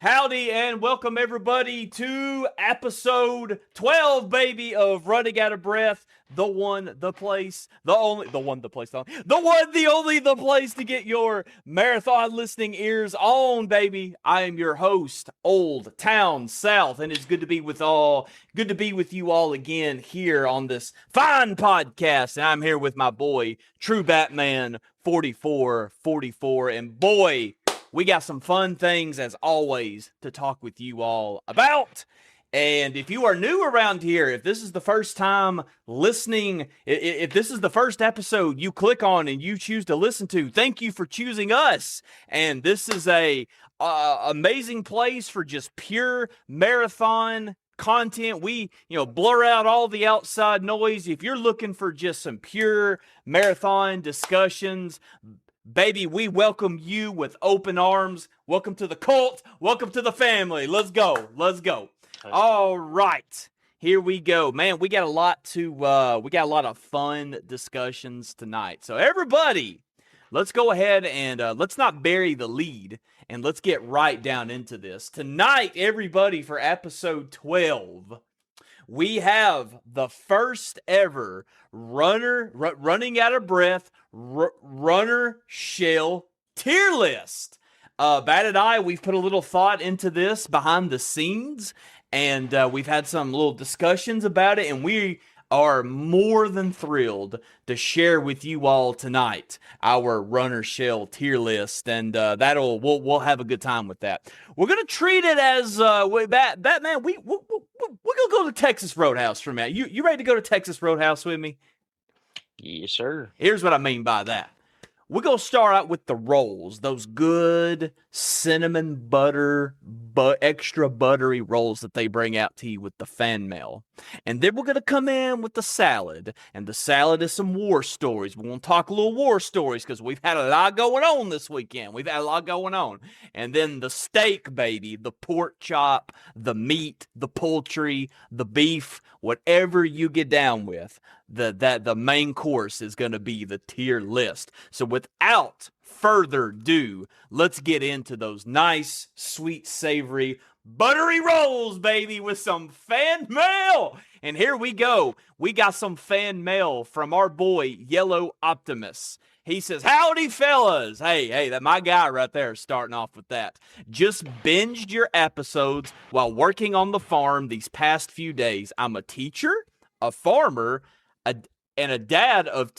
Howdy and welcome everybody to episode 12, baby, of Running Out of Breath. The one, the place, the only, the one, the place, the one, the only, the place to get your marathon listening ears on, baby. I am your host, Old Town South, and it's good to be with you all again here on this fine podcast. And I'm here with my boy, True Batman 4444, and boy, we got some fun things, as always, to talk with you all about. And if you are new around here, if this is the first time listening, if this is the first episode you click on and you choose to listen to, thank you for choosing us. And this is a amazing place for just pure marathon content. We, blur out all the outside noise. If you're looking for just some pure marathon discussions, baby, we welcome you with open arms. Welcome to the cult. Welcome to the family. Let's go. Let's go. All right. Here we go. Man, we got a lot of fun discussions tonight. So everybody, let's go ahead and let's not bury the lead and let's get right down into this. Tonight, everybody, for episode 12, we have the first ever running out of breath runner shell tier list. Bat and I, we've put a little thought into this behind the scenes, and we've had some little discussions about it, and we are more than thrilled to share with you all tonight our runner shell tier list, and we'll have a good time with that. We're gonna treat it as Batman. We're gonna go to Texas Roadhouse for a minute. You ready to go to Texas Roadhouse with me? Yes, sir. Here's what I mean by that. We're going to start out with the rolls, those good cinnamon butter, extra buttery rolls that they bring out to you with the fan mail. And then we're going to come in with the salad. And the salad is some war stories. We're going to talk a little war stories because we've had a lot going on this weekend. We've had a lot going on. And then the steak, baby, the pork chop, the meat, the poultry, the beef, whatever you get down with. The main course is going to be the tier list. So without further ado, let's get into those nice, sweet, savory, buttery rolls, baby, with some fan mail. And here we go. We got some fan mail from our boy, Yellow Optimus. He says, howdy, fellas. Hey, that my guy right there starting off with that. Just binged your episodes while working on the farm these past few days. I'm a teacher, a farmer, and a dad of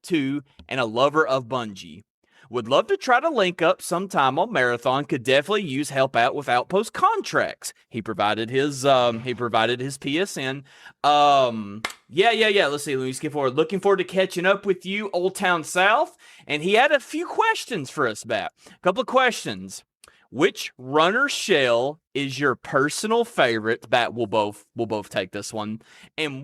two, and a lover of Bungie. Would love to try to link up sometime on Marathon. Could definitely use help out with Outpost contracts. He provided his PSN. Yeah. Let's see. Let me skip forward. Looking forward to catching up with you, Old Town South. And he had a few questions for us, Bat. A couple of questions. Which runner shell is your personal favorite? Bat, we'll both take this one. And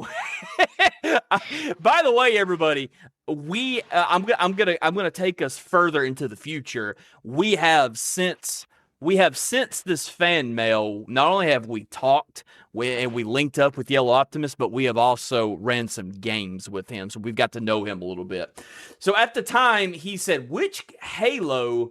by the way, everybody, I'm gonna take us further into the future. We have since this fan mail. Not only have we talked and we linked up with Yellow Optimus, but we have also ran some games with him, so we've got to know him a little bit. So at the time, he said, which Halo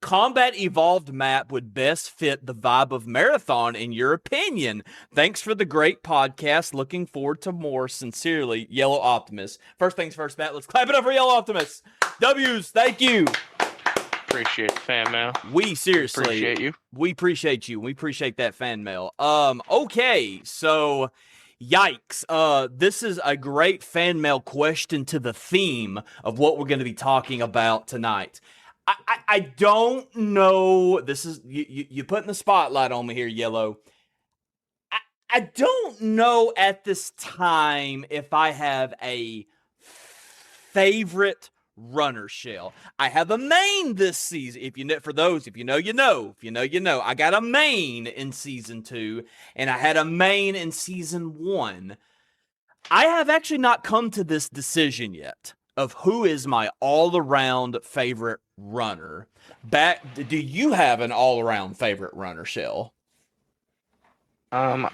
Combat Evolved map would best fit the vibe of Marathon in your opinion? Thanks for the great podcast. Looking forward to more. Sincerely, Yellow Optimus. First things first, Matt. Let's clap it up for Yellow Optimus. W's. Thank you. Appreciate the fan mail. We seriously appreciate you. We appreciate you. We appreciate that fan mail. Okay, so yikes. This is a great fan mail question to the theme of what we're going to be talking about tonight. I don't know. This is you putting the spotlight on me here, Yellow. I don't know at this time if I have a favorite runner shell. I have a main this season. If you know, you know. I got a main in season 2, and I had a main in season 1. I have actually not come to this decision yet of who is my all-around favorite runner. Do you have an all-around favorite runner, Shell? I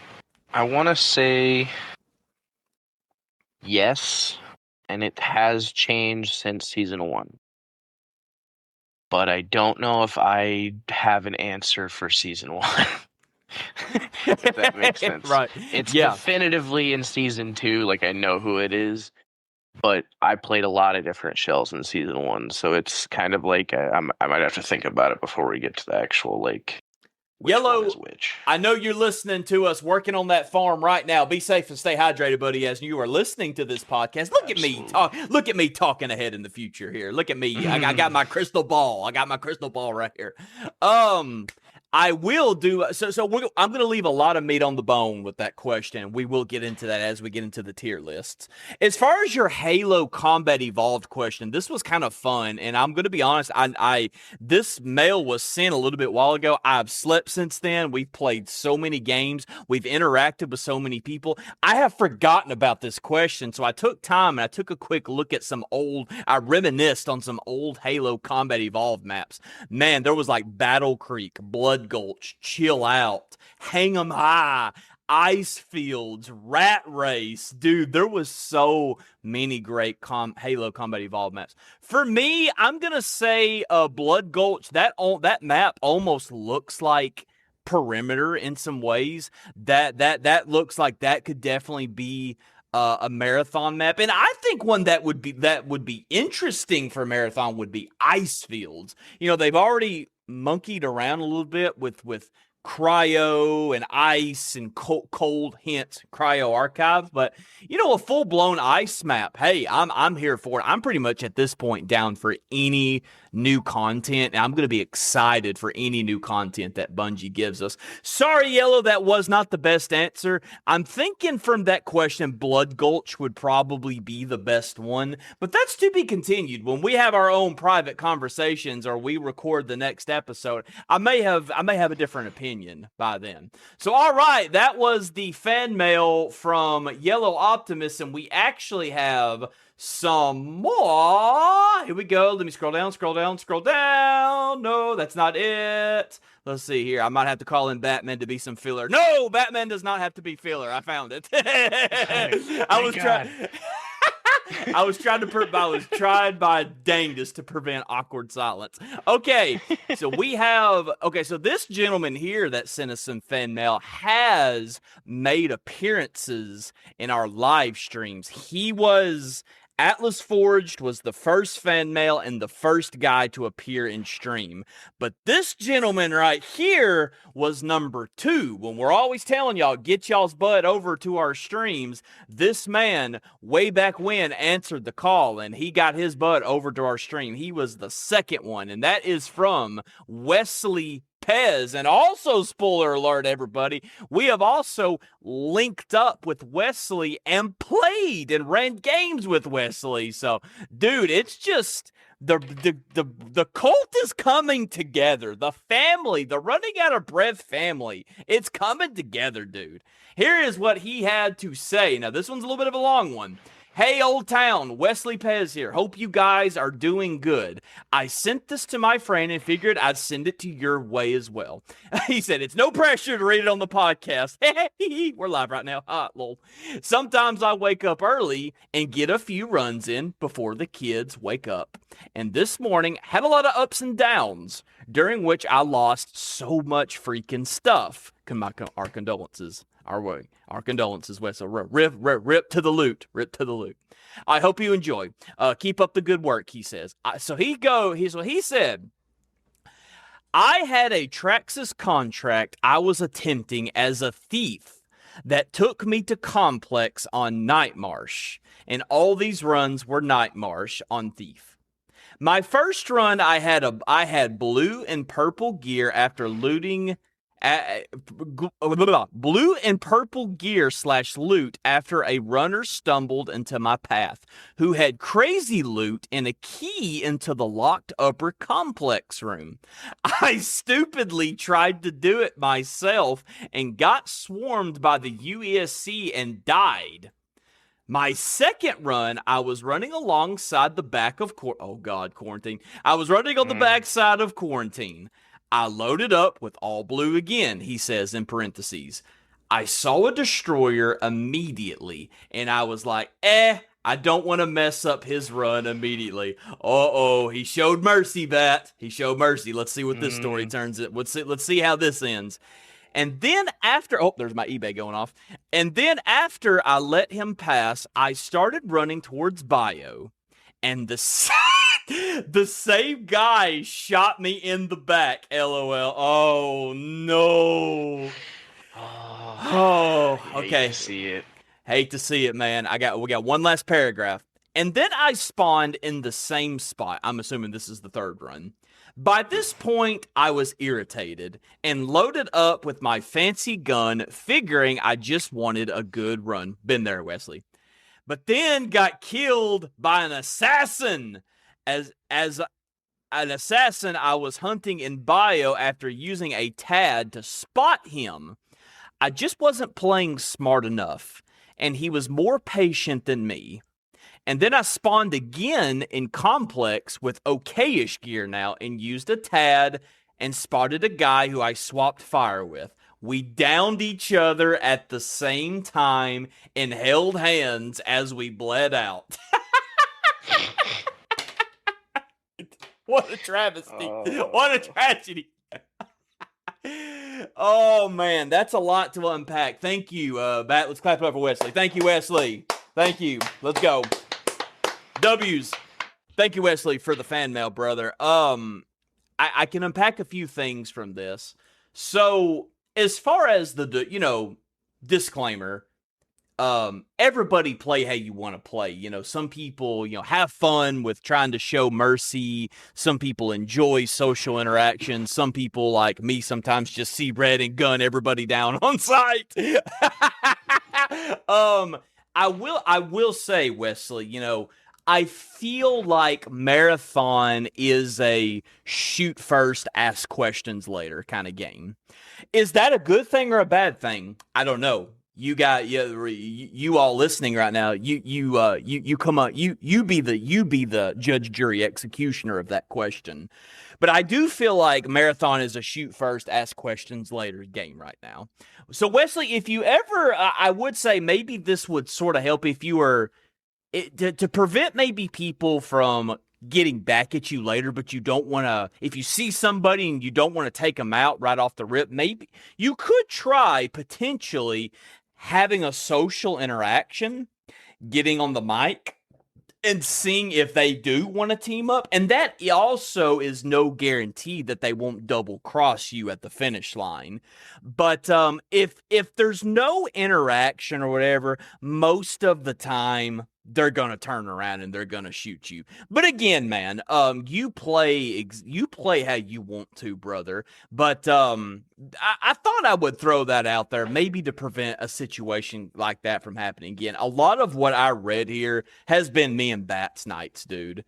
want to say yes, and it has changed since season 1. but I don't know if I have an answer for season 1. If that makes sense. Right. It's Yeah. definitively in season 2, like I know who it is, but I played a lot of different shells in season 1, so it's kind of like I might have to think about it before we get to the actual, like, which Yellow, one is which. I know you're listening to us working on that farm right now. Be safe and stay hydrated, buddy, as you are listening to this podcast. Look Absolutely. at me talk. Look at me talking ahead in the future here. Look at me. I got my crystal ball. I got my crystal ball right here. I will do so. I'm going to leave a lot of meat on the bone with that question. We will get into that as we get into the tier lists. As far as your Halo Combat Evolved question, this was kind of fun, and I'm going to be honest. This mail was sent a little bit while ago. I've slept since then. We've played so many games. We've interacted with so many people. I have forgotten about this question, so I took time and I took a quick look at I reminisced on some old Halo Combat Evolved maps. Man, there was like Battle Creek, Blood Gulch, Chill Out, Hang 'em High, Ice Fields, Rat Race. Dude, there was so many great Halo Combat Evolved maps. For me, I'm going to say Blood Gulch. That map almost looks like Perimeter in some ways. That looks like that could definitely be a marathon map, and I think one that would be interesting for marathon would be Ice Fields. You know, they've already monkeyed around a little bit with cryo and ice and cold, hence cryo archive, but you know, a full-blown ice map, hey, I'm here for it. I'm pretty much at this point down for any new content, and I'm going to be excited for any new content that Bungie gives us. Sorry, Yellow, that was not the best answer. I'm thinking from that question, Blood Gulch would probably be the best one, but that's to be continued. When we have our own private conversations or we record the next episode, I may have a different opinion by then. So, all right, that was the fan mail from Yellow Optimus, and we actually have some more. Here we go. Let me scroll down. No, that's not it. Let's see here. I might have to call in Batman to be some filler. No, Batman does not have to be filler. I found it. I was tried by Dangus to prevent awkward silence. Okay, so so this gentleman here that sent us some fan mail has made appearances in our live streams. Atlas Forged was the first fan mail and the first guy to appear in stream. But this gentleman right here was number 2. When we're always telling y'all, get y'all's butt over to our streams, this man, way back when, answered the call, and he got his butt over to our stream. He was the second one, and that is from Wesley Pez. And also, spoiler alert, everybody, we have also linked up with Wesley and played and ran games with Wesley. So, dude, it's just the cult is coming together. The family, the Running Out of Breath family, it's coming together, dude. Here is what he had to say. Now, this one's a little bit of a long one. Hey, Old Town, Wesley Pez here. Hope you guys are doing good. I sent this to my friend and figured I'd send it to your way as well. He said, it's no pressure to read it on the podcast. We're live right now. Lol. Sometimes I wake up early and get a few runs in before the kids wake up. And this morning had a lot of ups and downs, during which I lost so much freaking stuff. Our condolences. Our condolences, Wes. Rip to the loot. Rip to the loot. I hope you enjoy. Keep up the good work, he says. Here's what he said. I had a Traxxas contract I was attempting as a thief that took me to Complex on Nightmarsh. And all these runs were Nightmarsh on Thief. My first run, I had blue and purple gear after looting... blue and purple gear / loot after a runner stumbled into my path who had crazy loot and a key into the locked upper complex room. I stupidly tried to do it myself and got swarmed by the UESC and died. My second run, I was running alongside the back of quarantine. I was running on the backside of quarantine. I loaded up with all blue again, he says in parentheses. I saw a destroyer immediately, and I was like, I don't want to mess up his run immediately. Uh-oh, he showed mercy, Bat. He showed mercy. Let's see what this story turns it. Let's see how this ends. And then after, oh, there's my eBay going off. And then after I let him pass, I started running towards Bio, and the same guy shot me in the back. LOL. Oh no. Oh, okay. Hate to see it. Hate to see it, man. We got one last paragraph. And then I spawned in the same spot. I'm assuming this is the third run. By this point, I was irritated and loaded up with my fancy gun, figuring I just wanted a good run. Been there, Wesley. But then got killed by an assassin. As an assassin, I was hunting in Bio after using a TAD to spot him. I just wasn't playing smart enough, and he was more patient than me. And then I spawned again in Complex with okayish gear now and used a TAD and spotted a guy who I swapped fire with. We downed each other at the same time and held hands as we bled out. What a travesty. What a tragedy. Oh, man, that's a lot to unpack. Thank you, Bat. Let's clap it up for Wesley. Thank you, Wesley. Thank you. Let's go. W's. Thank you, Wesley, for the fan mail, brother. I can unpack a few things from this. So, as far as the disclaimer, everybody play how you want to play. Some people, have fun with trying to show mercy. Some people enjoy social interaction. Some people, like me, sometimes just see red and gun everybody down on sight. I will say, Wesley, I feel like Marathon is a shoot first, ask questions later kind of game. Is that a good thing or a bad thing? I don't know. You all listening right now. You come up. You be the judge, jury, executioner of that question. But I do feel like Marathon is a shoot first, ask questions later game right now. So Wesley, if you ever, I would say maybe this would sort of help if you were. To prevent maybe people from getting back at you later, but you don't want to, if you see somebody and you don't want to take them out right off the rip, maybe you could try potentially having a social interaction, getting on the mic and seeing if they do want to team up. And that also is no guarantee that they won't double cross you at the finish line. But if there's no interaction or whatever, most of the time they're going to turn around and they're going to shoot you. But again, man, you play how you want to, brother. But I thought I would throw that out there, maybe to prevent a situation like that from happening again. A lot of what I read here has been me and Bats nights, dude.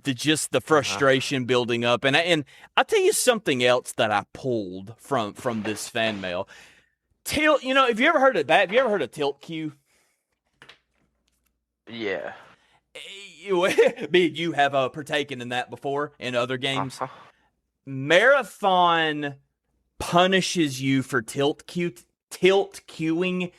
Just the frustration building up. And I'll tell you something else that I pulled from this fan mail. Tilt, have you ever heard of that? Have you ever heard of Tilt Q? Yeah. You have partaken in that before in other games. Marathon punishes you for tilt queuing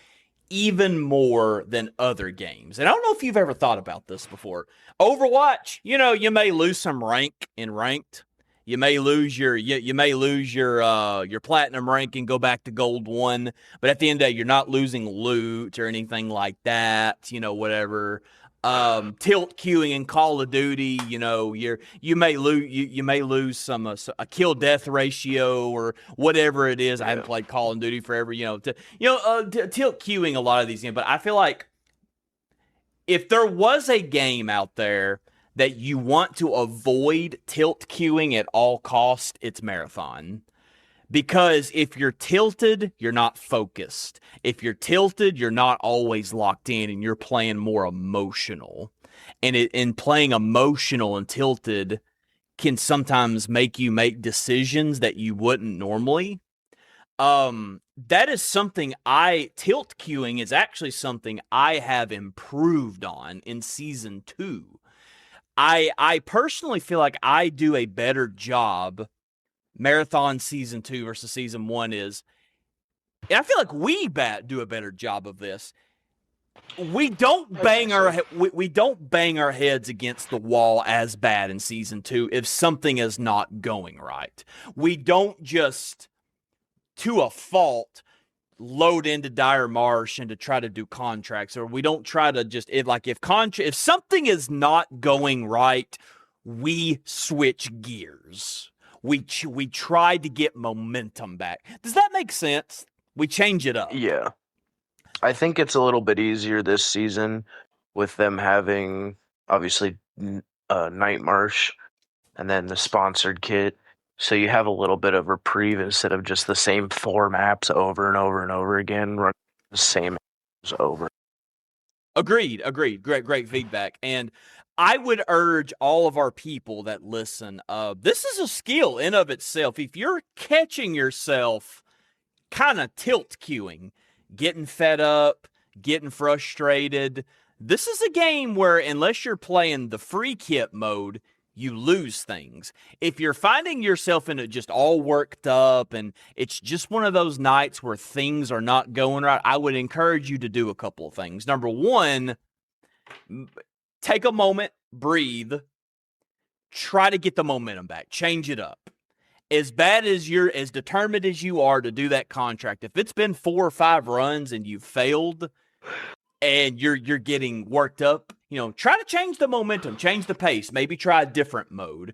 even more than other games. And I don't know if you've ever thought about this before. Overwatch, you may lose some rank in ranked. You may lose your platinum rank and go back to gold 1, but at the end of the day, you're not losing loot or anything like that. Whatever. Tilt queuing in Call of Duty, you may lose some a kill death ratio or whatever it is. I haven't played Call of Duty forever. Tilt queuing a lot of these games, but I feel like if there was a game out there that you want to avoid tilt queuing at all costs, it's Marathon. Because if you're tilted, you're not focused. If you're tilted, you're not always locked in and you're playing more emotional. And playing emotional and tilted can sometimes make you make decisions that you wouldn't normally. That is something tilt queuing is actually something I have improved on in Season 2. I personally feel like I do a better job. Marathon Season 2 versus Season 1 is, and I feel like we do a better job of this. we don't bang we don't bang our heads against the wall as bad in season 2 if something is not going right. We don't just, to a fault, load into Dire Marsh and to try to do contracts, or we don't try to just if something is not going right, we switch gears. We try to get momentum back. Does that make sense? We change it up. Yeah. I think it's a little bit easier this season with them having, obviously, Night Marsh and then the sponsored kit. So you have a little bit of reprieve instead of just the same 4 maps over and over and over again, running the same maps over. Agreed. Great feedback. And I would urge all of our people that listen, this is a skill in of itself. If you're catching yourself kind of tilt queuing, getting fed up, getting frustrated, this is a game where, unless you're playing the free kit mode, you lose things. If you're finding yourself in it just all worked up and it's just one of those nights where things are not going right, I would encourage you to do a couple of things. Number one, take a moment, breathe, try to get the momentum back, change it up. As bad as as determined as you are to do that contract, if it's been 4 or 5 runs and you've failed and you're getting worked up, try to change the momentum, change the pace, maybe try a different mode.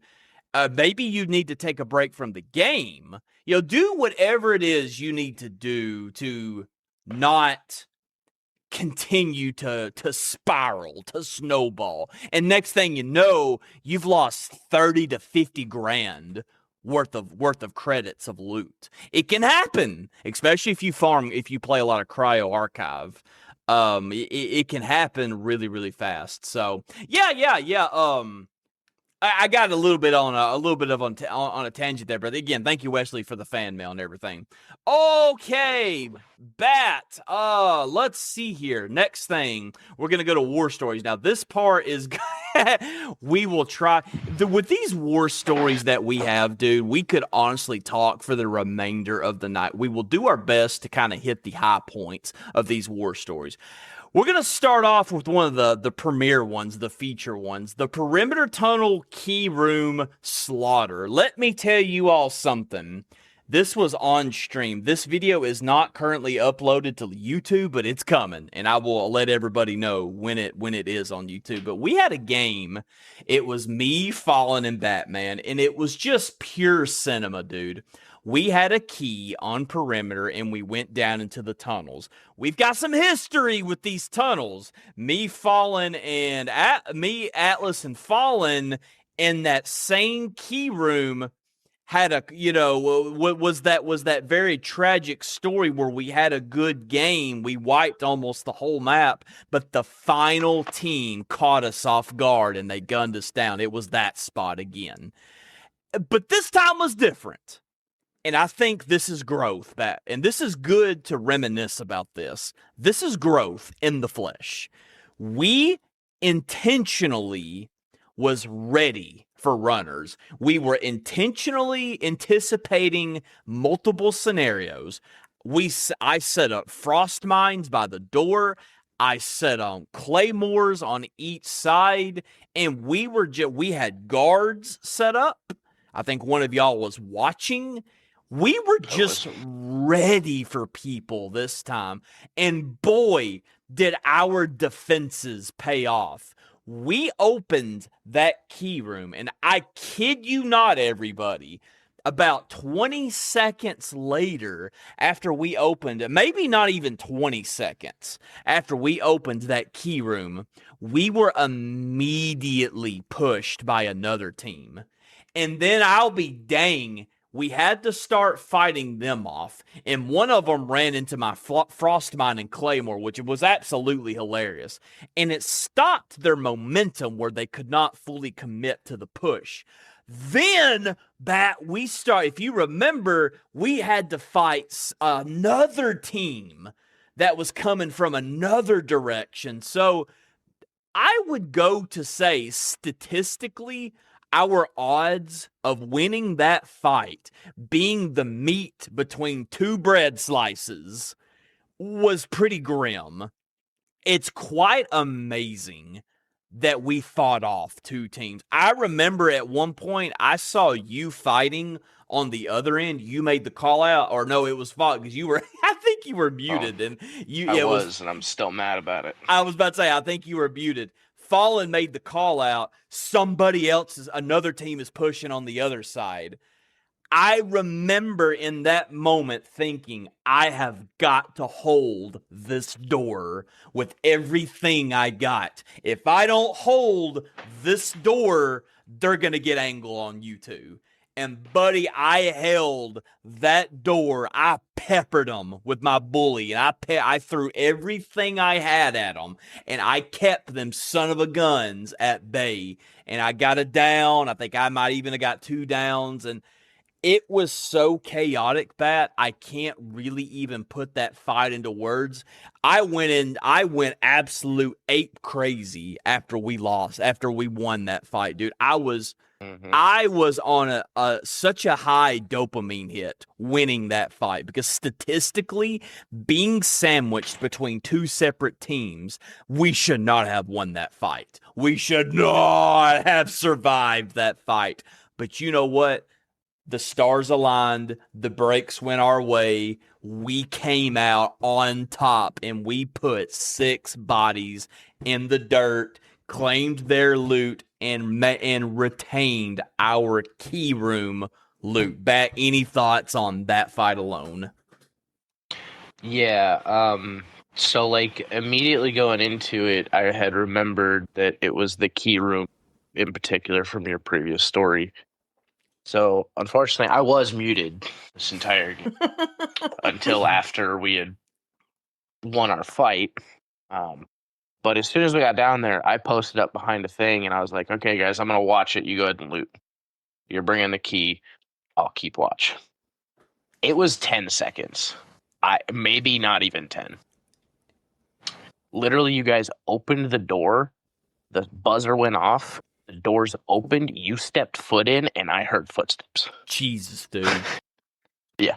Maybe you need to take a break from the game. Do whatever it is you need to do to not continue to spiral, to snowball. And next thing you know, you've lost 30 to 50 grand worth of credits of loot. It can happen, especially if you play a lot of Cryo Archive. It can happen really, really fast. So yeah. I got a little bit on a tangent there, but again, thank you, Wesley, for the fan mail and everything. Okay, Bat. Let's see here. Next thing, we're gonna go to war stories. Now, this part is we will try with these war stories that we have, dude. We could honestly talk for the remainder of the night. We will do our best to kind of hit the high points of these war stories. We're going to start off with one of the premier ones, the feature ones, the Perimeter Tunnel Key Room Slaughter. Let me tell you all something. This was on stream. This video is not currently uploaded to YouTube, but it's coming, and I will let everybody know when it is on YouTube. But we had a game. It was me, Fallen, and Batman, and it was just pure cinema, dude. We had a key on perimeter and we went down into the tunnels. We've got some history with these tunnels. Me, Fallen, and Atlas, and Fallen in that same key room had a, was that very tragic story where we had a good game. We wiped almost the whole map, but the final team caught us off guard and they gunned us down. It was that spot again. But this time was different. And I think this is growth, and this is good to reminisce about this. This is growth in the flesh. We intentionally was ready for runners. We were intentionally anticipating multiple scenarios. I set up frost mines by the door. I set on claymores on each side, and we had guards set up. I think one of y'all was watching. We were just ready for people this time. And boy, did our defenses pay off. We opened that key room, and I kid you not, everybody, about 20 seconds later, after we opened, maybe not even 20 seconds after we opened that key room, we were immediately pushed by another team. And then I'll be dang, we had to start fighting them off, and one of them ran into my frost mine and claymore, which was absolutely hilarious, and it stopped their momentum where they could not fully commit to the push. Then, if you remember, we had to fight another team that was coming from another direction. So I would go to say, statistically, our odds of winning that fight, being the meat between two bread slices, was pretty grim. it's quite amazing that we fought off two teams. I remember at one point I saw you fighting on the other end. You made the call out, or no, it was fought because you were. I think you were muted, and you. I was, and I'm still mad about it. I was about to say, I think you were muted. Fallen made the call out. Somebody else another team is pushing on the other side. I remember in that moment thinking, I have got to hold this door with everything I got. If I don't hold this door, they're going to get angle on you two. And, buddy, I held that door. I peppered them with my bully, and I threw everything I had at them, and I kept them son of a guns at bay. And I got a down. I think I might even have got 2 downs, and it was so chaotic, Pat. I can't really even put that fight into words. I went absolute ape crazy after we won that fight, dude. I was on such a high dopamine hit winning that fight because statistically, being sandwiched between 2 separate teams, we should not have won that fight. We should not have survived that fight. But you know what? The stars aligned, the breaks went our way, we came out on top, and we put 6 bodies in the dirt, claimed their loot, and retained our key room loot. Bat, any thoughts on that fight alone? Yeah, so like immediately going into it, I had remembered that it was the key room in particular from your previous story. So, unfortunately, I was muted this entire game until after we had won our fight. But as soon as we got down there, I posted up behind a thing, and I was like, okay, guys, I'm going to watch it. You go ahead and loot. You're bringing the key. I'll keep watch. It was 10 seconds. Maybe not even 10. Literally, you guys opened the door. The buzzer went off. The doors opened, you stepped foot in, and I heard footsteps. Jesus, dude. Yeah.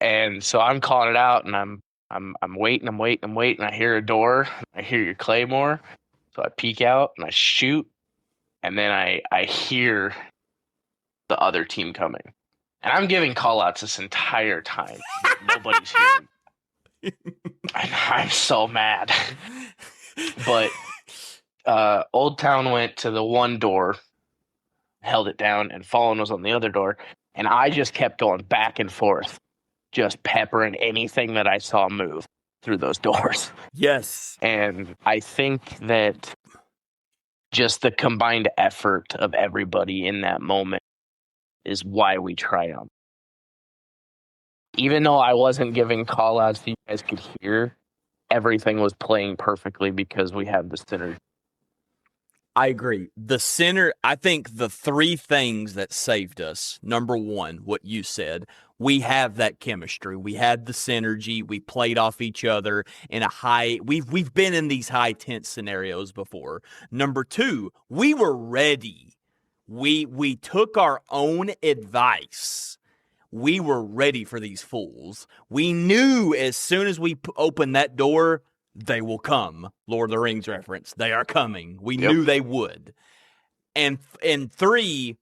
And so I'm calling it out, and I'm waiting. I hear a door. I hear your claymore. So I peek out and I shoot, and then I hear the other team coming. And I'm giving call outs this entire time. Nobody's hearing. I'm so mad. But Old Town went to the one door, held it down, and Fallen was on the other door. And I just kept going back and forth, just peppering anything that I saw move through those doors. Yes. And I think that just the combined effort of everybody in that moment is why we triumphed. Even though I wasn't giving call outs that you guys could hear, everything was playing perfectly because we had the synergy. I agree. I think the 3 things that saved us, number 1, what you said, we have that chemistry. We had the synergy. We played off each other in a high, we've been in these high tense scenarios before. Number 2, we were ready. We took our own advice. We were ready for these fools. We knew as soon as we opened that door, they will come. Lord of the Rings reference. They are coming. We knew they would. And 3,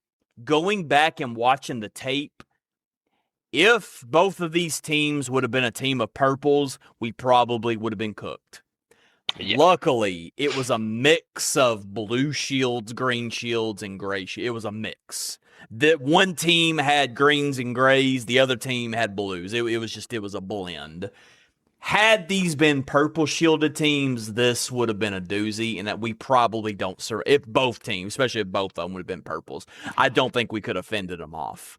going back and watching the tape, if both of these teams would have been a team of purples, we probably would have been cooked. Yeah. Luckily, it was a mix of blue shields, green shields, and gray shields. It was a mix. That one team had greens and grays, the other team had blues. It was a blend. Had these been purple shielded teams, this would have been a doozy, and that we probably don't serve. If both teams, especially if both of them would have been purples, I don't think we could have fended them off.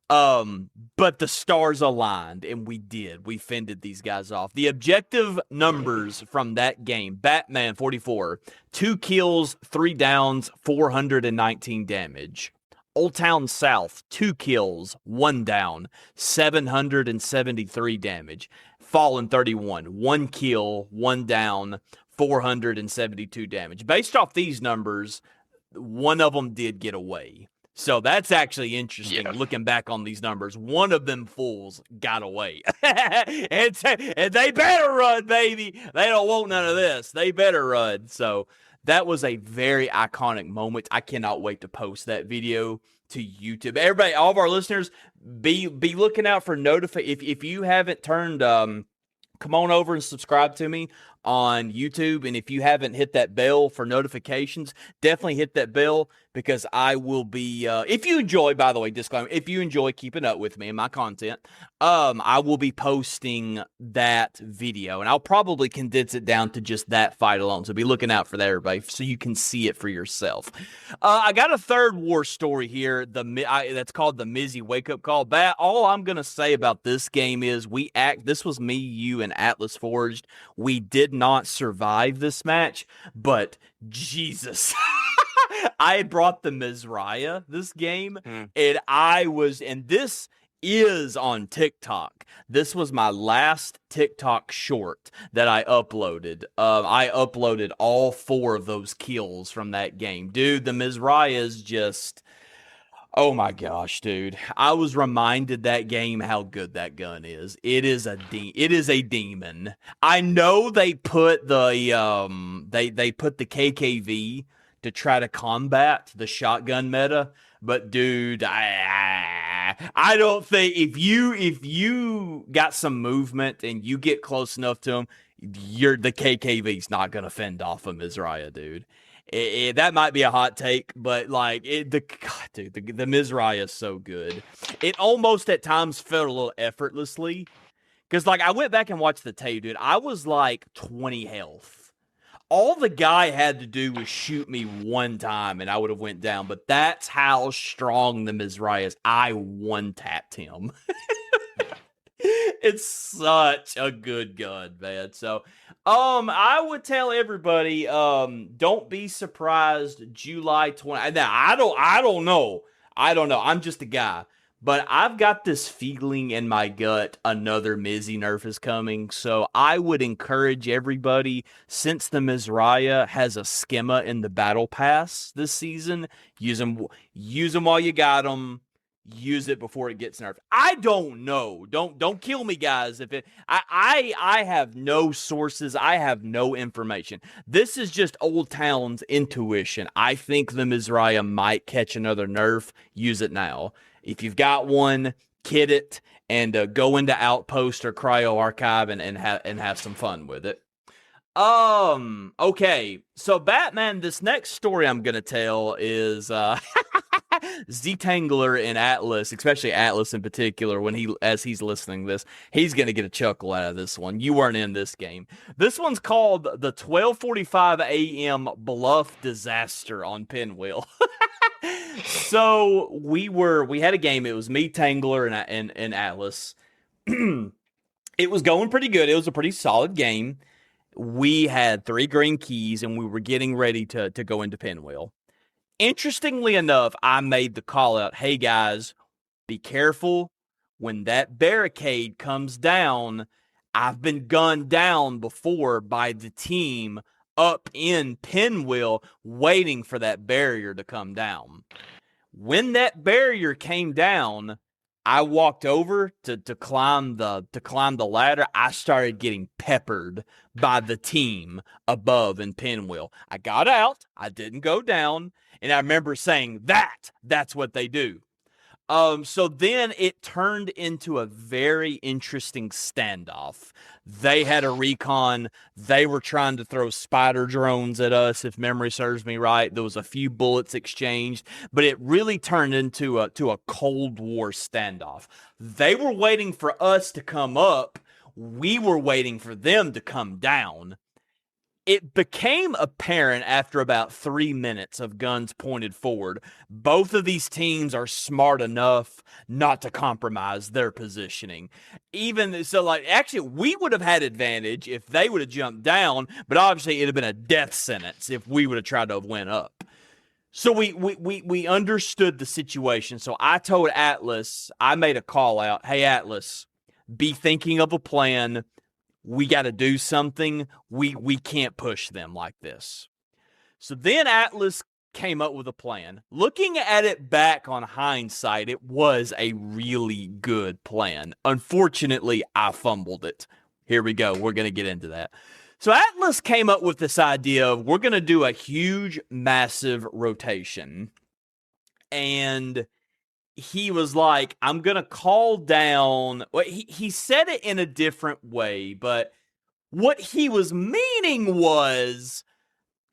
But the stars aligned, and we did. We fended these guys off. The objective numbers from that game: Batman 44, 2 kills, 3 downs, 419 damage. Old Town South, 2 kills, 1 down, 773 damage. Fallen 31, 1 kill, 1 down, 472 damage. Based off these numbers, one of them did get away. So that's actually interesting. Yeah. Looking back on these numbers, one of them fools got away, and they better run, baby. They don't want none of this. They better run. So that was a very iconic moment. I cannot wait to post that video to YouTube. Everybody, all of our listeners, be looking out for if you haven't turned come on over and subscribe to me on YouTube. And if you haven't hit that bell for notifications, definitely hit that bell, because I will be, if you enjoy, by the way, disclaimer, if you enjoy keeping up with me and my content, I will be posting that video, and I'll probably condense it down to just that fight alone. So be looking out for that, everybody, so you can see it for yourself. I got a third war story here. That's called the Mizzy Wake Up Call. All I'm going to say about this game is this was me, you, and Atlas Forged. We did not survive this match, but Jesus. I brought the Mizraya this game, and this is on TikTok. This was my last TikTok short that I uploaded. I uploaded all 4 of those kills from that game. Dude, the Mizraya is just... Oh my gosh, dude. I was reminded that game how good that gun is. It is a demon. I know they put the they put the KKV to try to combat the shotgun meta, but dude, I don't think if you got some movement and you get close enough to him, the KKV's not gonna fend off a Mizraya, dude. That might be a hot take, but like the Mizraya is so good. It almost at times felt a little effortlessly, because like I went back and watched the tape, dude. I was like 20 health. All the guy had to do was shoot me one time, and I would have went down. But that's how strong the Mizraya is. I one-tapped him. It's such a good gun, man. So, I would tell everybody, don't be surprised. July 20. Now, I don't know. I'm just a guy, but I've got this feeling in my gut another Mizzy nerf is coming. So I would encourage everybody, since the Mizraya has a schema in the battle pass this season, use them while you got them. Use it before it gets nerfed. I don't know. Don't kill me, guys. I have no sources. I have no information. This is just Old Town's intuition. I think the Mizraya might catch another nerf. Use it now. If you've got one, kit it and go into Outpost or Cryo Archive and have some fun with it. Okay. So Batman, this next story I'm gonna tell is Z-Tangler and Atlas, especially Atlas in particular, as he's listening to this, he's going to get a chuckle out of this one. You weren't in this game. This one's called the 12:45 a.m. Bluff Disaster on Pinwheel. So we had a game. It was me, Tangler, and Atlas. It was going pretty good. It was a pretty solid game. We had 3 green keys, and we were getting ready to go into Pinwheel. Interestingly enough, I made the call out, hey guys, be careful when that barricade comes down. I've been gunned down before by the team up in Pinwheel waiting for that barrier to come down. When that barrier came down, I walked over to climb the ladder. I started getting peppered by the team above in Pinwheel. I got out. I didn't go down. And I remember saying that's what they do. So then it turned into a very interesting standoff. They had a recon. They were trying to throw spider drones at us, if memory serves me right. There was a few bullets exchanged, but it really turned into a Cold War standoff. They were waiting for us to come up. We were waiting for them to come down. It became apparent after about 3 minutes of guns pointed forward, both of these teams are smart enough not to compromise their positioning. Even so, like, actually, we would have had advantage if they would have jumped down, but obviously it'd have been a death sentence if we would have tried to have went up. So we understood the situation. So I told Atlas, I made a call out, hey, Atlas, be thinking of a plan. We got to do something. We can't push them like this. So then Atlas came up with a plan. Looking at it back on hindsight, it was a really good plan. Unfortunately, I fumbled it. Here we go. We're going to get into that. So Atlas came up with this idea of we're going to do a huge, massive rotation. And he was like, I'm going to call down. Well, he said it in a different way, but what he was meaning was,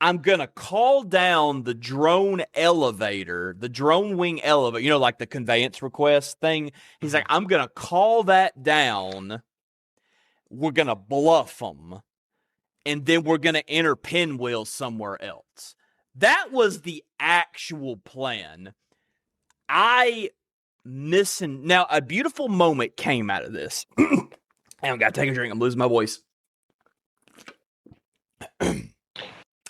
I'm going to call down the drone elevator, the drone wing elevator, you know, like the conveyance request thing. He's like, I'm going to call that down. We're going to bluff them. And then we're going to enter Pinwheel somewhere else. That was the actual plan. Now, a beautiful moment came out of this. I got to take a drink. I'm losing my voice.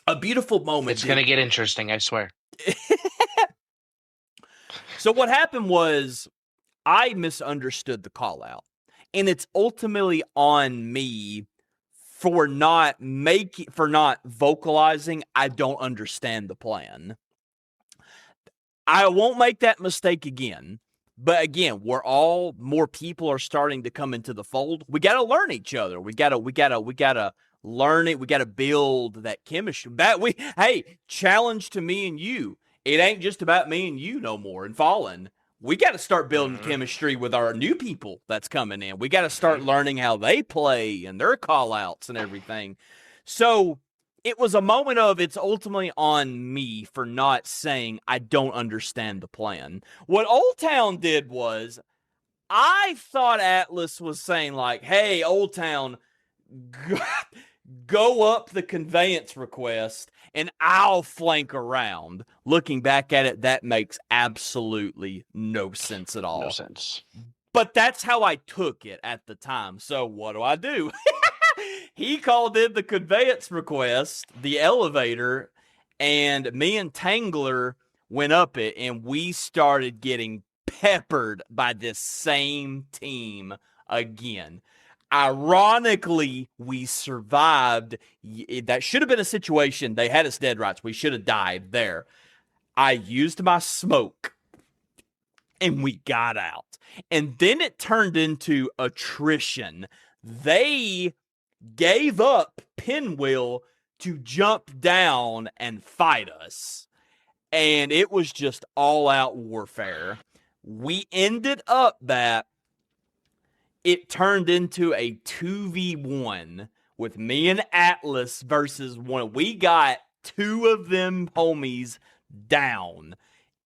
A beautiful moment. It's going to get interesting, I swear. So what happened was I misunderstood the call out. And it's ultimately on me for not vocalizing I don't understand the plan. I won't make that mistake again. But again, more people are starting to come into the fold. We got to learn each other. We got to learn it. We got to build that chemistry. Challenge to me and you. It ain't just about me and you no more and Fallen. We got to start building chemistry with our new people that's coming in. We got to start learning how they play and their call outs and everything. So it was a moment of it's ultimately on me for not saying I don't understand the plan. What Old Town did was I thought Atlas was saying like, hey, Old Town, go up the conveyance request and I'll flank around. Looking back at it, that makes absolutely no sense at all. No sense. But that's how I took it at the time. So what do? He called in the conveyance request, the elevator, and me and Tangler went up it, and we started getting peppered by this same team again. Ironically, we survived. That should have been a situation. They had us dead rights. We should have died there. I used my smoke, and we got out. And then it turned into attrition. They gave up Pinwheel to jump down and fight us. And it was just all-out warfare. We ended up that it turned into a 2v1 with me and Atlas versus one. We got two of them homies down,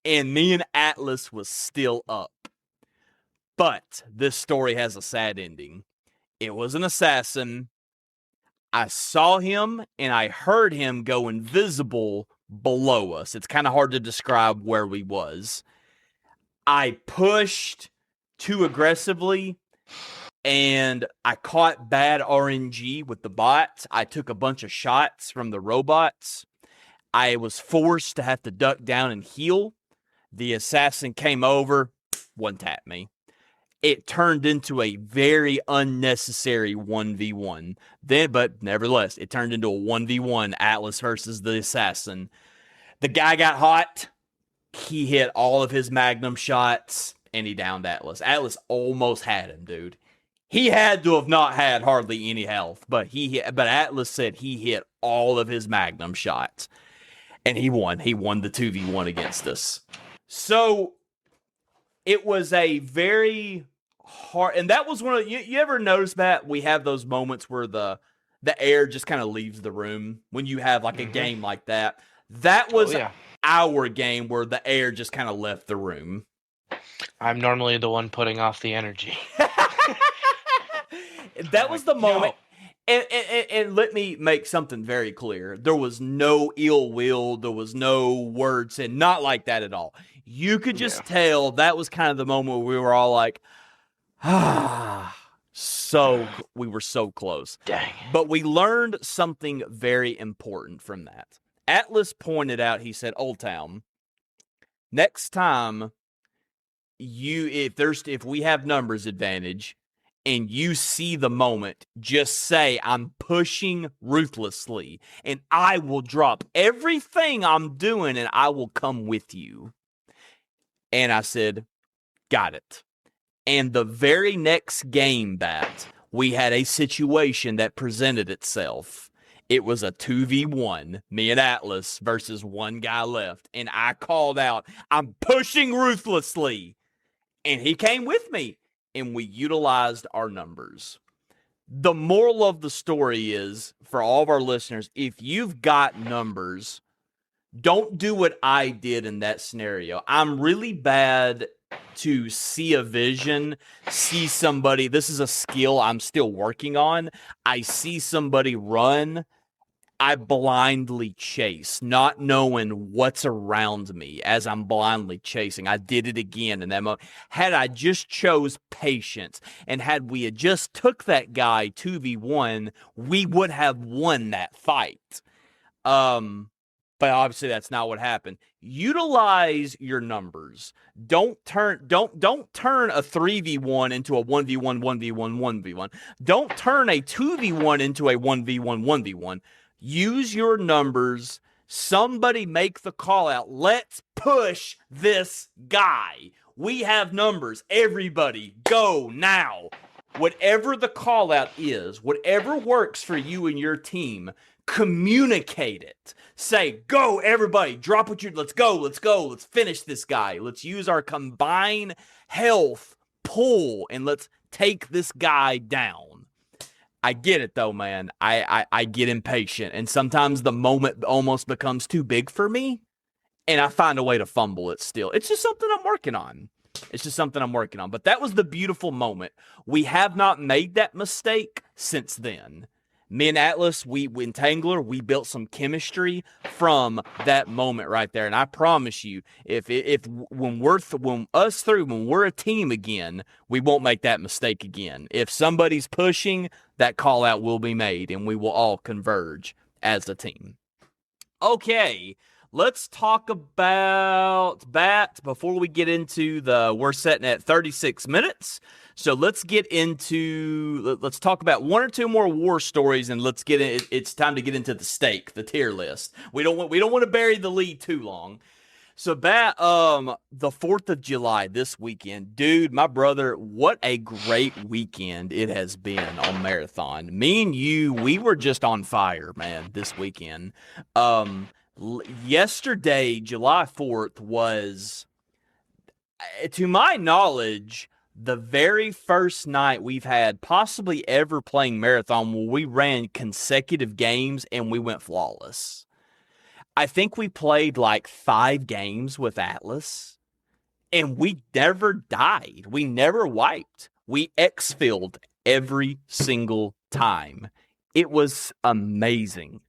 and me and Atlas was still up. But this story has a sad ending. It was an assassin. I saw him, and I heard him go invisible below us. It's kind of hard to describe where we was. I pushed too aggressively, and I caught bad RNG with the bots. I took a bunch of shots from the robots. I was forced to have to duck down and heal. The assassin came over, one-tapped me. It turned into a very unnecessary 1v1. But nevertheless, it turned into a 1v1, Atlas versus the assassin. The guy got hot. He hit all of his magnum shots, and he downed Atlas. Atlas almost had him, dude. He had to have not had hardly any health, but Atlas said he hit all of his magnum shots, and he won. He won the 2v1 against us. So it was a very hard, and that was one of you ever notice that we have those moments where the air just kind of leaves the room when you have like a game like that. That was our game where the air just kind of left the room. I'm normally the one putting off the energy. That was the moment. And let me make something very clear. There was no ill will. There was no words and not like that at all. You could just tell that was kind of the moment where we were all like, we were so close. Dang. But we learned something very important from that. Atlas pointed out, he said, Old Town, next time if we have numbers advantage and you see the moment, just say, I'm pushing ruthlessly, and I will drop everything I'm doing, and I will come with you. And I said, got it. And the very next game, Bat, we had a situation that presented itself. It was a 2v1, me and Atlas versus one guy left. And I called out, I'm pushing ruthlessly. And he came with me, and we utilized our numbers. The moral of the story is, for all of our listeners, if you've got numbers, don't do what I did in that scenario. I'm really bad to see a vision, see somebody. This is a skill I'm still working on. I see somebody run, I blindly chase, not knowing what's around me as I'm blindly chasing. I did it again in that moment. Had I just chose patience, and had we had just took that guy 2v1, we would have won that fight. But obviously that's not what happened. Utilize your numbers. Don't turn a 3v1 into a 1v1, 1v1, 1v1. Don't turn a 2v1 into a 1v1, 1v1. Use your numbers. Somebody make the call out. Let's push this guy. We have numbers. Everybody, go now. Whatever the call out is, whatever works for you and your team, communicate it. Say, go, everybody, drop what you, let's go, let's finish this guy. Let's use our combined health pull, and let's take this guy down. I get it, though, man. I get impatient, and sometimes the moment almost becomes too big for me, and I find a way to fumble it still. It's just something I'm working on. But that was the beautiful moment. We have not made that mistake since then. Me and Atlas, in Tangler, we built some chemistry from that moment right there. And I promise you, when we're a team again, we won't make that mistake again. If somebody's pushing, that call out will be made, and we will all converge as a team. Okay, let's talk about Bat before we get into we're setting at 36 minutes. So let's talk about one or two more war stories, and let's get it. It's time to get into the tier list. We don't want to bury the lead too long. So Bat, the 4th of July this weekend, dude, my brother, what a great weekend it has been on Marathon. Me and you, we were just on fire, man, this weekend. Yesterday, July 4th, was, to my knowledge, the very first night we've had possibly ever playing Marathon where we ran consecutive games and we went flawless. I think we played like 5 games with Atlas, and we never died. We never wiped. We exfilled every single time. It was amazing.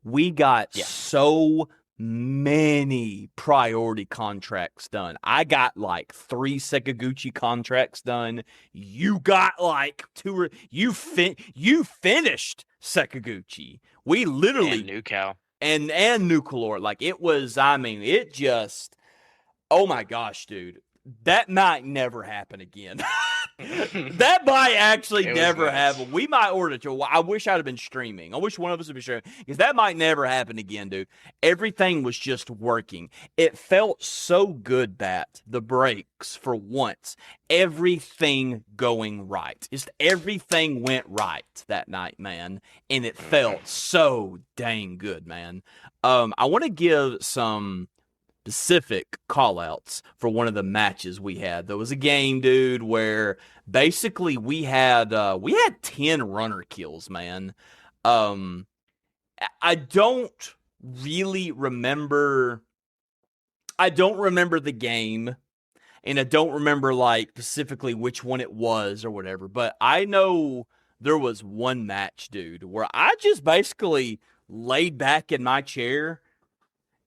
We got so many priority contracts done. I got like 3 Sakaguchi contracts done. You got like 2 you finished Sakaguchi. We literally and New Cow. And Nuclear. Like, it was, I mean, it just, oh my gosh, dude. That might never happen again. That might actually never happen. We might order it. I wish I'd have been streaming. I wish one of us would be streaming, because that might never happen again, dude. Everything was just working. It felt so good, Bat. The breaks, for once. Everything going right. Just everything went right that night, man. And it felt so dang good, man. I want to give some specific call-outs for one of the matches we had. There was a game, dude, where basically we had 10 runner kills, man. I don't really remember. I don't remember the game, and I don't remember like specifically which one it was or whatever. But I know there was one match, dude, where I just basically laid back in my chair,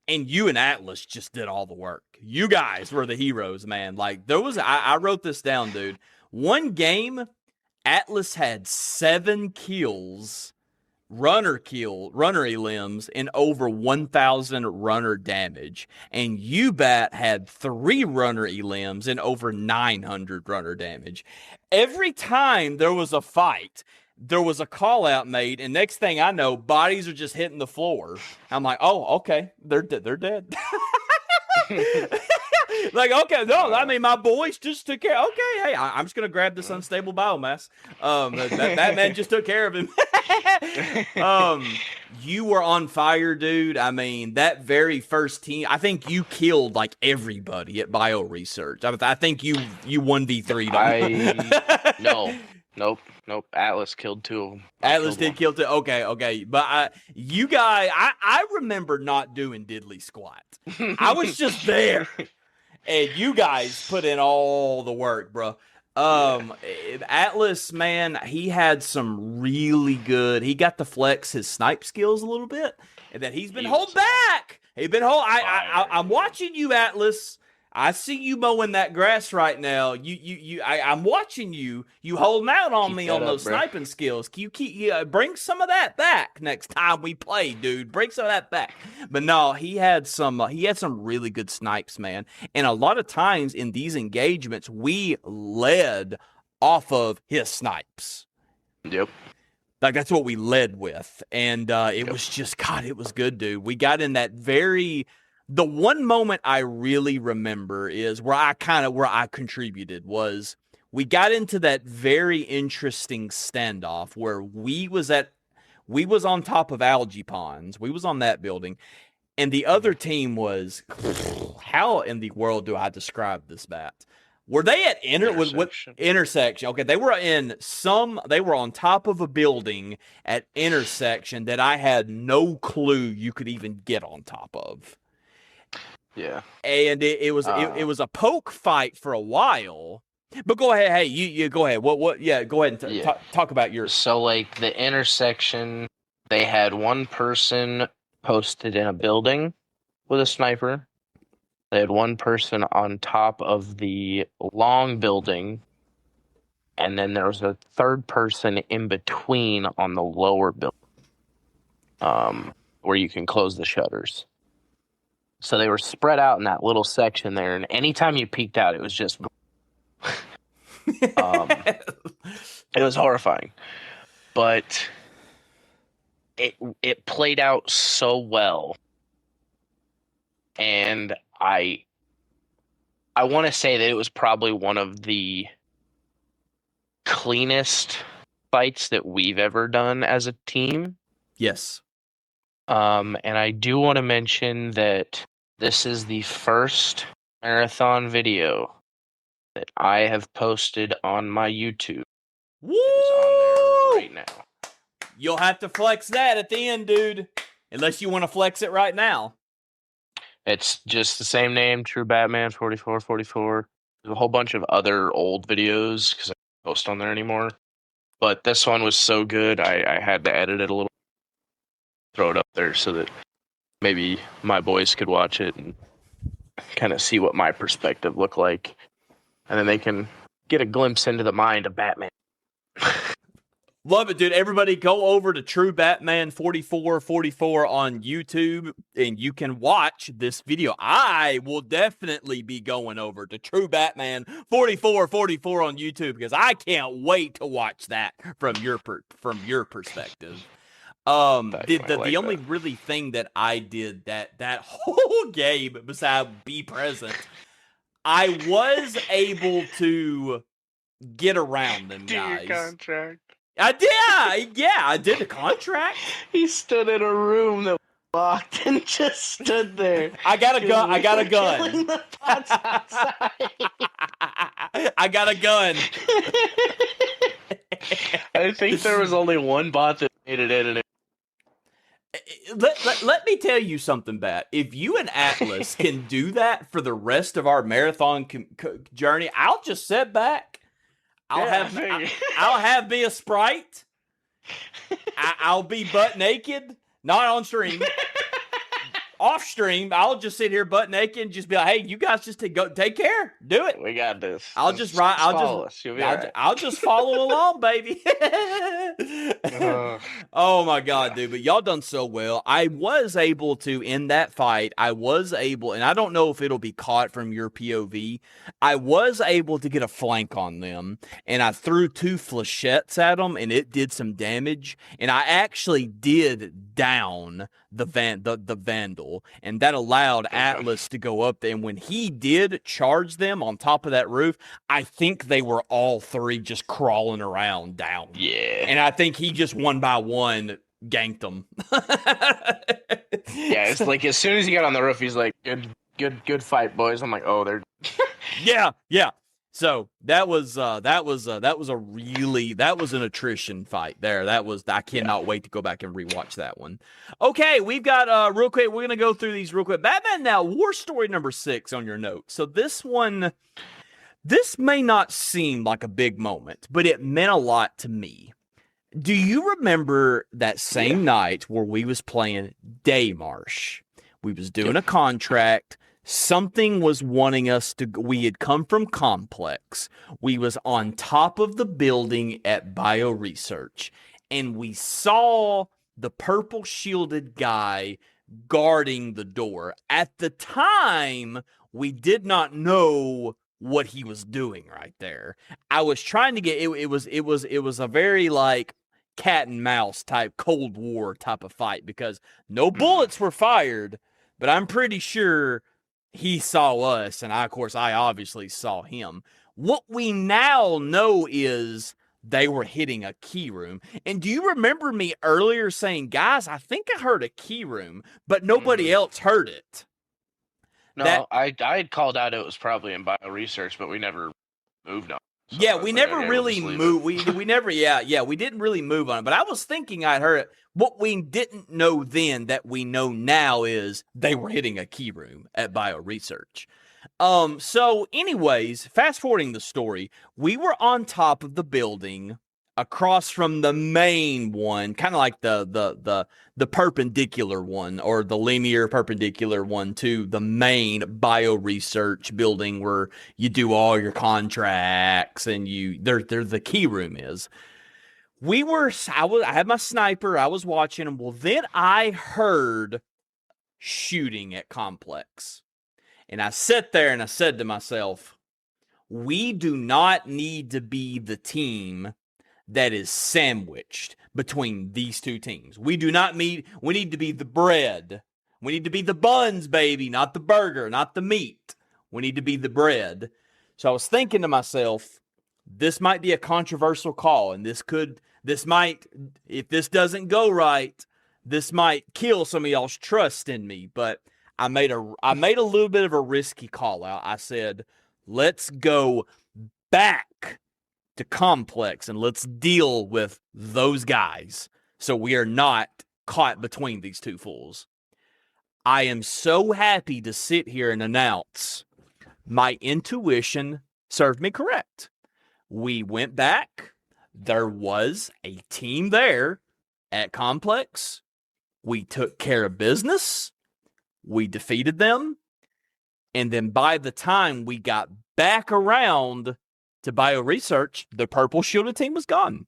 and you and Atlas just did all the work. You guys were the heroes, man. Like, there was, I wrote this down, dude. One game, Atlas had 7 kills, runner elims, and over 1,000 runner damage. And you, Bat, had 3 runner elims and over 900 runner damage. every time there was a fight, there was a call out made, and next thing I know, bodies are just hitting the floor. I'm like, oh, okay, they're dead. Like, okay, no, I mean, my boys just took care. Okay, hey, I'm just gonna grab this unstable biomass. That man just took care of him. You were on fire, dude. I mean, that very first team, I think you killed like everybody at Bio Research. I think you 1v3'd them. Nope. Atlas killed 2 of them. Atlas did kill 2. Okay. But you guys, I remember not doing diddly squat. I was just there. And you guys put in all the work, bro. Atlas, man, he had some really good. He got to flex his snipe skills a little bit, and then he's been holding back. He's been holding. I'm watching you, Atlas. I see you mowing that grass right now. I'm watching you. You holding out on me on those sniping skills. You bring some of that back next time we play, dude. Bring some of that back. But no, he had some really good snipes, man. And a lot of times in these engagements, we led off of his snipes. Yep. Like, that's what we led with. And it was just, God, it was good, dude. We got in that the one moment I really remember is where I contributed was we got into that very interesting standoff where we was on top of algae ponds. We was on that building, and the other team was, how in the world do I describe this, Bat? Were they at intersection? Okay, they were on top of a building at intersection that I had no clue you could even get on top of. Yeah, and it was a poke fight for a while. But go ahead, hey, you go ahead. What? Yeah, go ahead and talk about yours. So, like, the intersection, they had one person posted in a building with a sniper. They had one person on top of the long building, and then there was a third person in between on the lower building, where you can close the shutters. So they were spread out in that little section there, and anytime you peeked out, it was just... it was horrifying. But it played out so well. And I want to say that it was probably one of the cleanest fights that we've ever done as a team. Yes. And I do want to mention that this is the first marathon video that I have posted on my YouTube. Woo! It is on there right now. You'll have to flex that at the end, dude. Unless you want to flex it right now. It's just the same name, True Batman 4444. There's a whole bunch of other old videos because I don't post on there anymore. But this one was so good, I had to edit it a little, throw it up there so that maybe my boys could watch it and kind of see what my perspective looked like. And then they can get a glimpse into the mind of Batman. Love it, dude. Everybody go over to True Batman 4444 on YouTube, and you can watch this video. I will definitely be going over to True Batman 4444 on YouTube because I can't wait to watch that from your perspective. The only really thing that I did that whole game besides be present, I was able to get around them guys. Do your contract. I did. Yeah, I did the contract. He stood in a room that was locked and just stood there. I got a gun. I got a gun. I got a gun. I think there was only one bot that made it in. Let me tell you something, Bat. If you and Atlas can do that for the rest of our marathon journey, I'll just sit back. I'll have me a Sprite. I'll be butt naked, not on stream. off stream, I'll just sit here butt naked and just be like, "Hey, you guys just take care, do it." We got this. I'll just ride. Follow us. You'll be all right. I'll just follow along, baby. Oh my god, dude! But y'all done so well. I was able to in that fight. I was able, and I don't know if it'll be caught from your POV. I was able to get a flank on them, and I threw 2 flechettes at them, and it did some damage. And I actually did down the vandal, and that allowed Atlas to go up there. And when he did charge them on top of that roof, I think they were all 3 just crawling around down. Yeah. And I think he just one by one ganked them. Yeah, it's like as soon as he got on the roof, he's like, good fight, boys. I'm like, oh, they're yeah. So that was an attrition fight there. I cannot wait to go back and rewatch that one. Okay, we've got real quick. We're gonna go through these real quick. Batman Now, War Story number 6 on your notes. So this may not seem like a big moment, but it meant a lot to me. Do you remember that same night where we was playing Daymarsh? We was doing a contract. Something was wanting us to. We had come from Complex. We was on top of the building at Bioresearch, and we saw the purple shielded guy guarding the door. At the time, we did not know what he was doing right there. I was trying to get it was a very like cat and mouse type Cold War type of fight because no bullets were fired, but I'm pretty sure he saw us, and I obviously saw him. What we now know is they were hitting a key room. And do you remember me earlier saying, guys, I think I heard a key room, but nobody else heard it? No, I had called out it was probably in Bioresearch, but we never moved on. So yeah, we never really moved. We never, we didn't really move on it. But I was thinking I'd heard it. What we didn't know then that we know now is they were hitting a key room at Bioresearch. So anyways, fast forwarding the story, we were on top of the building across from the main one, kind of like the perpendicular one or the linear perpendicular one to the main Bioresearch building where you do all your contracts and there the key room is. I had my sniper, I was watching him. Well, then I heard shooting at Complex. And I sat there and I said to myself, we do not need to be the team that is sandwiched between these two teams. We need to be the bread. We need to be the buns, baby, not the burger, not the meat. We need to be the bread. So I was thinking to myself, this might be a controversial call, and this might, if this doesn't go right, this might kill some of y'all's trust in me. But I made a little bit of a risky call out. I said, let's go back to Complex and let's deal with those guys so we are not caught between these two fools. I am so happy to sit here and announce my intuition served me correct. We went back. There was a team there at Complex. We took care of business. We defeated them. And then by the time we got back around to Bioresearch, the purple shielded team was gone.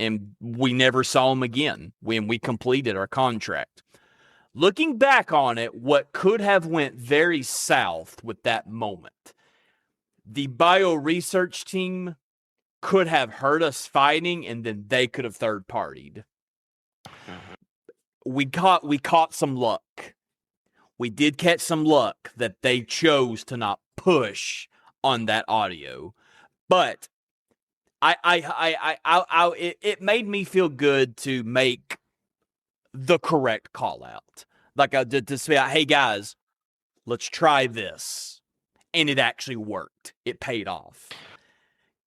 And we never saw them again when we completed our contract. Looking back on it, what could have went very south with that moment, the Bioresearch team could have heard us fighting, and then they could have third-partied. We caught some luck. We did catch some luck that they chose to not push on that audio, but it made me feel good to make the correct call out, like to say, hey guys, let's try this, and it actually worked. It paid off.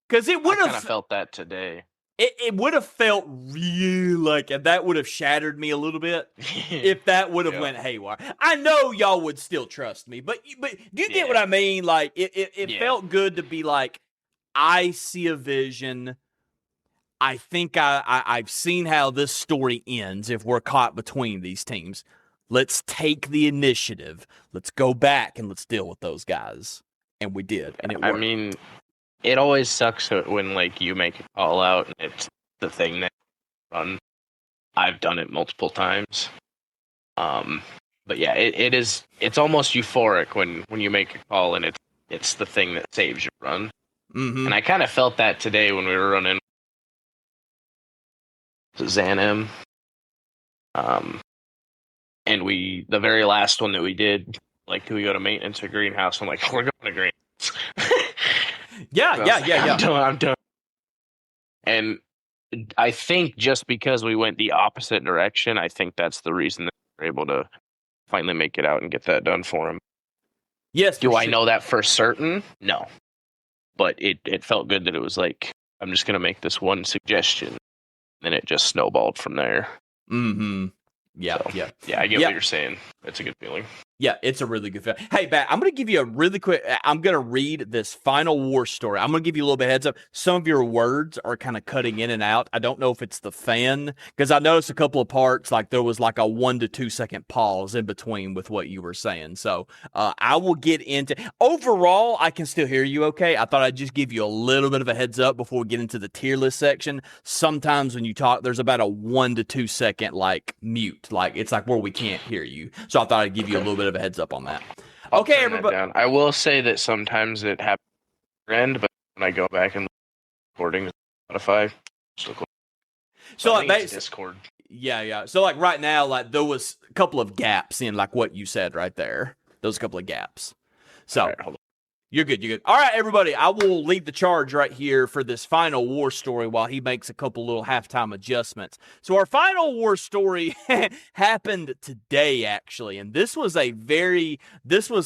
Because it would have kind of felt that today. It would have felt real like, and that would have shattered me a little bit if that would have went haywire. I know y'all would still trust me, but do you get what I mean? Like it felt good to be like, I see a vision. I think I've seen how this story ends if we're caught between these teams. Let's take the initiative. Let's go back and let's deal with those guys. And we did, and it worked. I mean, it always sucks when like you make a call out and it's the thing that run. I've done it multiple times. But yeah, it's almost euphoric when you make a call and it's the thing that saves your run. Mm-hmm. And I kind of felt that today when we were running Xanem. And the very last one that we did, like, do we go to maintenance or greenhouse? I'm like, we're going to greenhouse. Yeah. I'm done. And I think just because we went the opposite direction, I think that's the reason that we're able to finally make it out and get that done for him. Yes. Do I know that for certain? No. But it felt good that it was like, I'm just going to make this one suggestion. And it just snowballed from there. Mm-hmm. Yeah, so, yeah. Yeah, I get what you're saying. It's a good feeling. Yeah, it's a really good feeling. Hey, Bat, I'm going to give you a really quick... I'm going to read this final war story. I'm going to give you a little bit of heads up. Some of your words are kind of cutting in and out. I don't know if it's the fan, because I noticed a couple of parts, like there was like a 1 to 2 second pause in between with what you were saying. So I will get into... Overall, I can still hear you okay. I thought I'd just give you a little bit of a heads up before we get into the tier list section. Sometimes when you talk, there's about a 1 to 2 second like mute. Like it's like where we can't hear you. So I thought I'd give you a little bit of a heads up on that. Okay, everybody. I will say that sometimes it happens at the end, but when I go back and recording Spotify, so like Discord. Yeah. So like right now, like there was a couple of gaps in like what you said right there. Those couple of gaps. So right, hold on. You're good. All right, everybody. I will lead the charge right here for this final war story while he makes a couple little halftime adjustments. So our final war story happened today, actually. And this was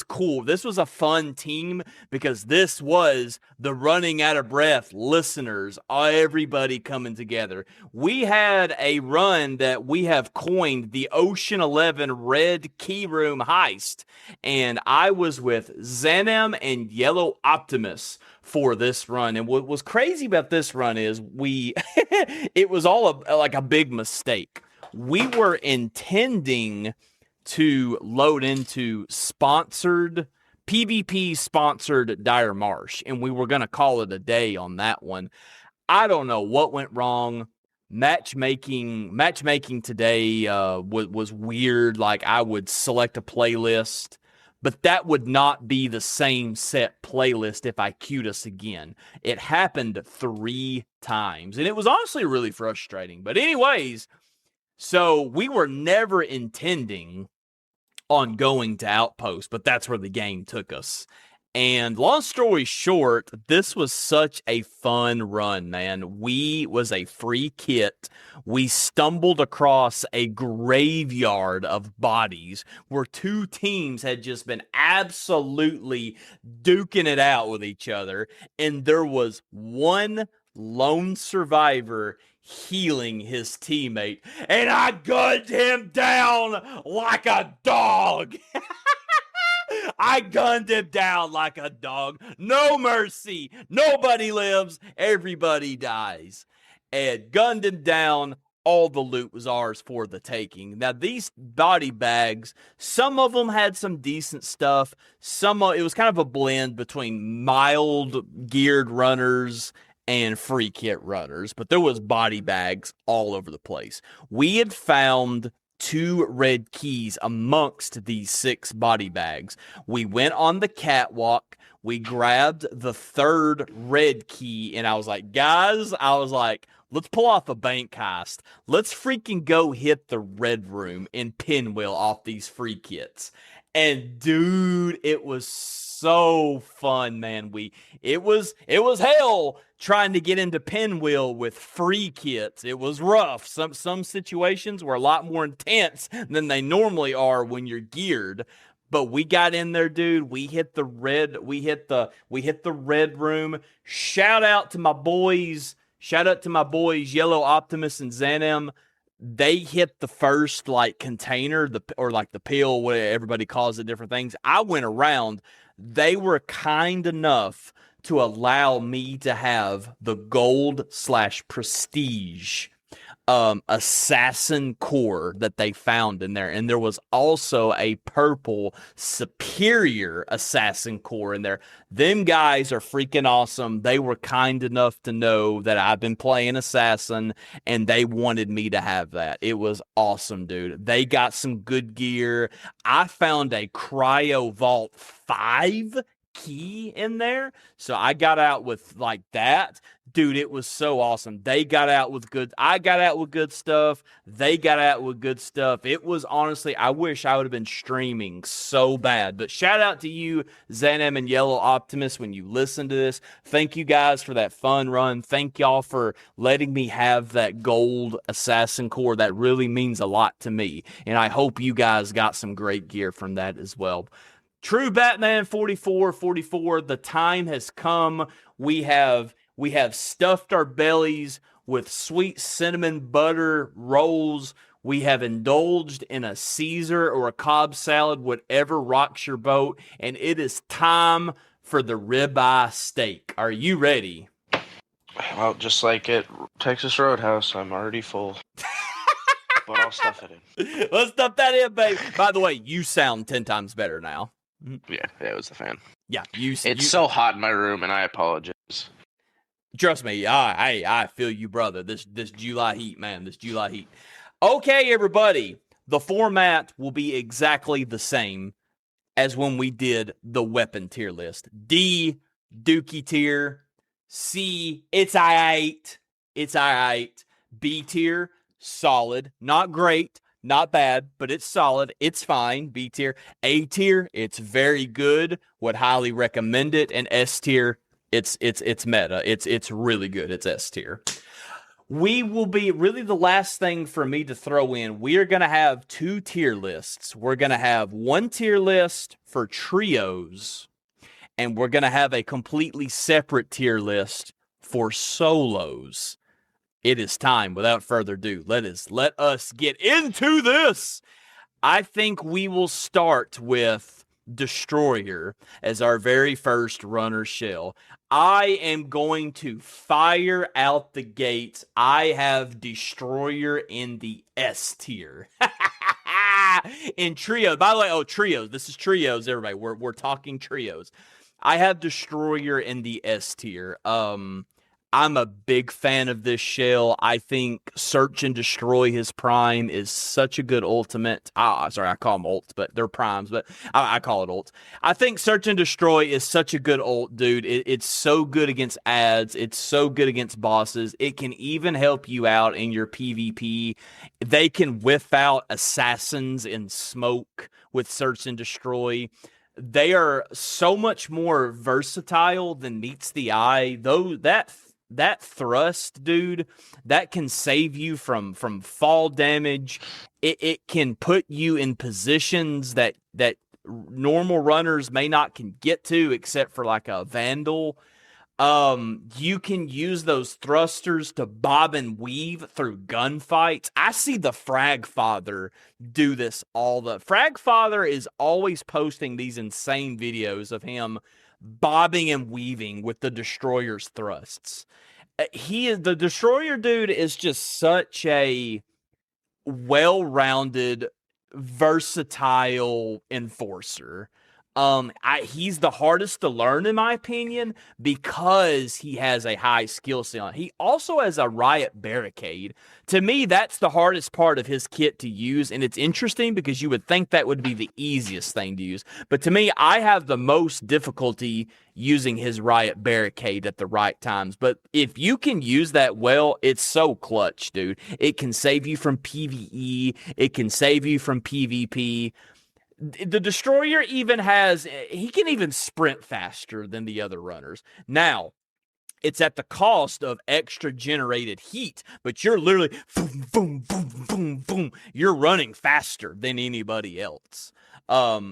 cool. This was a fun team because this was the Running Out of Breath listeners, everybody coming together. We had a run that we have coined the Ocean 11 Red Keyroom Heist. And I was with Xanem and Yellow Optimus for this run. And what was crazy about this run is it was all like a big mistake. We were intending to load into PvP sponsored Dire Marsh, and we were going to call it a day on that one. I don't know what went wrong. Matchmaking today was weird. Like I would select a playlist, but that would not be the same set playlist if I queued us again. It happened 3 times, and it was honestly really frustrating. But anyways, so we were never intending on going to Outpost, but that's where the game took us. And long story short, this was such a fun run, man. We was a free kit. We stumbled across a graveyard of bodies where 2 teams had just been absolutely duking it out with each other. And there was one lone survivor healing his teammate. And I gunned him down like a dog. I gunned him down like a dog. No mercy. Nobody lives. Everybody dies. And gunned him down. All the loot was ours for the taking. Now, these body bags, some of them had some decent stuff. It was kind of a blend between mild geared runners and free kit runners. But there was body bags all over the place. We had found 2 red keys amongst these 6 body bags. We went on the catwalk. We grabbed the 3rd red key, and I was like, guys, let's pull off a bank heist. Let's freaking go hit the red room and pinwheel off these free kits. And dude, it was so fun, man. It was hell trying to get into Pinwheel with free kits. It was rough. Some situations were a lot more intense than they normally are when you're geared. But we got in there, dude. We hit the red room. Shout out to my boys, Yellow Optimus and Xanem. They hit the first container, the pill, what everybody calls it, different things. I went around. They were kind enough to allow me to have the gold/prestige assassin core that they found in there, and there was also a purple superior assassin core in there. Them guys are freaking awesome. They were kind enough to know that I've been playing assassin, and they wanted me to have that. It was awesome, dude. They got some good gear. I found a Cryo Vault 5 key in there, so I got out with like that. Dude, it was so awesome. They got out with good. I got out with good stuff. They got out with good stuff. It was honestly, I wish I would have been streaming so bad. But shout out to you, Xanem and Yellow Optimus, when you listen to this. Thank you guys for that fun run. Thank y'all for letting me have that gold assassin core. That really means a lot to me. And I hope you guys got some great gear from that as well. True Batman 4444, the time has come. We have stuffed our bellies with sweet cinnamon butter rolls. We have indulged in a Caesar or a Cobb salad, whatever rocks your boat, and it is time for the ribeye steak. Are you ready? Well, just like at Texas Roadhouse, I'm already full. But I'll stuff it in. Let's stuff that in, baby. By the way, you sound 10 times better now. Yeah, it was the fan. Yeah, It's so hot in my room, and I apologize. Trust me, I feel you, brother. This July heat, man. This July heat. Okay, everybody. The format will be exactly the same as when we did the weapon tier list. D, Dookie tier. C, it's I8. It's I8. B tier, solid. Not great, not bad, but it's solid. It's fine. B tier. A tier, it's very good. Would highly recommend it. And S tier, it's meta. It's really good. It's S tier. We will be really the last thing for me to throw in. We are going to have 2 tier lists. We're going to have 1 tier list for trios, and we're going to have a completely separate tier list for solos. It is time. Without further ado, let us get into this. I think we will start with Destroyer as our very first runner shell. I am going to fire out the gates. I have Destroyer in the S tier. In trio, by the way, trios. This is trios, everybody. We're talking trios. I have Destroyer in the S tier. I'm a big fan of this shell. I think Search and Destroy his prime is such a good ultimate. Sorry, I call them ults, but they're primes, but I call it ult. I think Search and Destroy is such a good ult, dude. It's so good against ads. It's so good against bosses. It can even help you out in your PvP. They can whiff out assassins in smoke with Search and Destroy. They are so much more versatile than meets the eye. Though that thrust, dude, that can save you from fall damage. It can put you in positions that normal runners may not can get to, except for like a Vandal. You can use those thrusters to bob and weave through gunfights. I see the Frag Father do this Frag Father is always posting these insane videos of him bobbing and weaving with the Destroyer's thrusts. The Destroyer dude is just such a well-rounded, versatile enforcer. He's the hardest to learn, in my opinion, because he has a high skill ceiling. He also has a Riot Barricade. To me, that's the hardest part of his kit to use, and it's interesting because you would think that would be the easiest thing to use. But to me, I have the most difficulty using his Riot Barricade at the right times. But if you can use that well, it's so clutch, dude. It can save you from PvE. It can save you from PvP. The Destroyer he can even sprint faster than the other runners. Now, it's at the cost of extra generated heat, but you're literally boom, boom, boom, boom, boom. You're running faster than anybody else.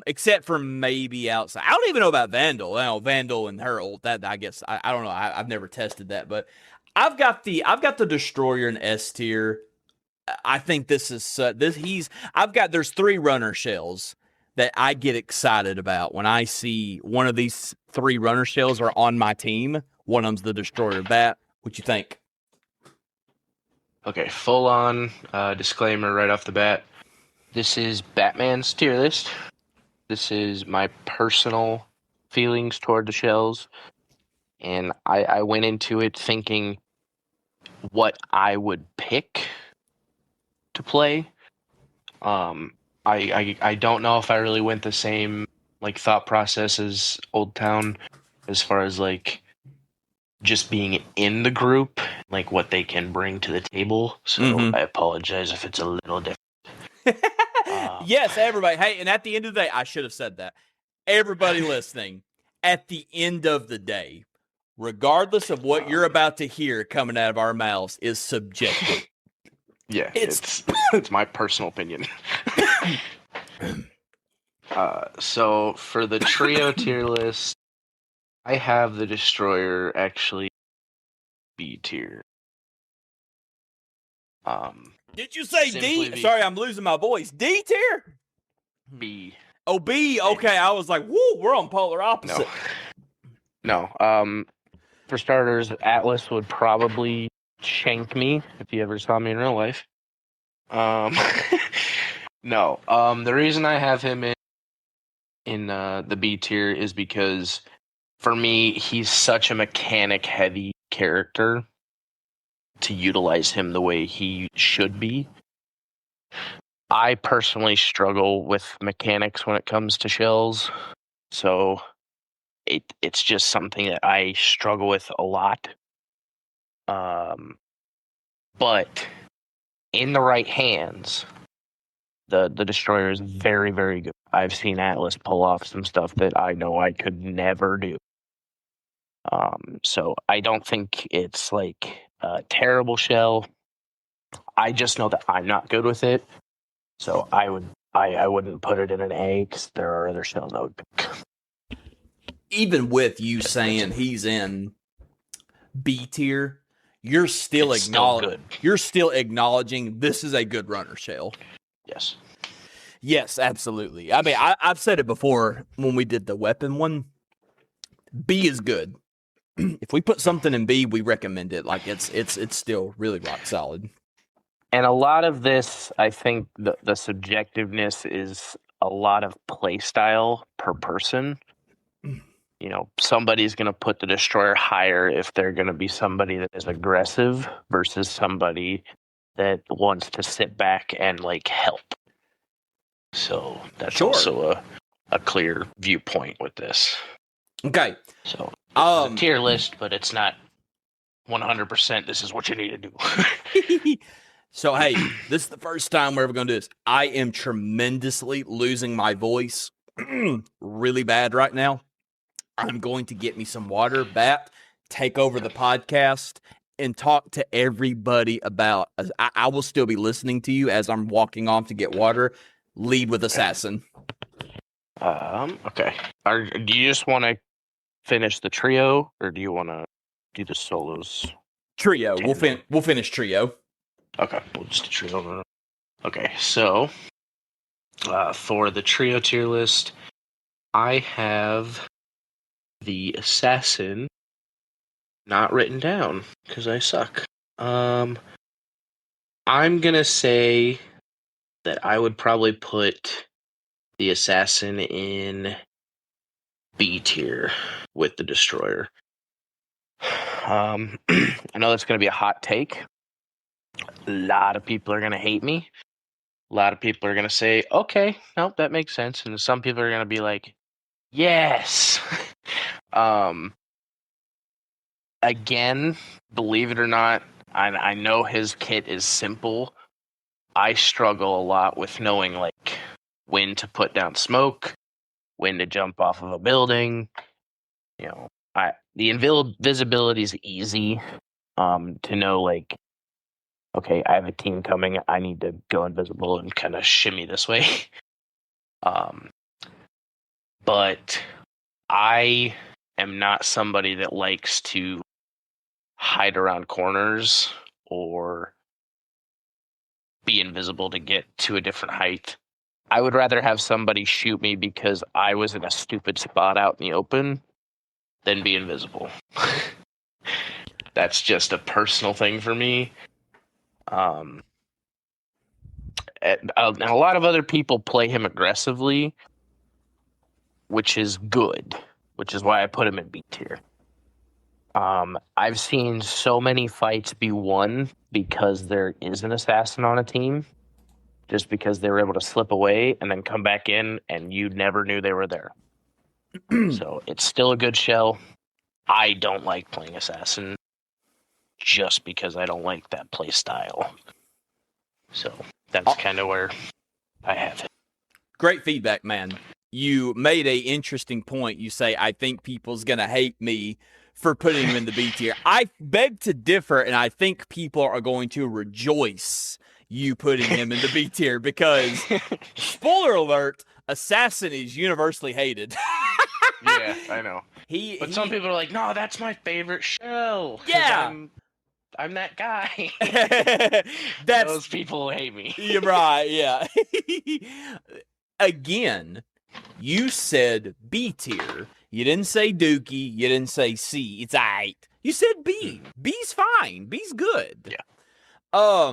Except for maybe outside. I don't even know about Vandal. Vandal and her ult, that I guess I don't know. I've never tested that, but I've got the Destroyer in S tier. I think there's 3 runner shells that I get excited about when I see one of these 3 runner shells are on my team. One of them's the Destroyer. What you think? Okay, full on disclaimer right off the bat. This is Batman's tier list. This is my personal feelings toward the shells. And I went into it thinking what I would pick to play. I don't know if I really went the same like thought process as Old Town as far as like just being in the group, like what they can bring to the table. So I apologize if it's a little different. Yes, everybody. Hey, and at the end of the day, I should have said that. Everybody listening, at the end of the day, regardless of what you're about to hear coming out of our mouths, is subjective. Yeah, it's my personal opinion. So for the trio tier list, I have the Destroyer actually B tier. Did you say D? Sorry, I'm losing my voice. D tier? B. Oh, B. Okay, I was like, woo, we're on polar opposite. No. For starters, Atlas would probably shank me if he ever saw me in real life. No. The reason I have him in the B tier is because for me, he's such a mechanic heavy character to utilize him the way he should be. I personally struggle with mechanics when it comes to shells, so it's just something that I struggle with a lot. But in the right hands, the Destroyer is very, very good. I've seen Atlas pull off some stuff that I know I could never do. So I don't think it's like a terrible shell. I just know that I'm not good with it. So I wouldn't put it in an A because there are other shells I would pick. Even with you saying he's in B tier, you're still acknowledging this is a good runner shell. Yes. Yes, absolutely. I mean, I've said it before when we did the weapon one. B is good. If we put something in B, we recommend it. Like it's still really rock solid. And a lot of this, I think the subjectiveness is a lot of play style per person. You know, somebody's going to put the Destroyer higher if they're going to be somebody that is aggressive versus somebody that wants to sit back and like help. So that's also a clear viewpoint with this. Okay. So it's a tier list, but it's not 100%. This is what you need to do. So, hey, this is the first time we're ever going to do this. I am tremendously losing my voice really bad right now. I'm going to get me some water, Bat, take over the podcast, and talk to everybody about. I will still be listening to you as I'm walking off to get water. Lead with Assassin. Okay. Do you just want to finish the trio, or do you want to do the solos? Trio. We'll finish trio. Okay, we'll just do trio. Okay, so for the trio tier list, I have the Assassin not written down because I suck. I'm gonna say that I would probably put the Assassin in B tier with the Destroyer. I know that's gonna be a hot take. A lot of people are gonna hate me. A lot of people are gonna say, "Okay, nope, that makes sense," and some people are gonna be like, "Yes." Again, believe it or not, I know his kit is simple. I struggle a lot with knowing like when to put down smoke, when to jump off of a building. You know, the invisibility is easy to know like, okay, I have a team coming. I need to go invisible and kind of shimmy this way. But I am not somebody that likes to hide around corners or be invisible to get to a different height. I would rather have somebody shoot me because I was in a stupid spot out in the open than be invisible. That's just a personal thing for me. Um, and a lot of other people play him aggressively, which is good, which is why I put him in B tier. I've seen so many fights be won because there is an assassin on a team, just because they were able to slip away and then come back in, and you never knew they were there. So it's still a good shell. I don't like playing assassin just because I don't like that play style. So that's kind of where I have it. Great feedback, man. You made a interesting point. You say, I think people's going to hate me for putting him in the B tier. I beg to differ, and I think people are going to rejoice you putting him in the B tier because, spoiler alert, Assassin is universally hated. Yeah, I know. But some people are like, no, that's my favorite shell. Yeah. I'm that guy. Those people hate me. You're right, yeah. Again, you said B tier. You didn't say Dookie. You didn't say C. It's aight. You said B. B's fine. B's good. Yeah.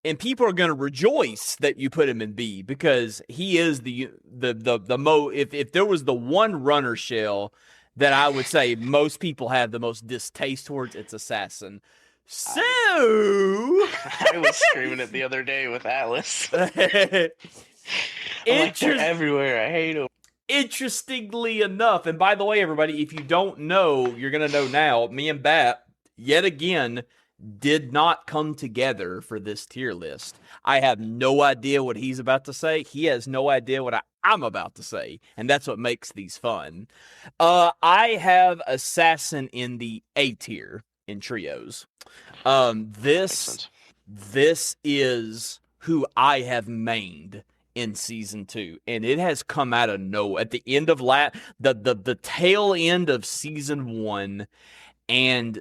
And people are gonna rejoice that you put him in B because he is if there was the one runner shell that I would say most people have the most distaste towards, it's Assassin. So I was screaming it the other day with Atlas. They're everywhere. I hate them. Interestingly enough, and by the way, everybody, if you don't know, you're gonna know now. Me and Bat, yet again, did not come together for this tier list. I have no idea what he's about to say. He has no idea what I'm about to say, and that's what makes these fun. I have Assassin in the A tier in trios. This is who I have mained in season 2, and it has come out of nowhere. At the end of the tail end of season 1 and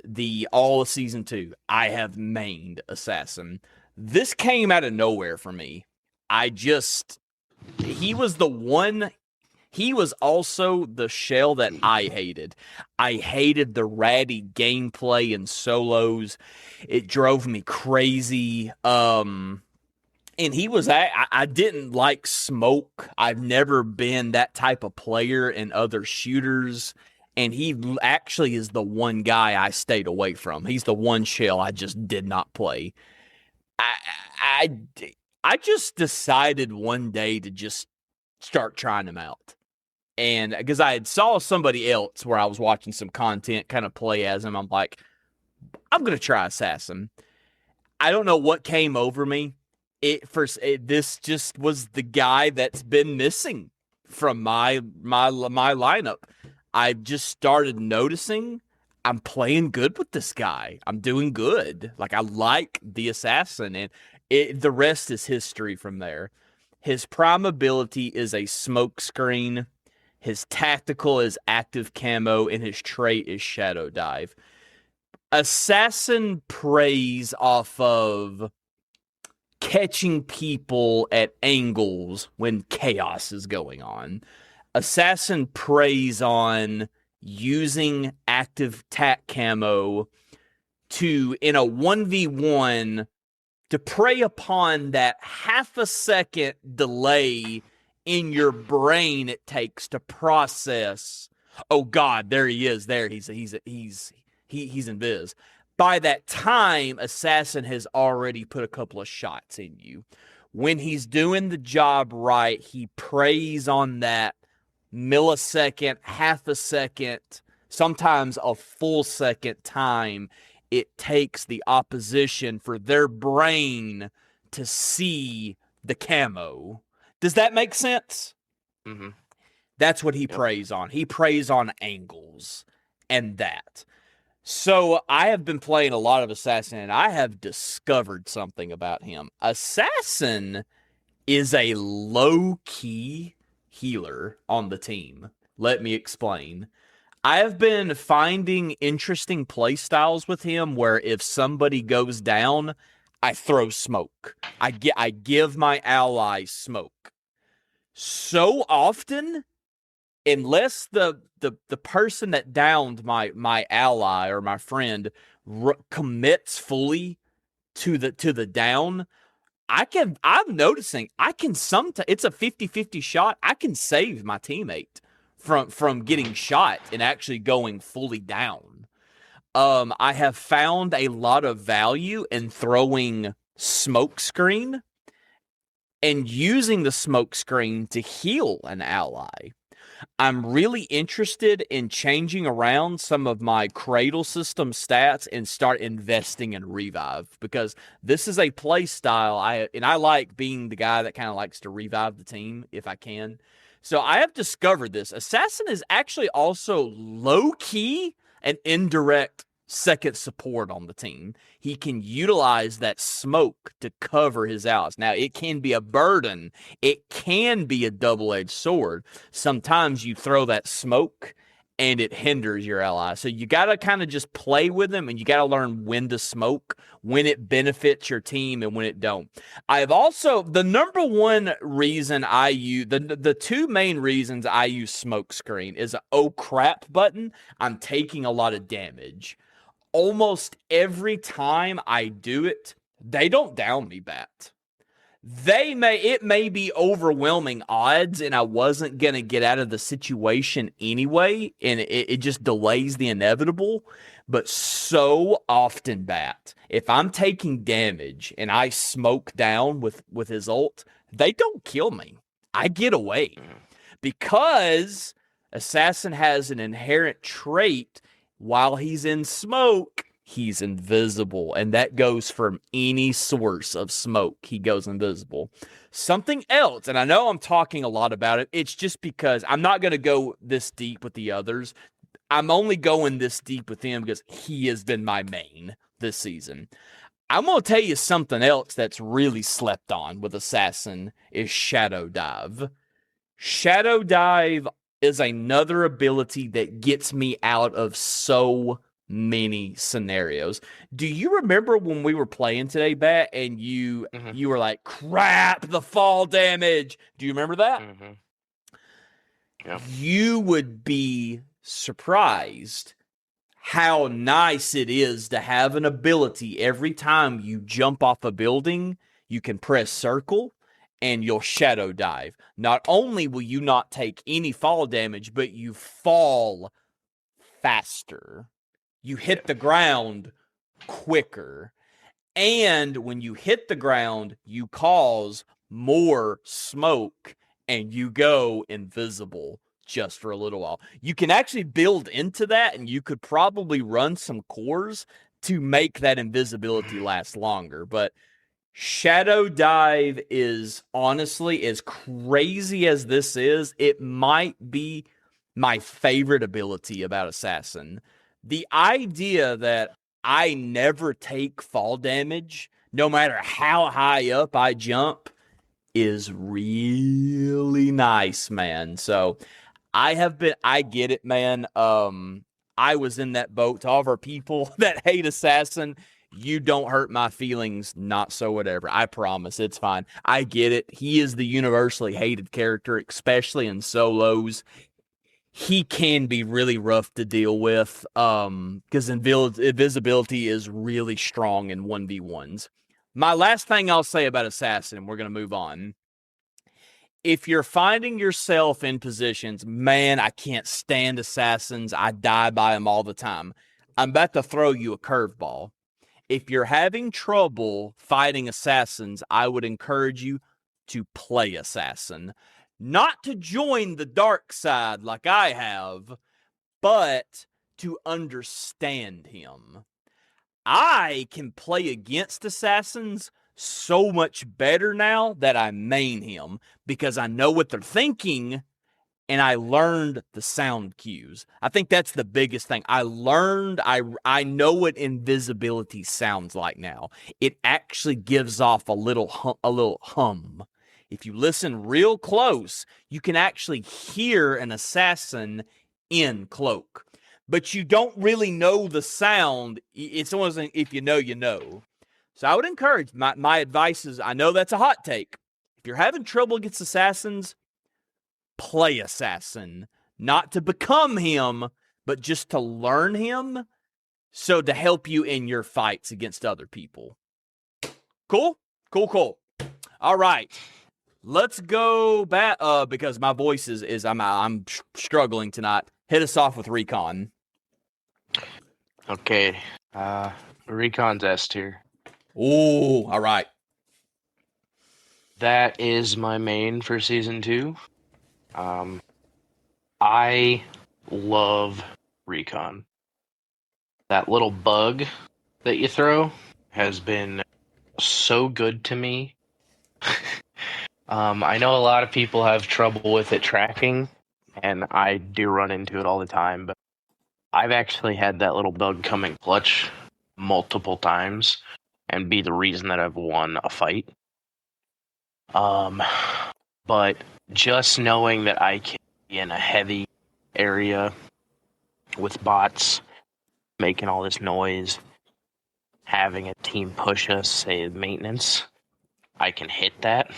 all of season 2, I have mained Assassin. This came out of nowhere for me. He was the one. He was also the shell that I hated. I hated the ratty gameplay and solos. It drove me crazy. And he was, I didn't like smoke. I've never been that type of player in other shooters. And he actually is the one guy I stayed away from. He's the one shell I just did not play. I just decided one day to just start trying him out. And because I had saw somebody else where I was watching some content kind of play as him, I'm like, I'm going to try Assassin. I don't know what came over me. This just was the guy that's been missing from my lineup. I just started noticing I'm playing good with this guy. I'm doing good. Like, I like the Assassin, and the rest is history from there. His prime ability is a smoke screen. His tactical is active camo, and his trait is shadow dive. Assassin preys off of catching people at angles when chaos is going on. Assassin preys on using active tac camo to, in a 1v1, to prey upon that half a second delay in your brain it takes to process, oh God, there he is, there he's invis. By that time, Assassin has already put a couple of shots in you. When he's doing the job right, he preys on that millisecond, half a second, sometimes a full second time it takes the opposition for their brain to see the camo. Does that make sense? Mm-hmm. That's what he preys on. He preys on angles and that. So I have been playing a lot of Assassin, and I have discovered something about him. Assassin is a low-key healer on the team. Let me explain. I have been finding interesting play styles with him where if somebody goes down, I throw smoke. I give my allies smoke. So often, unless the person that downed my ally or my friend commits fully to the down, I'm noticing I can sometimes, it's a 50-50 shot. I can save my teammate from getting shot and actually going fully down. I have found a lot of value in throwing smoke screen and using the smoke screen to heal an ally. I'm really interested in changing around some of my cradle system stats and start investing in revive, because this is a play style I like being the guy that kind of likes to revive the team if I can. So I have discovered this. Assassin is actually also low key an indirect second support on the team. He can utilize that smoke to cover his allies. Now, it can be a burden. It can be a double-edged sword. Sometimes you throw that smoke and it hinders your ally. So you got to kind of just play with them, and you got to learn when to smoke, when it benefits your team and when it don't. I have also, the number one reason I use, the two main reasons I use smoke screen is a oh crap button. I'm taking a lot of damage. Almost every time I do it, they don't down me, Bat. It may be overwhelming odds, and I wasn't going to get out of the situation anyway, and it just delays the inevitable. But so often, Bat, if I'm taking damage and I smoke down with his ult, they don't kill me. I get away. Because Assassin has an inherent trait. While he's in smoke, he's invisible, and that goes from any source of smoke. He goes invisible. Something else, and I know I'm talking a lot about it, it's just because I'm not going to go this deep with the others. I'm only going this deep with him because he has been my main this season. I'm going to tell you something else that's really slept on with Assassin is Shadow Dive. Shadow Dive is another ability that gets me out of so many scenarios. Do you remember when we were playing today, Bat, and you were like, crap, the fall damage? Do you remember that? Yeah. You would be surprised how nice it is to have an ability every time you jump off a building, you can press circle and you'll shadow dive. Not only will you not take any fall damage, but you fall faster. You hit the ground quicker. And when you hit the ground, you cause more smoke and you go invisible just for a little while. You can actually build into that, and you could probably run some cores to make that invisibility last longer. But Shadow Dive is honestly, as crazy as this is, it might be my favorite ability about Assassin. The idea that I never take fall damage, no matter how high up I jump, is really nice, man. So I get it, man. I was in that boat. To all of our people that hate Assassin, you don't hurt my feelings, not so whatever. I promise, it's fine. I get it. He is the universally hated character, especially in solos. He can be really rough to deal with because invisibility is really strong in 1v1s. My last thing I'll say about Assassin, and we're going to move on. If you're finding yourself in positions, man, I can't stand Assassins. I die by them all the time. I'm about to throw you a curveball. If you're having trouble fighting Assassins, I would encourage you to play Assassin. Not to join the dark side like I have, but to understand him. I can play against Assassins so much better now that I main him because I know what they're thinking and I learned the sound cues. I think that's the biggest thing. I know what invisibility sounds like now. It actually gives off a little hum. If you listen real close, you can actually hear an assassin in cloak. But you don't really know the sound. It's almost like if you know, you know. So I would encourage, my advice is, I know that's a hot take. If you're having trouble against assassins, play Assassin. Not to become him, but just to learn him, so to help you in your fights against other people. Cool. All right. Let's go back because my voice is I'm struggling tonight. Hit us off with Recon. Okay. Recon's S tier. Ooh, all right. That is my main for season 2. I love Recon. That little bug that you throw has been so good to me. I know a lot of people have trouble with it tracking, and I do run into it all the time, but I've actually had that little bug come in clutch multiple times and be the reason that I've won a fight. But just knowing that I can be in a heavy area with bots making all this noise, having a team push us, say maintenance, I can hit that,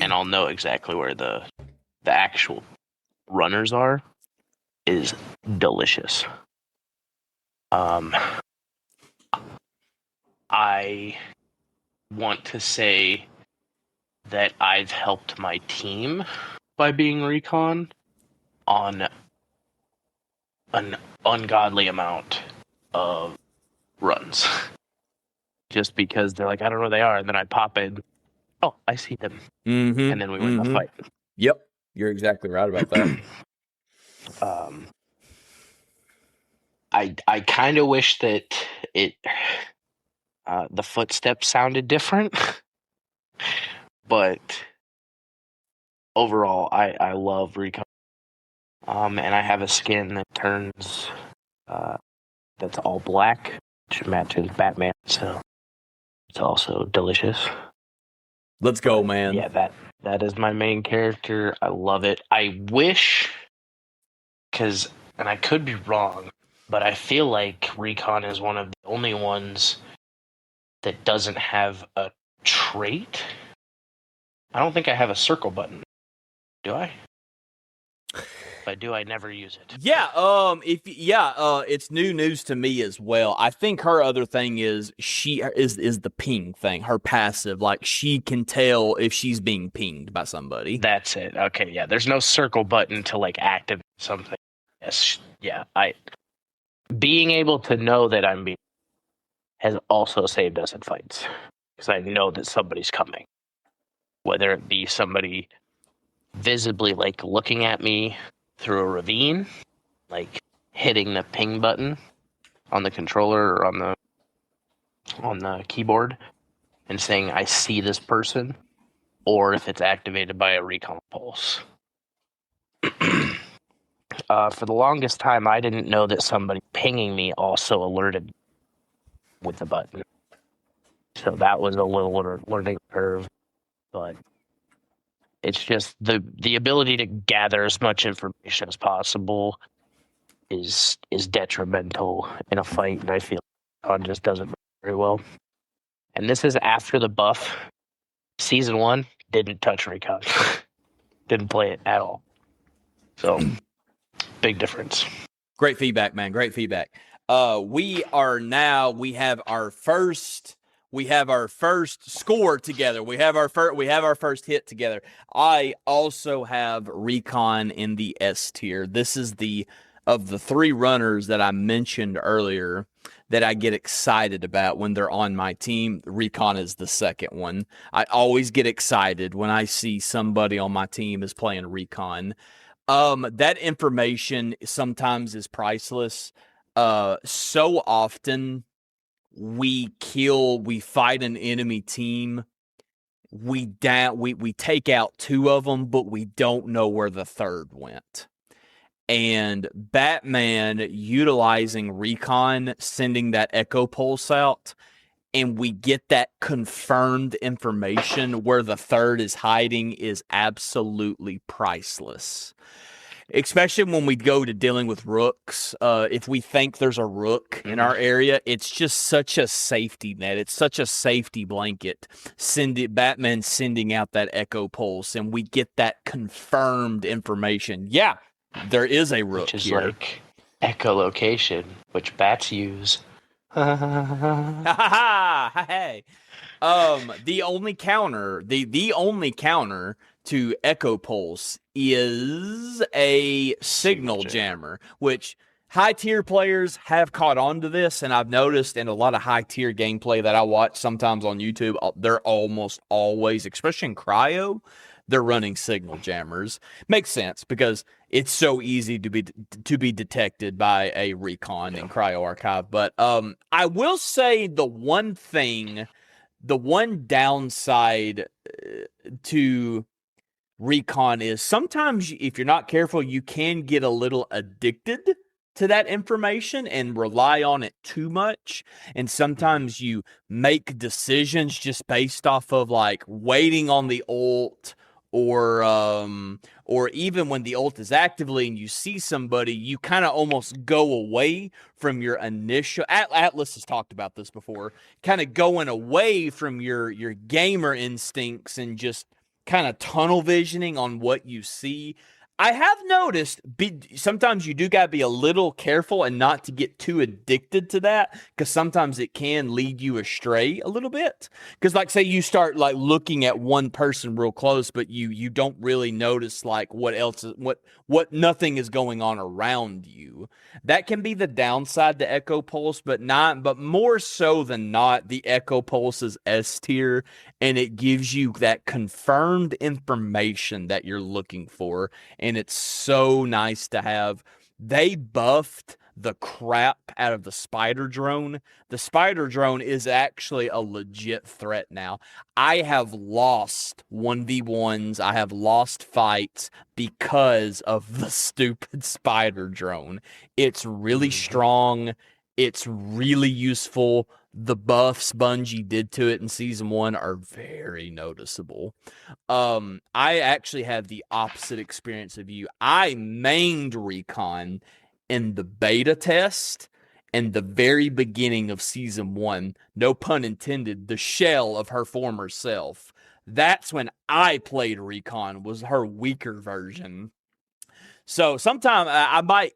and I'll know exactly where the actual runners are, is delicious. I want to say that I've helped my team by being Recon on an ungodly amount of runs. Just because they're like, I don't know where they are, and then I pop in, oh, I see them. Mm-hmm. And then we win the fight. Yep, you're exactly right about that. I kind of wish that the footsteps sounded different, but overall, I love Recon. And I have a skin that turns that's all black, which matches Batman, so it's also delicious. Let's go, man. Yeah, that is my main character. I love it. I wish, and I could be wrong, but I feel like Recon is one of the only ones that doesn't have a trait. I don't think I have a circle button. Do I? If I do, I never use it. Yeah, it's new news to me as well. I think her other thing is she is the ping thing, her passive. Like, she can tell if she's being pinged by somebody. That's it. Okay, yeah. There's no circle button to like activate something. Yes, yeah. Being able to know that I'm being has also saved us in fights, because I know that somebody's coming, whether it be somebody visibly like looking at me through a ravine, like hitting the ping button on the controller or on the keyboard and saying I see this person, or if it's activated by a recon pulse. For the longest time, I didn't know that somebody pinging me also alerted with the button. So that was a little learning curve, but it's just the ability to gather as much information as possible is detrimental in a fight, and I feel Con just doesn't very well. And this is after the buff. Season 1 didn't touch Recon. Didn't play it at all. So big difference. Great feedback, man. Great feedback. We have our first score together. We have our first hit together. I also have Recon in the S tier. This is of the 3 runners that I mentioned earlier that I get excited about when they're on my team. Recon is the second one. I always get excited when I see somebody on my team is playing Recon. That information sometimes is priceless. So often we fight an enemy team, we take out 2 of them, but we don't know where the third went. And Batman utilizing Recon, sending that echo pulse out, and we get that confirmed information where the third is hiding, is absolutely priceless. Especially when we go to dealing with rooks. If we think there's a rook in our area, it's just such a safety net. It's such a safety blanket. Batman sending out that echo pulse, and we get that confirmed information. Yeah, there is a rook Which is here. like echolocation, which bats use Hey. The only counter, the only counter to Echo Pulse is a Signal Jammer, which high tier players have caught on to this, and I've noticed in a lot of high tier gameplay that I watch sometimes on YouTube, they're almost always, especially in Cryo, they're running Signal Jammers. Makes sense because it's so easy to be detected by a recon in Cryo Archive. But I will say the one downside to recon is sometimes if you're not careful, you can get a little addicted to that information and rely on it too much. And sometimes you make decisions just based off of like waiting on the ult, or even when the ult is actively and you see somebody, you kind of almost go away from your initial. Atlas has talked about this before, kind of going away from your gamer instincts and just kind of tunnel visioning on what you see. I have noticed sometimes you do got to be a little careful and not to get too addicted to that, because sometimes it can lead you astray a little bit. Because like say you start like looking at one person real close, but you don't really notice like what else is what nothing is going on around you. That can be the downside to Echo Pulse, but more so than not, the Echo Pulse is S tier, and it gives you that confirmed information that you're looking for. And it's so nice to have. They buffed the crap out of the spider drone. The spider drone is actually a legit threat now. I have lost 1v1s. I have lost fights because of the stupid spider drone. It's really strong. It's really useful. The buffs Bungie did to it in season 1 are very noticeable. I actually have the opposite experience of you. I mained Recon in the beta test and the very beginning of season 1. No pun intended, the shell of her former self. That's when I played Recon, was her weaker version. So sometime I might,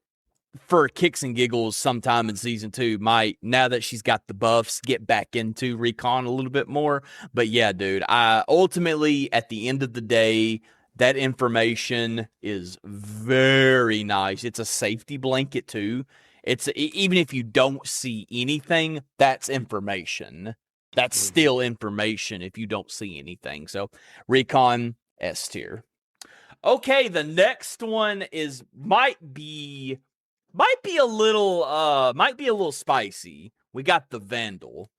for kicks and giggles, sometime in season 2, might, now that she's got the buffs, get back into Recon a little bit more. But yeah, dude, ultimately at the end of the day, that information is very nice. It's a safety blanket too. It's even if you don't see anything, that's information. That's still information if you don't see anything. So Recon S tier. Okay, the next one is might be a little spicy. We got the Vandal.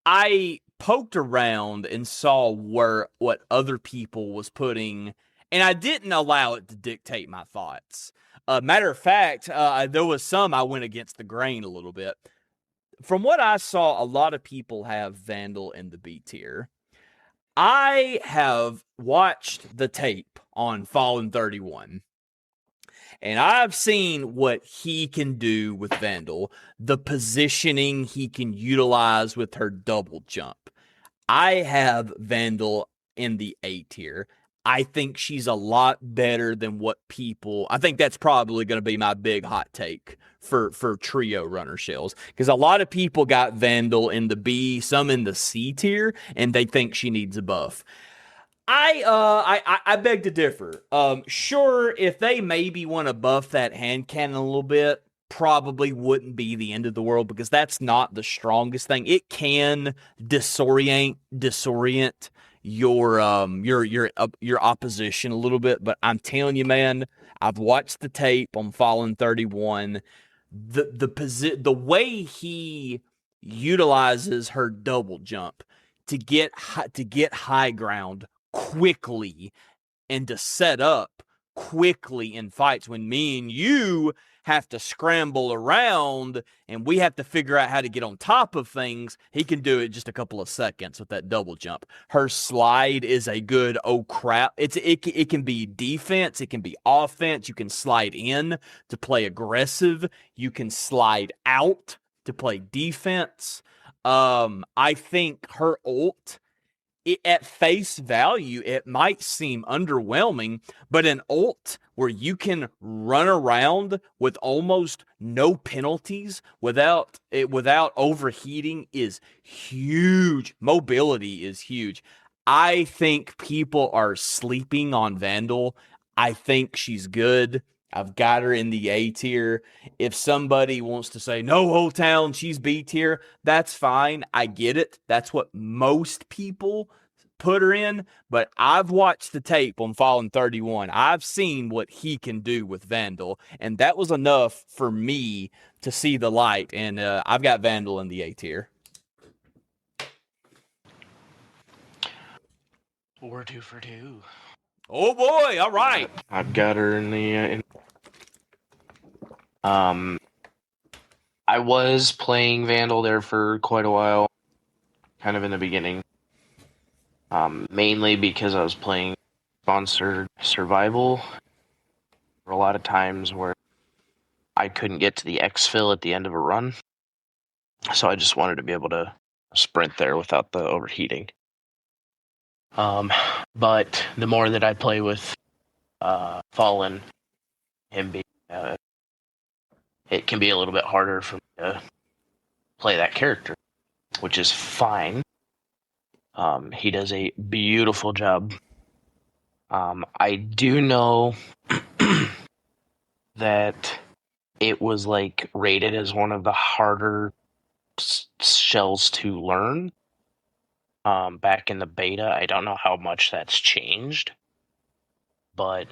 I poked around and saw what other people was putting, and I didn't allow it to dictate my thoughts. Matter of fact, there was some I went against the grain a little bit. From what I saw, a lot of people have Vandal in the B tier. I have watched the tape on Fallen 31. And I've seen what he can do with Vandal, the positioning he can utilize with her double jump. I have Vandal in the A tier. I think she's a lot better than what people. I think that's probably going to be my big hot take for trio runner shells, because a lot of people got Vandal in the B, some in the C tier, and they think she needs a buff. I beg to differ. Sure, if they maybe want to buff that hand cannon a little bit, probably wouldn't be the end of the world, because that's not the strongest thing. It can disorient your opposition a little bit, but I'm telling you, man, I've watched the tape on Fallen 31. The way he utilizes her double jump to get high ground quickly and to set up quickly in fights when me and you have to scramble around and we have to figure out how to get on top of things, he can do it just a couple of seconds with that double jump. Her slide is a good, oh crap. It can be defense, it can be offense. You can slide in to play aggressive, you can slide out to play defense. I think her ult at face value, it might seem underwhelming, but an ult where you can run around with almost no penalties without overheating is huge. Mobility is huge. I think people are sleeping on Vandal. I think she's good. I've got her in the A tier. If somebody wants to say, no, whole town, she's B tier, that's fine. I get it. That's what most people put her in. But I've watched the tape on Fallen 31. I've seen what he can do with Vandal. And that was enough for me to see the light. And I've got Vandal in the A tier. We're 2 for 2. Oh boy! All right. I've got her in the. I was playing Vandal there for quite a while, kind of in the beginning. Mainly because I was playing sponsored survival. For a lot of times where I couldn't get to the exfil at the end of a run, so I just wanted to be able to sprint there without the overheating. But the more that I play with Fallen, him being, it can be a little bit harder for me to play that character, which is fine. He does a beautiful job. I do know that it was like rated as one of the harder shells to learn. Back in the beta, I don't know how much that's changed, but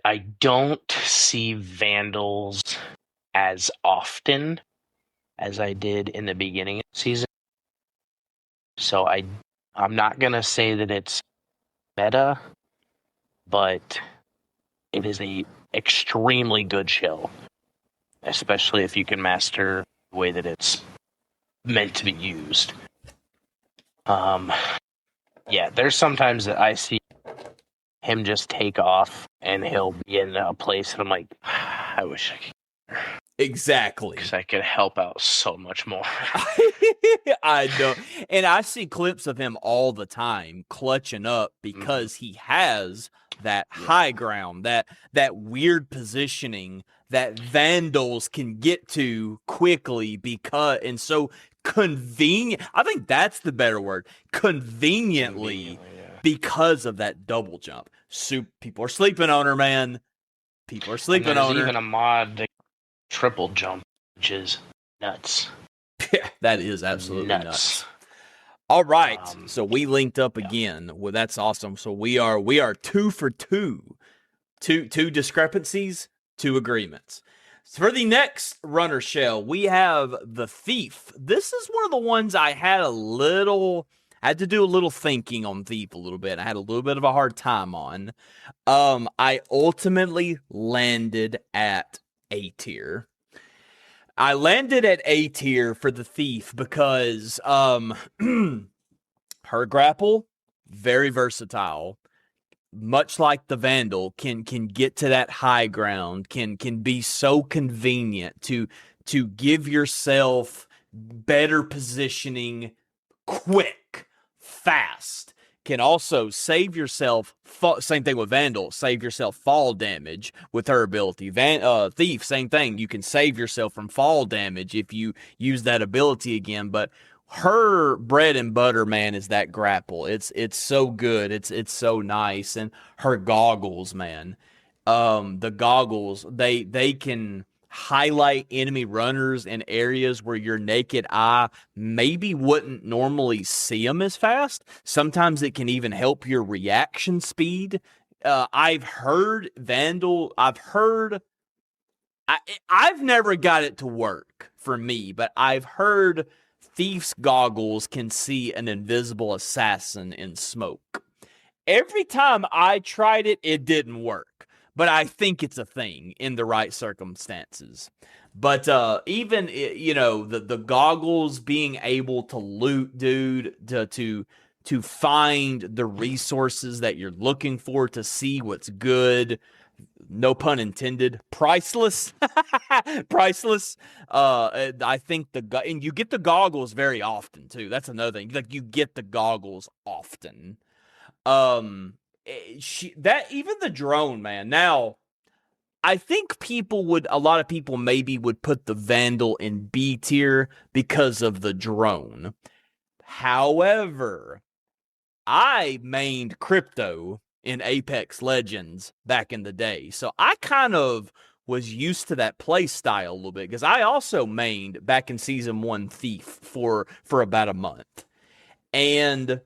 I don't see Vandals as often as I did in the beginning of the season. So I'm not gonna say that it's meta, but it is a extremely good shell, especially if you can master the way that it's meant to be used. Yeah, there's sometimes that I see him just take off and he'll be in a place and I'm like, I wish I could. Exactly. Because I could help out so much more. I know. And I see clips of him all the time clutching up because he has that high ground, that weird positioning that Vandals can get to quickly because, and so convenient. I think that's the better word. Conveniently because of that double jump. People are sleeping on her, man. People are sleeping on her. There's even a mod that triple jump, which is nuts. Yeah, that is absolutely nuts. All right, so we linked up again. Well, that's awesome. So we are 2 for 2. Two discrepancies, 2 agreements. So for the next runner shell, we have the Thief. This is one of the ones I had to do a little thinking on Thief a little bit. I had a little bit of a hard time on. I ultimately landed at A tier. I landed at A tier for the Thief because her grapple, very versatile. Much like the Vandal, can get to that high ground, can be so convenient to give yourself better positioning quick, fast. Can also save yourself, same thing with Vandal, save yourself fall damage with her ability. Thief, same thing. You can save yourself from fall damage if you use that ability again, but her bread and butter, man, is that grapple. It's so good. It's so nice. And her goggles, man. The goggles, they can highlight enemy runners in areas where your naked eye maybe wouldn't normally see them as fast. Sometimes it can even help your reaction speed. I've heard Vandal, I've never got it to work for me, but I've heard Thief's goggles can see an invisible assassin in smoke. Every time I tried it, it didn't work. But I think it's a thing in the right circumstances. But even, the goggles being able to loot, dude, to find the resources that you're looking for, to see what's good, no pun intended, priceless. Priceless. I think and you get the goggles very often too. That's another thing. Like, you get the goggles often. Even the drone, man. Now, I think a lot of people maybe would put the Vandal in B tier because of the drone. However, I mained Crypto in Apex Legends back in the day. So I kind of was used to that play style a little bit, because I also mained back in Season 1 Thief for about a month. And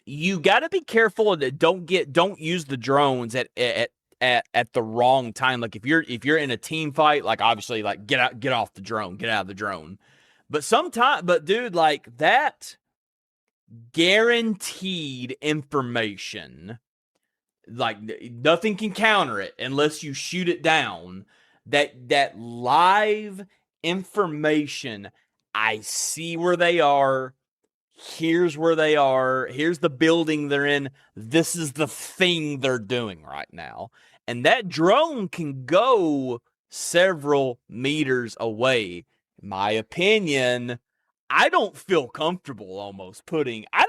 you got to be careful that don't use the drones at the wrong time. Like, if you're in a team fight, like, obviously, like, get off the drone, get out of the drone. But dude, like, that guaranteed information, like, nothing can counter it unless you shoot it down. That live information, I see where they are. Here's where they are. Here's the building they're in. This is the thing they're doing right now. And that drone can go several meters away. In my opinion, I don't feel comfortable I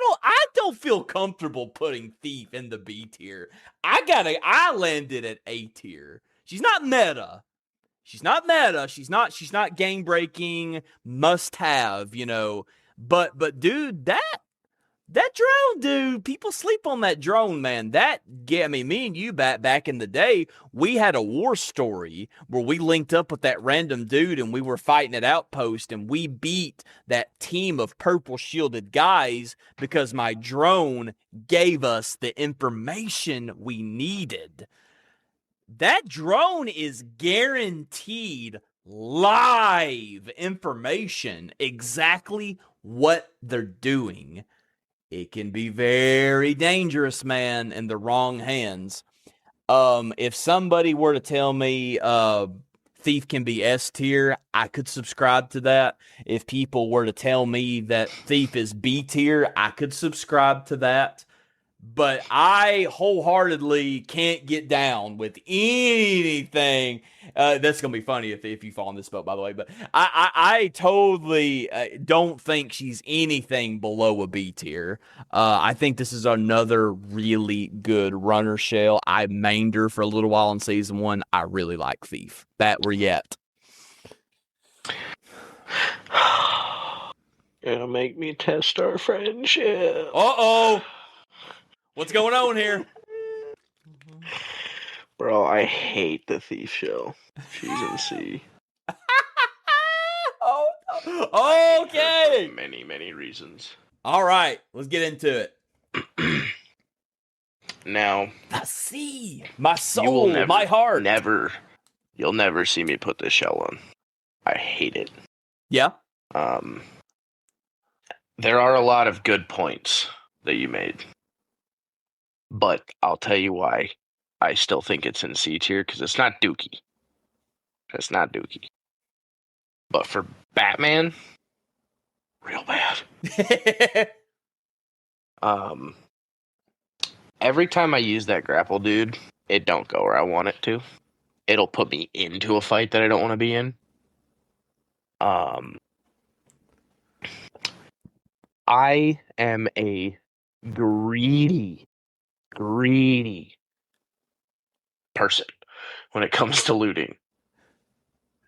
don't feel comfortable putting Thief in the B tier. I landed at A tier. She's not meta. She's not game breaking, must have, But dude, that drone, dude, people sleep on that drone, man. Me and you back in the day, we had a war story where we linked up with that random dude and we were fighting at Outpost, and we beat that team of purple shielded guys because my drone gave us the information we needed. That drone is guaranteed live information, exactly what they're doing. It can be very dangerous, man, in the wrong hands. If somebody were to tell me Thief can be S tier, I could subscribe to that. If people were to tell me that Thief is B tier, I could subscribe to that. But I wholeheartedly can't get down with anything. That's going to be funny if you fall in this boat, by the way. But I totally don't think she's anything below a B tier. I think this is another really good runner shell. I mained her for a little while in Season 1. I really like Thief. That were yet. Gonna make me test our friendship. Uh-oh. What's going on here? Bro, I hate the Thief shell. She's in C. Oh, okay. Many, many reasons. All right, let's get into it. Now, the C, my soul, my heart. You'll never see me put this shell on. I hate it. Yeah. There are a lot of good points that you made. But I'll tell you why I still think it's in C tier, because it's not Dookie. It's not Dookie. But for Batman, real bad. Every time I use that grapple, dude, it don't go where I want it to. It'll put me into a fight that I don't want to be in. I am a greedy person when it comes to looting.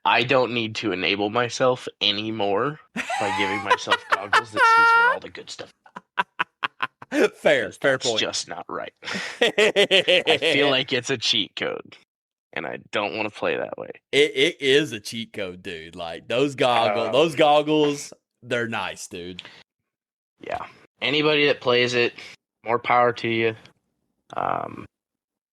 I don't need to enable myself anymore by giving myself goggles that sees where all the good stuff is. Fair That's point. just not right. I feel like it's a cheat code, and I don't want to play that way. It is a cheat code, dude. Like, those goggles, they're nice, dude. Yeah. Anybody that plays it, more power to you.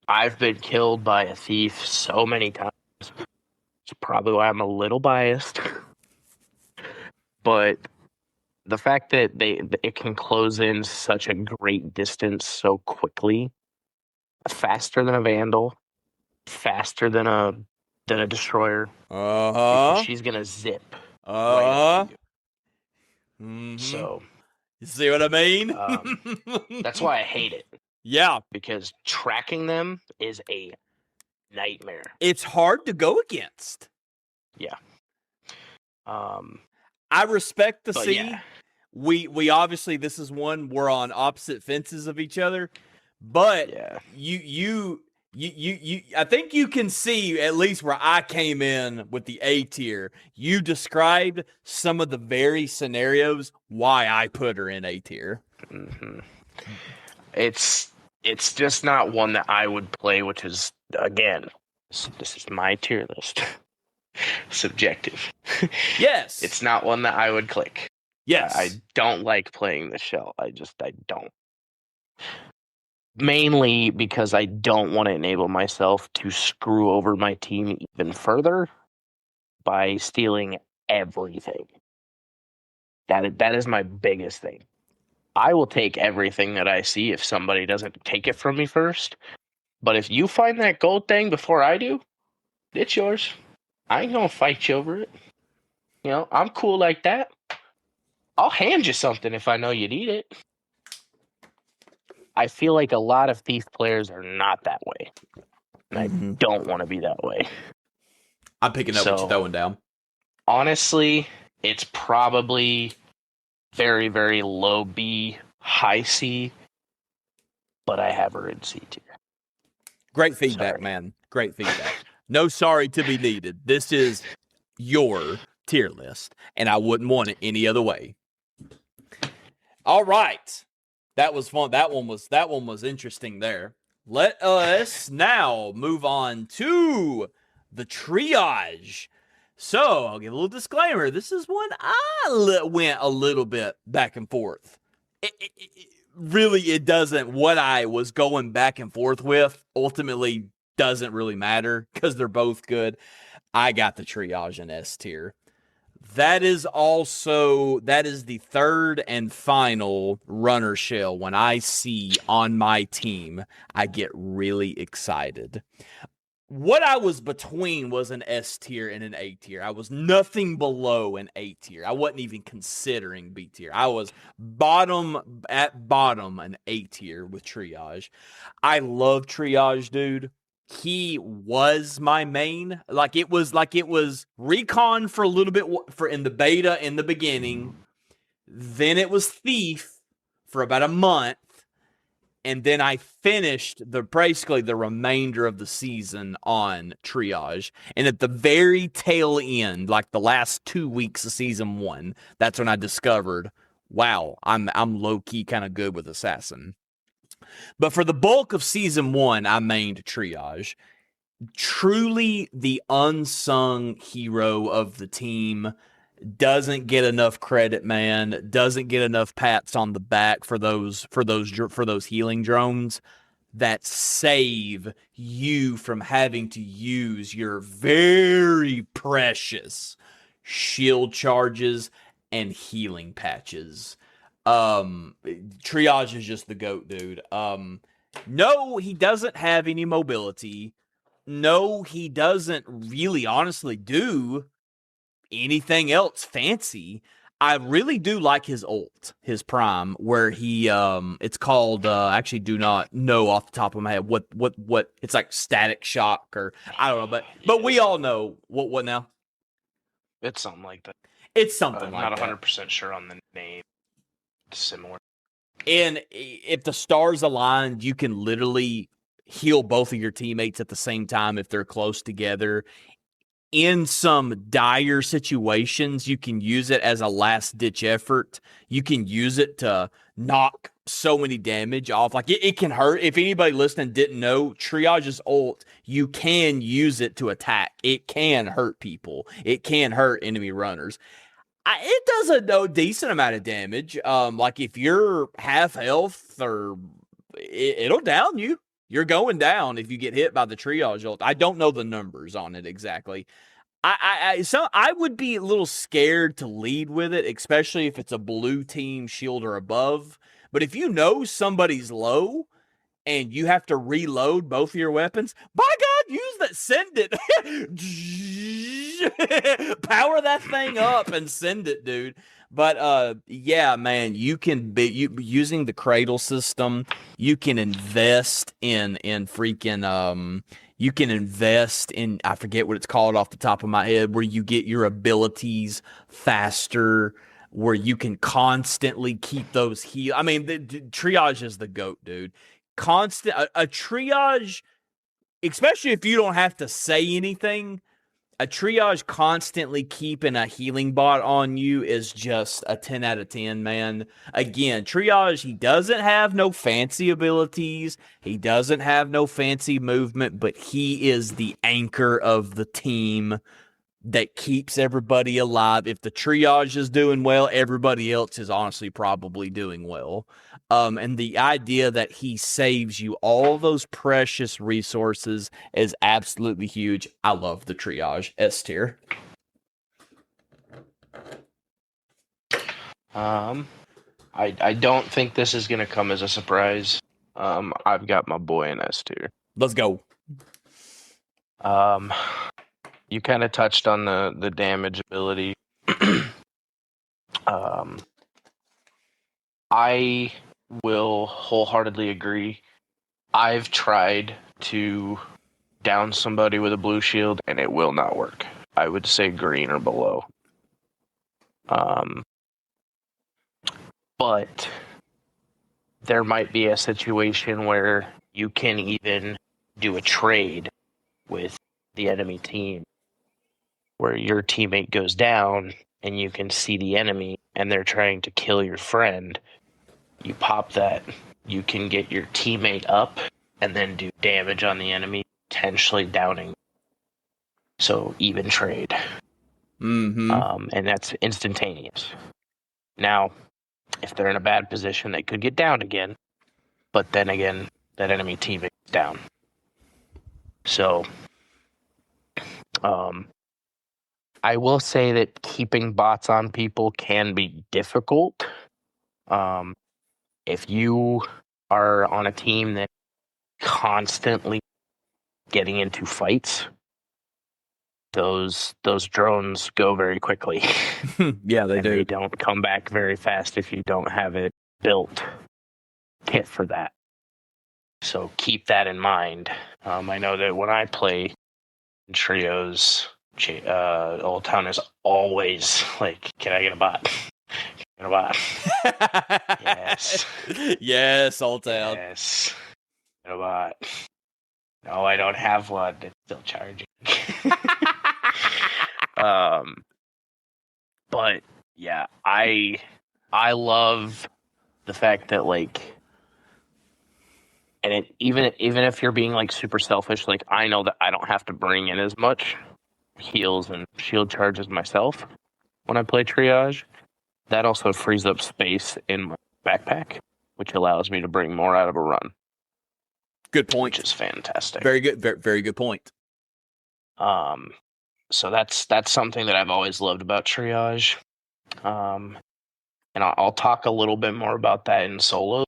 I've been killed by a thief so many times. It's probably why I'm a little biased. But the fact that it can close in such a great distance so quickly, faster than a Vandal, faster than a Destroyer. She's gonna zip. Right up to you. Mm-hmm. So, you see what I mean? That's why I hate it. Yeah, because tracking them is a nightmare. It's hard to go against. Yeah. I respect the C. Yeah. We obviously, this is one we're on opposite fences of each other, but Yeah. you I think you can see at least where I came in with the A tier. You described some of the very scenarios why I put her in A tier. Mm-hmm. It's just not one that I would play, which is, again, this is my tier list. Subjective. Yes. It's not one that I would click. Yes. I don't like playing the shell. I don't. Mainly because I don't want to enable myself to screw over my team even further by stealing everything. That is my biggest thing. I will take everything that I see if somebody doesn't take it from me first. But if you find that gold thing before I do, it's yours. I ain't gonna fight you over it. You know, I'm cool like that. I'll hand you something if I know you need it. I feel like a lot of Thief players are not that way. And I don't want to be that way. I'm picking up what you're throwing down. Honestly, it's probably very, very low B, high C, but I have her in C tier. Great feedback, man. Great feedback. No sorry to be needed. This is your tier list, and I wouldn't want it any other way. All right. That was fun. That one was interesting there. Let us now move on to the triage. So I'll give a little disclaimer. This is one I went a little bit back and forth. It doesn't. What I was going back and forth with ultimately doesn't really matter because they're both good. I got the triage in S tier. That is the third and final runner shell. When I see on my team, I get really excited. What I was between was an S tier and an A tier. I was nothing below an A tier. I wasn't even considering B tier. I was bottom an A tier with triage. I love triage, dude. He was my main. It was recon for a little bit for in the beta in the beginning. Then it was thief for about a month. And then I finished basically the remainder of the season on triage. And at the very tail end, like the last 2 weeks of season 1, that's when I discovered, wow, I'm low key kind of good with assassin. But for the bulk of season 1, I mained triage. Truly the unsung hero of the team. Doesn't get enough credit, man. Doesn't get enough pats on the back for those healing drones that save you from having to use your very precious shield charges and healing patches. Triage is just the GOAT, dude. No, he doesn't have any mobility. No, he doesn't really honestly do anything else fancy. I really do like his ult, his prime, where he it's called I actually do not know off the top of my head what it's like static shock or I don't know, but we all know what now? It's something like that. It's something like that. I'm not 100% sure on the name. It's similar. And if the stars aligned, you can literally heal both of your teammates at the same time if they're close together. In some dire situations, you can use it as a last-ditch effort. You can use it to knock so many damage off. Like, it can hurt. If anybody listening didn't know, Triage's ult, you can use it to attack. It can hurt people. It can hurt enemy runners. It does a decent amount of damage. Like, if you're half health, or it'll down you. You're going down if you get hit by the triage ult. I don't know the numbers on it exactly. So I would be a little scared to lead with it, especially if it's a blue team shield or above. But if you know somebody's low and you have to reload both of your weapons, by God, use that. Send it. Power that thing up and send it, dude. But yeah, man, you can be using the cradle system. You can invest in freaking You can invest in, I forget what it's called off the top of my head, where you get your abilities faster, where you can constantly keep those heal. I mean, the triage is the GOAT, dude. A triage, especially if you don't have to say anything, a triage constantly keeping a healing bot on you is just a 10 out of 10, man. Again, triage, he doesn't have no fancy abilities. He doesn't have no fancy movement, but he is the anchor of the team that keeps everybody alive. If the triage is doing well, everybody else is honestly probably doing well. And the idea that he saves you all those precious resources is absolutely huge. I love the triage. S tier. I don't think this is gonna come as a surprise. I've got my boy in S tier. Let's go. You kind of touched on the damage ability. I will wholeheartedly agree. I've tried to down somebody with a blue shield, and it will not work. I would say green or below. But there might be a situation where you can even do a trade with the enemy team where your teammate goes down and you can see the enemy and they're trying to kill your friend. You pop that, you can get your teammate up and then do damage on the enemy, potentially downing. So even trade. Mm-hmm. And that's instantaneous. Now, if they're in a bad position, they could get down again. But then again, that enemy teammate is down. So, I will say that keeping bots on people can be difficult. If you are on a team that constantly getting into fights, those drones go very quickly. Yeah, they and do. They don't come back very fast if you don't have it built kit for that. So keep that in mind. I know that when I play trios, Old Town is always like, "Can I get a bot? Can I get a bot?" Yes. Yes, Old Town. Yes. Get a bot. No, I don't have one. It's still charging. But yeah, I love the fact that like, and it even if you're being like super selfish, like I know that I don't have to bring in as much heals and shield charges myself when I play triage. That also frees up space in my backpack, which allows me to bring more out of a run. Good point. Which is fantastic. Very good. Very, very good point. So that's something that I've always loved about triage. And I'll talk a little bit more about that in solos.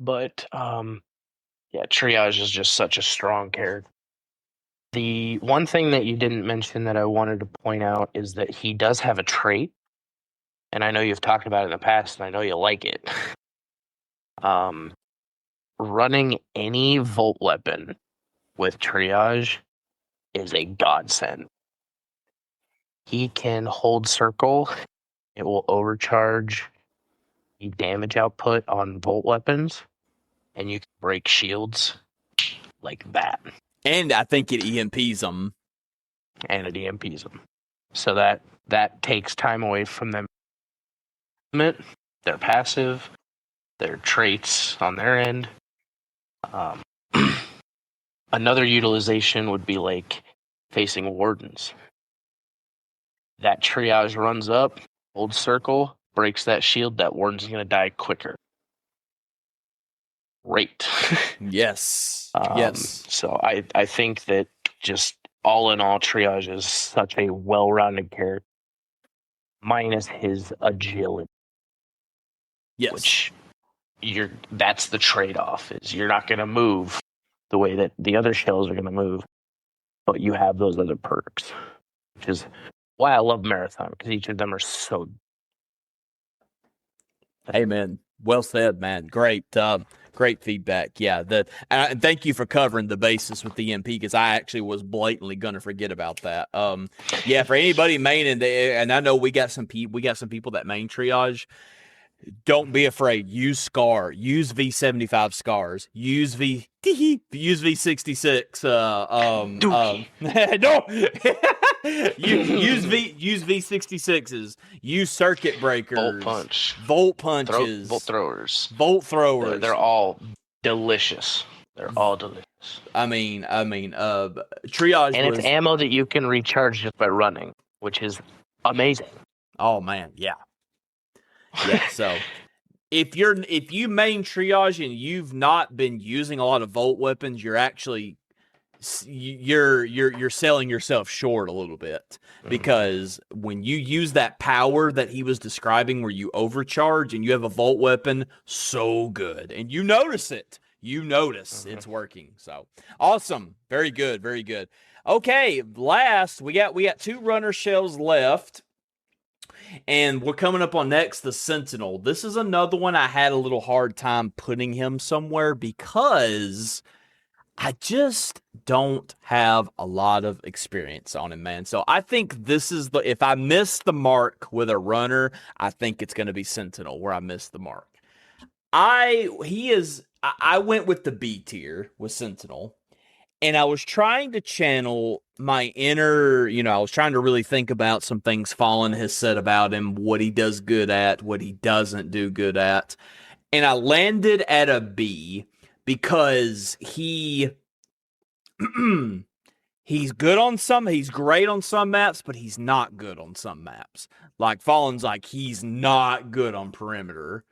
But yeah, triage is just such a strong character. The one thing that you didn't mention that I wanted to point out is that he does have a trait, and I know you've talked about it in the past, and I know you like it. Running any Volt weapon with triage is a godsend. He can hold circle. It will overcharge the damage output on Volt weapons, and you can break shields like that. And I think it EMPs them. And it EMPs them. So that takes time away from them. Their passive, their traits on their end. Another utilization would be like facing wardens. That triage runs up, holds circle, breaks that shield, that warden's going to die quicker. Great. Yes. Yes. So I think that just all in all, triage is such a well-rounded character, minus his agility. Yes. Which that's the trade-off, is you're not going to move the way that the other shells are going to move, but you have those other perks, which is why I love Marathon, because each of them are so Amen. Well said, man. Great feedback. Yeah, and thank you for covering the basis with the MP because I actually was blatantly gonna forget about that. Yeah, for anybody maining, and I know we got some people that main triage. Don't be afraid. Use Scar. Use V75 Scars. Use V66. No. Use V66s. Use circuit breakers. Volt punches. Volt throwers. Volt throwers. They're all delicious. They're all delicious. I mean, triage. And it's ammo that you can recharge just by running, which is amazing. Oh man, yeah. Yeah, so if you main triage and you've not been using a lot of volt weapons, you're actually you're selling yourself short a little bit because when you use that power that he was describing where you overcharge and you have a volt weapon, so good. And you notice it. You notice it's working. So awesome. Very good. Very good. Okay, last we got 2 runner shells left. And we're coming up on next, the Sentinel. This is another one I had a little hard time putting him somewhere because I just don't have a lot of experience on him, man. So I think this is if I miss the mark with a runner, I think it's going to be Sentinel where I miss the mark. I went with the B tier with Sentinel. And I was trying to channel my inner, I was trying to really think about some things Fallen has said about him, what he does good at, what he doesn't do good at. And I landed at a B because he's good on some, he's great on some maps, but he's not good on some maps. Like Fallen's like, he's not good on perimeter.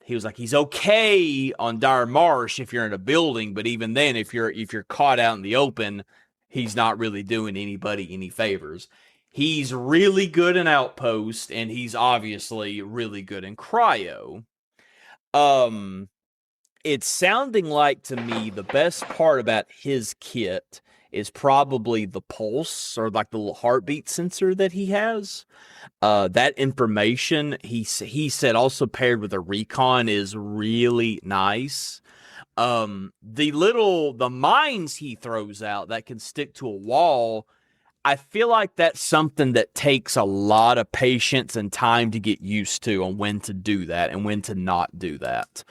He was like, he's okay on Dire Marsh if you're in a building, but even then, if you're caught out in the open, he's not really doing anybody any favors. He's really good in Outpost, and he's obviously really good in Cryo. It's sounding like to me the best part about his kit is probably the pulse or like the little heartbeat sensor that he has. That information he said also paired with a recon is really nice. The mines he throws out that can stick to a wall, I feel like that's something that takes a lot of patience and time to get used to on when to do that and when to not do that.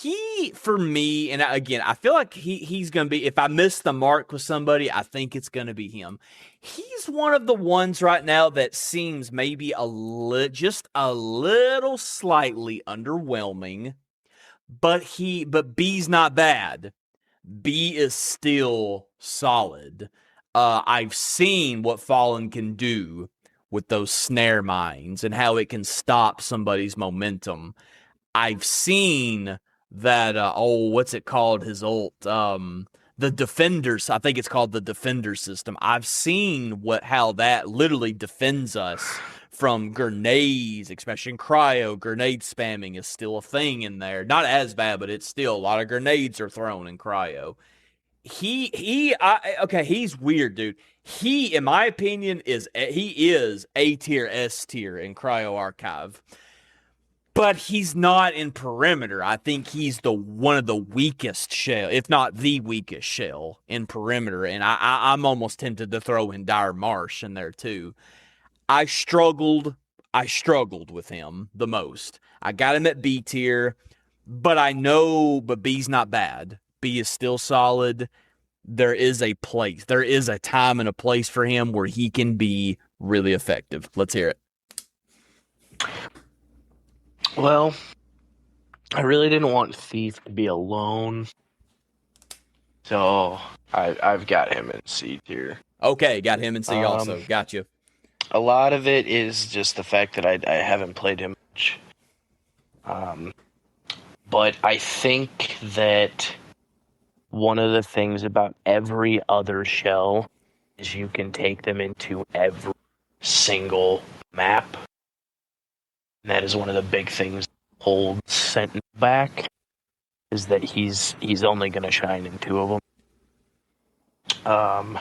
He, for me, and again, I feel like he's going to be, if I miss the mark with somebody, I think it's going to be him. He's one of the ones right now that seems maybe just a little slightly underwhelming, but B's not bad. B is still solid. I've seen what Fallen can do with those snare mines and how it can stop somebody's momentum. I've seen that, what's it called? His ult, the Defenders. I think it's called the Defender system. I've seen how that literally defends us from grenades, especially in Cryo. Grenade spamming is still a thing in there. Not as bad, but it's still a lot of grenades are thrown in Cryo. He's weird, dude. He, in my opinion, is A tier, S tier in Cryo Archive. But he's not in perimeter. I think he's one of the weakest shell, if not the weakest shell in perimeter. And I'm almost tempted to throw in Dire Marsh in there too. I struggled with him the most. I got him at B tier, but B's not bad. B is still solid. There is a time and a place for him where he can be really effective. Let's hear it. Well, I really didn't want Thief to be alone, so I've got him in C tier. Okay, got him in C also. Got you. A lot of it is just the fact that I haven't played him much. But I think that one of the things about every other shell is you can take them into every single map. And that is one of the big things that holds Sentinel back, is that he's only going to shine in 2 of them.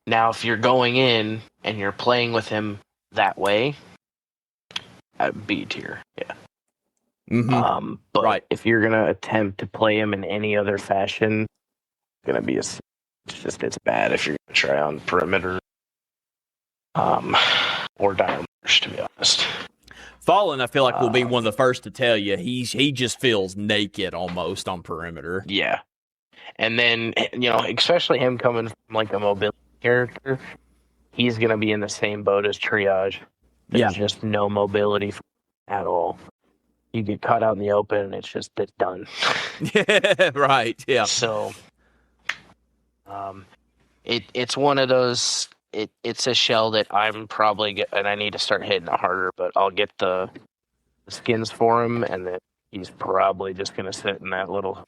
Now, if you're going in and you're playing with him that way, B tier. Yeah. But right. If you're gonna attempt to play him in any other fashion, it's gonna be it's bad if you're gonna try on perimeter, or Dire Marsh, to be honest. Fallen, I feel like will be one of the first to tell you he just feels naked almost on perimeter. Yeah, and then especially him coming from like a mobility character, he's gonna be in the same boat as Triage. There's just no mobility at all. You get caught out in the open, and it's done. Right. Yeah. So, it's one of those. It's a shell that I'm probably and I need to start hitting it harder. But I'll get the skins for him, and then he's probably just gonna sit in that little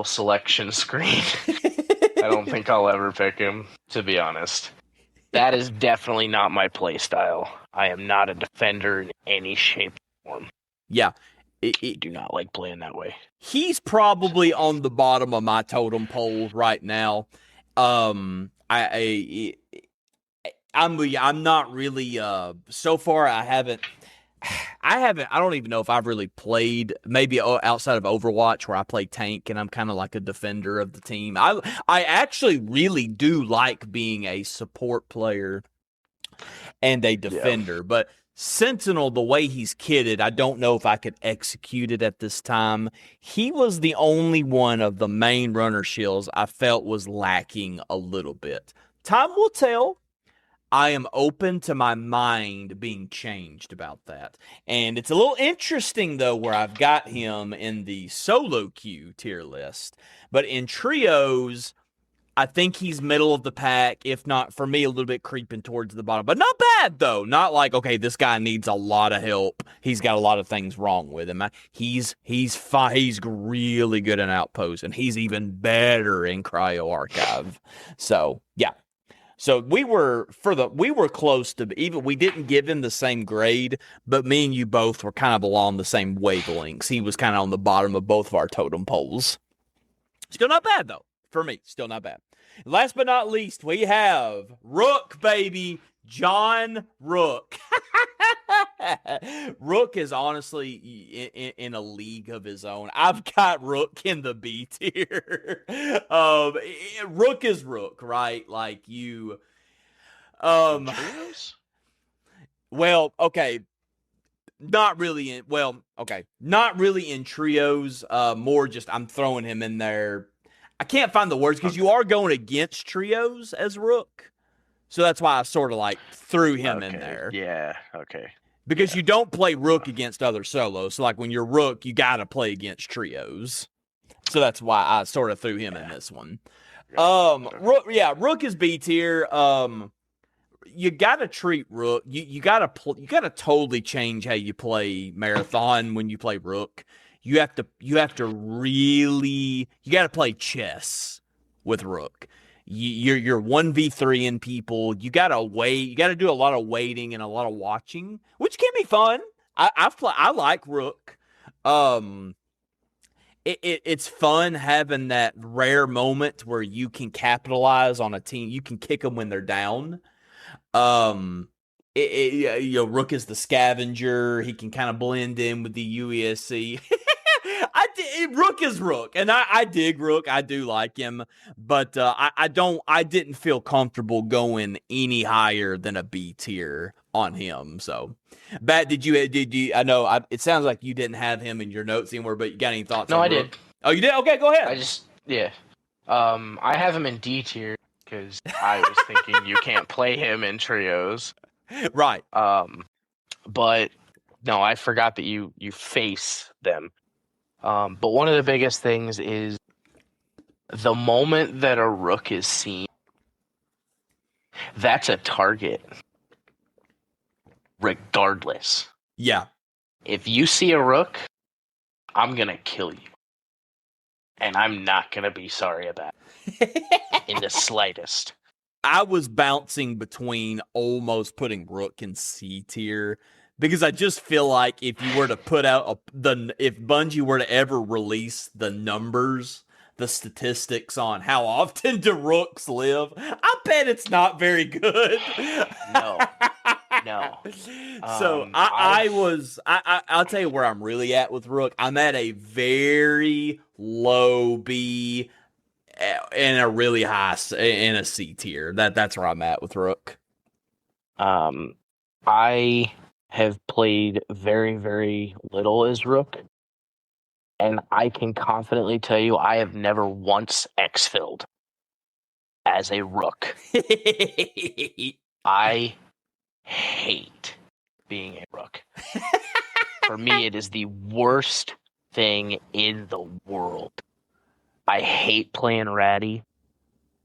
selection screen. I don't think I'll ever pick him, to be honest. That is definitely not my play style. I am not a defender in any shape or form. Yeah. I do not like playing that way. He's probably on the bottom of my totem pole right now. I'm not really so far I don't even know if I've really played, maybe outside of Overwatch where I play tank and I'm kind of like a defender of the team. I actually really do like being a support player and a defender, but Sentinel, the way he's kitted, I don't know if I could execute it at this time. He was the only one of the main runner shills I felt was lacking a little bit. Time will tell. I am open to my mind being changed about that. And it's a little interesting, though, where I've got him in the solo queue tier list. But in trios, I think he's middle of the pack, if not, for me, a little bit creeping towards the bottom. But not bad, though. Not like, okay, this guy needs a lot of help. He's got a lot of things wrong with him. He's really good in Outpost, and he's even better in Cryo Archive. So, yeah. So we were close to even, we didn't give him the same grade, but me and you both were kind of along the same wavelengths. He was kind of on the bottom of both of our totem poles. Still not bad though. For me, still not bad. Last but not least, we have Rook, baby. John Rook. Rook is honestly in a league of his own. I've got Rook in the B tier. Rook is Rook, right? Like you. Well, okay. Not really in. Well, okay. Not really in trios. More just I'm throwing him in there. I can't find the words because you are going against trios as Rook. So that's why I sort of like threw him in there. Yeah, okay. Because you don't play Rook against other solos. So like when you're Rook, you got to play against trios. So that's why I sort of threw him in this one. Rook is B tier. You got to treat Rook. You got to totally change how you play Marathon when you play Rook. You have to really, you got to play chess with Rook. You're 1v3ing people. You gotta wait. You gotta do a lot of waiting and a lot of watching, which can be fun. I like Rook. It's fun having that rare moment where you can capitalize on a team. You can kick them when they're down. Rook is the scavenger. He can kind of blend in with the UESC. Rook is Rook, and I dig Rook. I do like him, but I didn't feel comfortable going any higher than a B tier on him. So, Bat, did you? I know it sounds like you didn't have him in your notes anywhere, but you got any thoughts? No, on I Rook? did. Oh, you did? Okay, go ahead. I have him in D tier because I was thinking you can't play him in trios, right? But no, I forgot that you face them. But one of the biggest things is the moment that a Rook is seen, that's a target, regardless. Yeah. If you see a Rook, I'm going to kill you. And I'm not going to be sorry about it in the slightest. I was bouncing between almost putting Rook in C tier. Because I just feel like if you were to put out if Bungie were to ever release the numbers, the statistics on how often do Rooks live, I bet it's not very good. No, No. So I'll tell you where I'm really at with Rook. I'm at a very low B and a really high in a C tier. That's where I'm at with Rook. I have played very, very little as Rook, and I can confidently tell you I have never once X-filled as a Rook. I hate being a Rook. For me, it is the worst thing in the world. I hate playing ratty.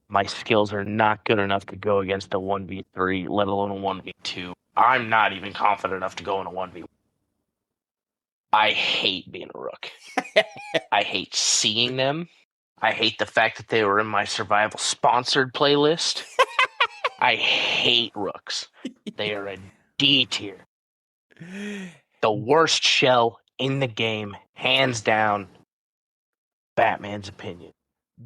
My skills are not good enough to go against a 1v3, let alone a 1v2. I'm not even confident enough to go in a 1v1. I hate being a Rook. I hate seeing them. I hate the fact that they were in my survival sponsored playlist. I hate Rooks. They are a D tier. The worst shell in the game, hands down. Batman's opinion.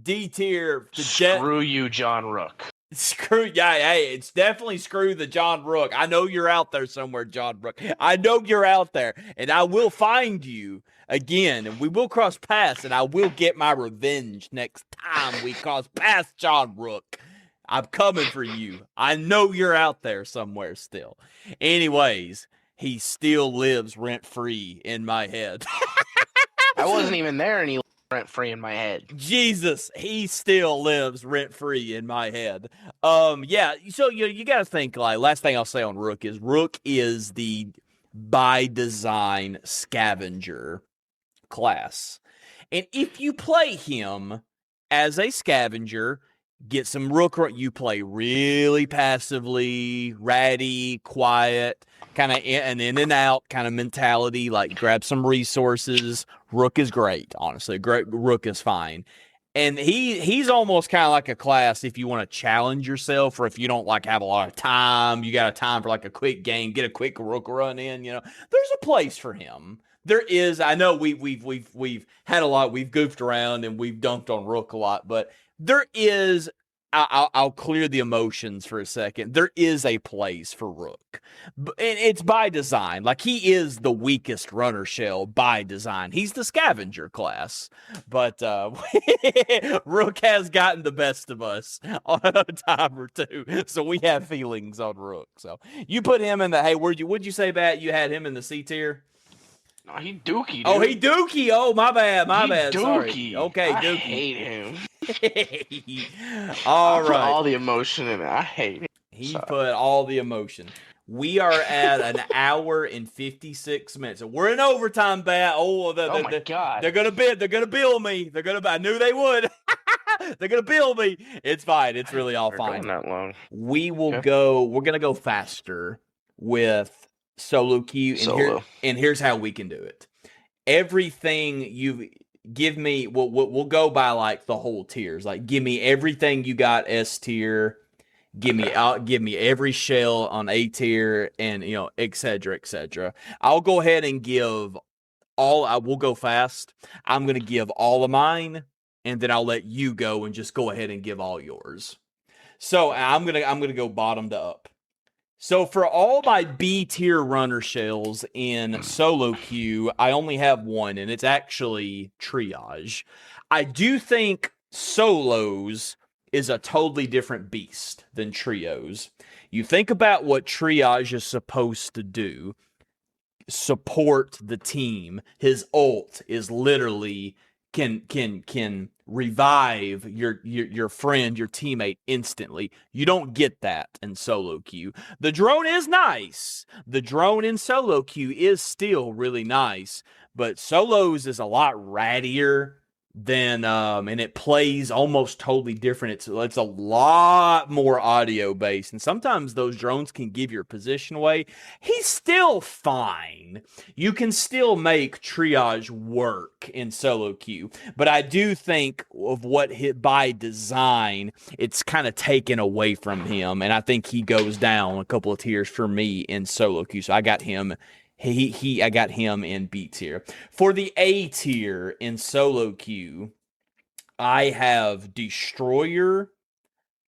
D tier. Screw you, John Rook. Screw yeah, hey, it's definitely screw the John Rook. I know you're out there somewhere, John Rook. I know you're out there, and I will find you again, and we will cross paths, and I will get my revenge next time we cross paths, John Rook. I'm coming for you. I know you're out there somewhere still. Anyways, he still lives rent-free in my head. I wasn't even there, and he rent-free in my head. Jesus, he still lives rent-free in my head. Yeah, so you got to think, like, last thing I'll say on Rook is the by design scavenger class. And if you play him as a scavenger, get some Rook, you play really passively, ratty, quiet, kind of an in and out kind of mentality, like grab some resources. Rook is great, honestly. Rook is fine. And he's almost kind of like a class if you want to challenge yourself, or if you don't like have a lot of time, you got a time for like a quick game, get a quick Rook run in, there's a place for him. There is. I know we've had a lot, we've goofed around and we've dunked on Rook a lot, but there is. I'll clear the emotions for a second. There is a place for Rook. And it's by design. Like, he is the weakest runner shell by design. He's the scavenger class. But Rook has gotten the best of us on a time or two. So we have feelings on Rook. So you put him in the, hey, what'd you say, Bat? You had him in the C tier? No, he dookie, dude. Oh, he dookie. Oh, my bad. Dookie. Sorry. Okay, I dookie. hate him. All right. Put all the emotion in it. I hate him. He put all the emotion. We are at an hour and 56 minutes. So we're in overtime, Bat. Oh my God. They're gonna bid. They're gonna bill me. I knew they would. They're gonna bill me. It's fine. It's really all fine. Going that long. We will go. We're gonna go faster with solo queue. And here's how we can do it. Everything you give me, we'll go by like the whole tiers. Like, give me everything you got S tier. Give me every shell on A tier, and et cetera, et cetera. I'll go ahead and give we'll go fast. I'm gonna give all of mine, and then I'll let you go and just go ahead and give all yours. So I'm gonna go bottom to up. So for all my B tier runner shells in solo queue, I only have one, and it's actually Triage. I do think solos is a totally different beast than trios. You think about what Triage is supposed to do. Support the team. His ult is literally can revive your friend, your teammate instantly. You don't get that in solo queue. The drone is nice. The drone in solo queue is still really nice, but solos is a lot rattier than and it plays almost totally different. It's a lot more audio based, and sometimes those drones can give your position away. He's still fine. You can still make Triage work in solo queue, but I do think of what hit by design, it's kind of taken away from him, and I think he goes down a couple of tiers for me in solo queue. So I got him. I got him in B tier. For the A tier in solo queue, I have Destroyer,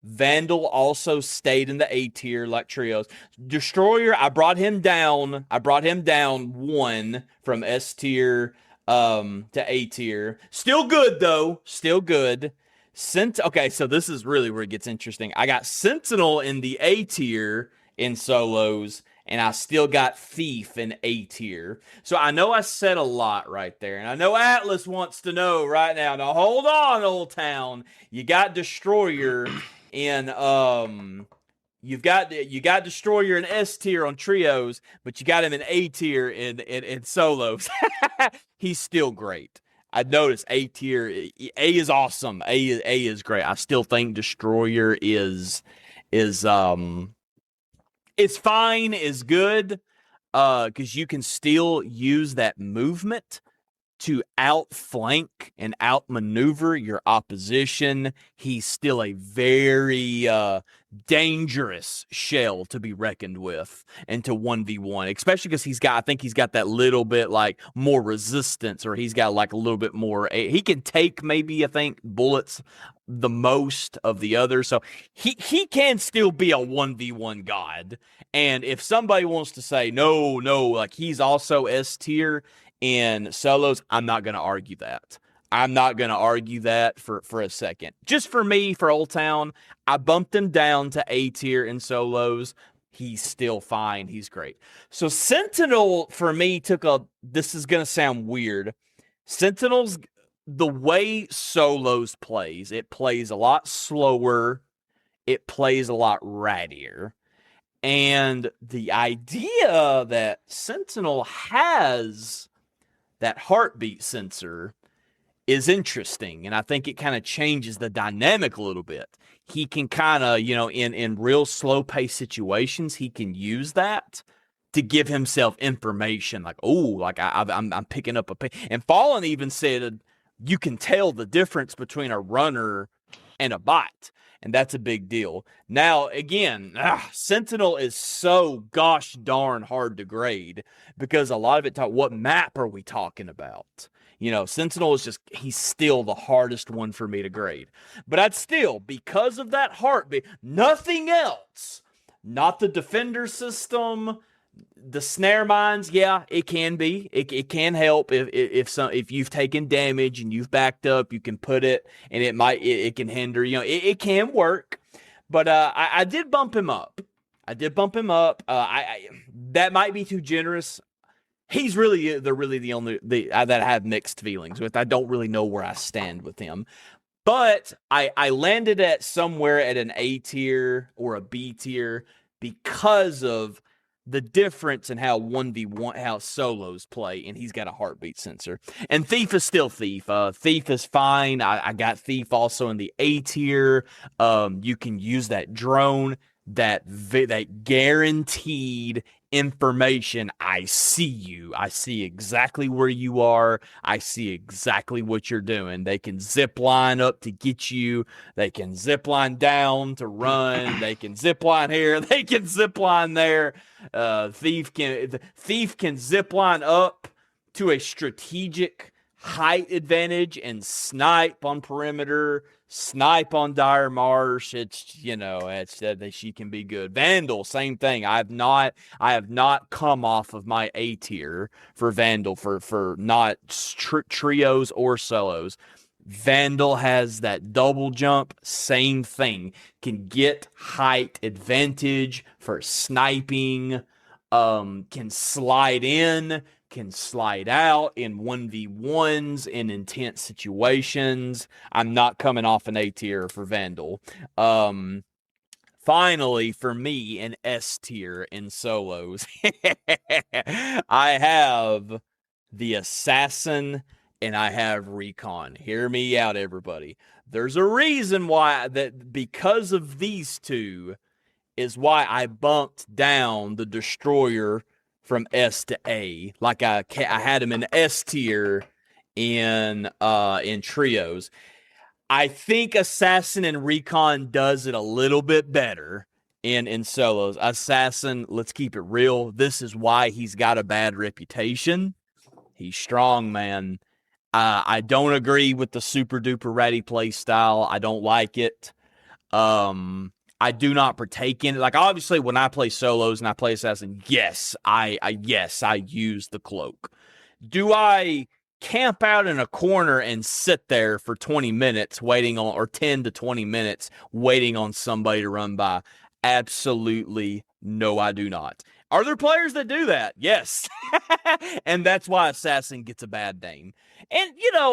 Vandal also stayed in the A tier like trios. Destroyer, I brought him down. I brought him down one from S tier to A tier. Still good though. Still good. Okay, so this is really where it gets interesting. I got Sentinel in the A tier in solos, and I still got Thief in A tier. So I know I said a lot right there, and I know Atlas wants to know right now. Now hold on, Old Town. You got Destroyer in you got Destroyer in S tier on trios, but you got him in A tier in solos. He's still great. I noticed A tier. A is awesome. A is great. I still think Destroyer is fine, is good, because you can still use that movement to outflank and outmaneuver your opposition. He's still a very dangerous shell to be reckoned with and to 1v1, especially because I think he's got that little bit like more resistance, or he's got like a little bit more, he can take maybe, I think, bullets the most of the others. So he can still be a 1v1 god. And if somebody wants to say, no, like he's also S tier in solos, I'm not going to argue that. I'm not going to argue that for a second. Just for me, for Old Town, I bumped him down to A tier in solos. He's still fine. He's great. So Sentinel, for me, this is going to sound weird. Sentinel's, the way solos plays, it plays a lot slower. It plays a lot rattier. And the idea that Sentinel has that heartbeat sensor is interesting, and I think it kind of changes the dynamic a little bit. He can kind of, in real slow-paced situations, he can use that to give himself information, like, oh, like I'm picking up and Fallen even said you can tell the difference between a runner and a bot, and that's a big deal. Now, again, Sentinel is so gosh darn hard to grade, because a lot of it, what map are we talking about? Sentinel is he's still the hardest one for me to grade. But I'd still, because of that heartbeat, nothing else, not the defender system, the snare mines, yeah, it can be. It can help if you've taken damage and you've backed up, you can put it, and it can hinder. It can work. But I did bump him up. That might be too generous. They're really the only that I have mixed feelings with. I don't really know where I stand with him. But I landed at somewhere at an A tier or a B tier because of the difference in how 1v1, how solos play, and he's got a heartbeat sensor. And Thief is still Thief. Thief is fine. I got Thief also in the A tier. You can use that drone, that guaranteed information. I see you. I see exactly where you are. I see exactly what you're doing. They can zip line up to get you. They can zip line down to run. They can zip line here. They can zip line there. Thief can zip line up to a strategic height advantage and snipe on perimeter, snipe on Dire Marsh. She can be good. Vandal, same thing. I have not come off of my A tier for Vandal for not trios or solos. Vandal has that double jump, same thing. Can get height advantage for sniping, can slide in, can slide out in 1v1s in intense situations. I'm not coming off an A tier for Vandal. Finally, for me, an S tier in solos. I have the Assassin and I have Recon. Hear me out, everybody. There's a reason because of these two is why I bumped down the Destroyer from S to A. Like I had him in S tier in trios. I think Assassin and Recon does it a little bit better in solos. Assassin, let's keep it real. This is why he's got a bad reputation. He's strong, man. I don't agree with the super duper ratty play style. I don't like it. I do not partake in it. Like, obviously, when I play solos and I play assassin, yes, I use the cloak. Do I camp out in a corner and sit there for 20 minutes waiting on, or 10 to 20 minutes waiting on somebody to run by? Absolutely no, I do not. Are there players that do that? Yes. And that's why Assassin gets a bad name. And,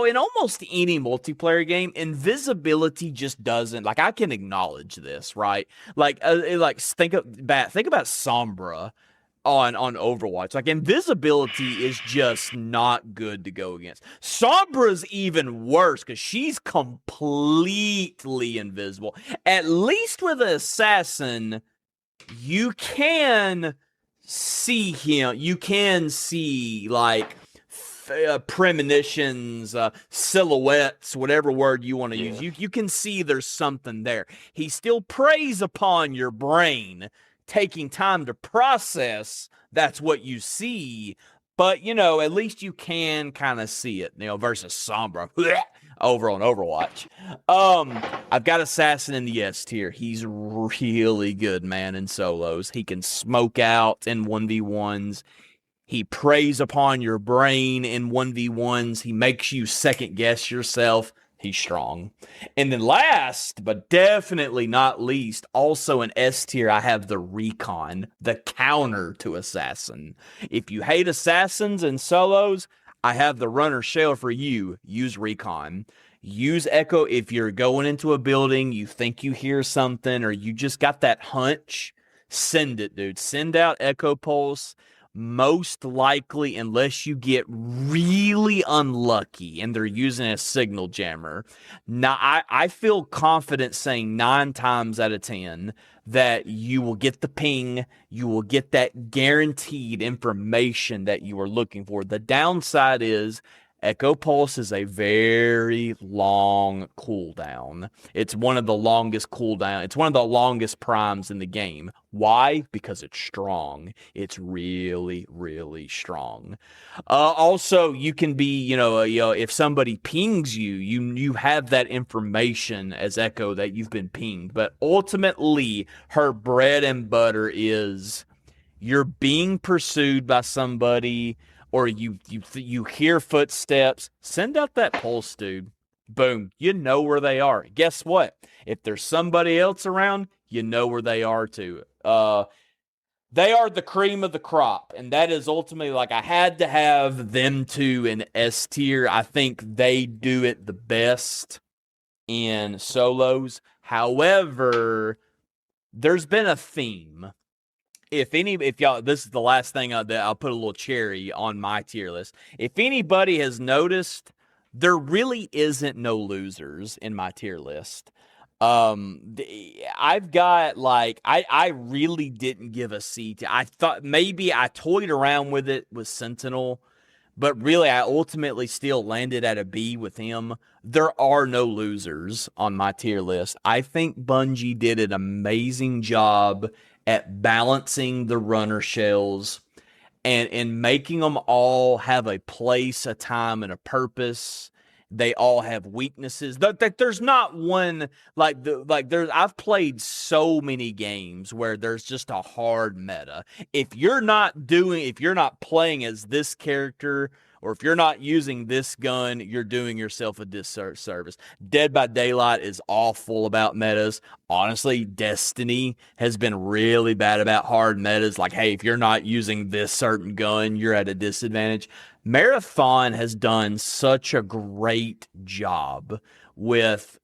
in almost any multiplayer game, invisibility just doesn't, like, I can acknowledge this, right? Like, think about Sombra on Overwatch. Like, invisibility is just not good to go against. Sombra's even worse because she's completely invisible. At least with an assassin, you can see him. You can see, like, premonitions, silhouettes, whatever word you want to use. You can see there's something there. He still preys upon your brain, taking time to process that's what you see, but at least you can kind of see it, versus Sombra over on Overwatch. I've got Assassin in the S tier. He's really good, man, in solos. He can smoke out in 1v1s. He preys upon your brain in 1v1s. He makes you second guess yourself. He's strong. And then last, but definitely not least, also in S tier, I have the Recon, the counter to Assassin. If you hate Assassins and solos, I have the Runner Shell for you. Use Recon. Use Echo if you're going into a building, you think you hear something, or you just got that hunch. Send it, dude. Send out Echo Pulse. Most likely, unless you get really unlucky and they're using a signal jammer. Now, I feel confident saying 9 times out of 10 that you will get the ping, you will get that guaranteed information that you are looking for. The downside is Echo Pulse is a very long cooldown. It's one of the longest cooldown. It's one of the longest primes in the game. Why? Because it's strong. It's really, really strong. Also, you can be, if somebody pings you, you have that information as Echo that you've been pinged. But ultimately, her bread and butter is you're being pursued by somebody, or you hear footsteps. Send out that pulse, dude. Boom. You know where they are. Guess what? If there's somebody else around, you know where they are too. They are the cream of the crop, and that is ultimately, like, I had to have them two in S tier. I think they do it the best in solos. However, there's been a theme. If y'all, this is the last thing that I'll put a little cherry on my tier list. If anybody has noticed, there really isn't no losers in my tier list. I've got, like, I really didn't give a C to. I thought maybe I toyed around with it with Sentinel, but really I ultimately still landed at a B with him. There are no losers on my tier list. I think Bungie did an amazing job at balancing the runner shells and making them all have a place, a time, and a purpose. They all have weaknesses. There's not one I've played so many games where there's just a hard meta. If you're not playing as this character, or if you're not using this gun, you're doing yourself a disservice. Dead by Daylight is awful about metas. Honestly, Destiny has been really bad about hard metas. Like, hey, if you're not using this certain gun, you're at a disadvantage. Marathon has done such a great job with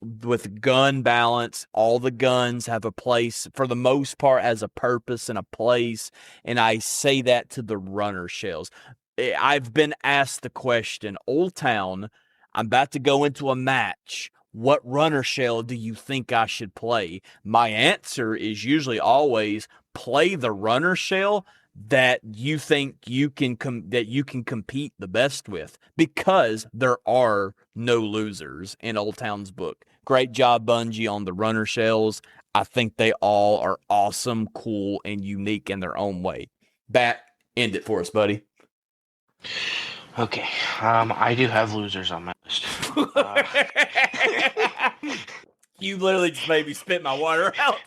gun balance. All the guns have a place, for the most part, as a purpose and a place. And I say that to the runner shells. I've been asked the question, Old Town, I'm about to go into a match. What runner shell do you think I should play? My answer is usually always play the runner shell that you think you can compete the best with, because there are no losers in Old Town's book. Great job, Bungie, on the runner shells. I think they all are awesome, cool, and unique in their own way. Bat, end it for us, buddy. Okay, I do have losers on my list. You literally just made me spit my water out.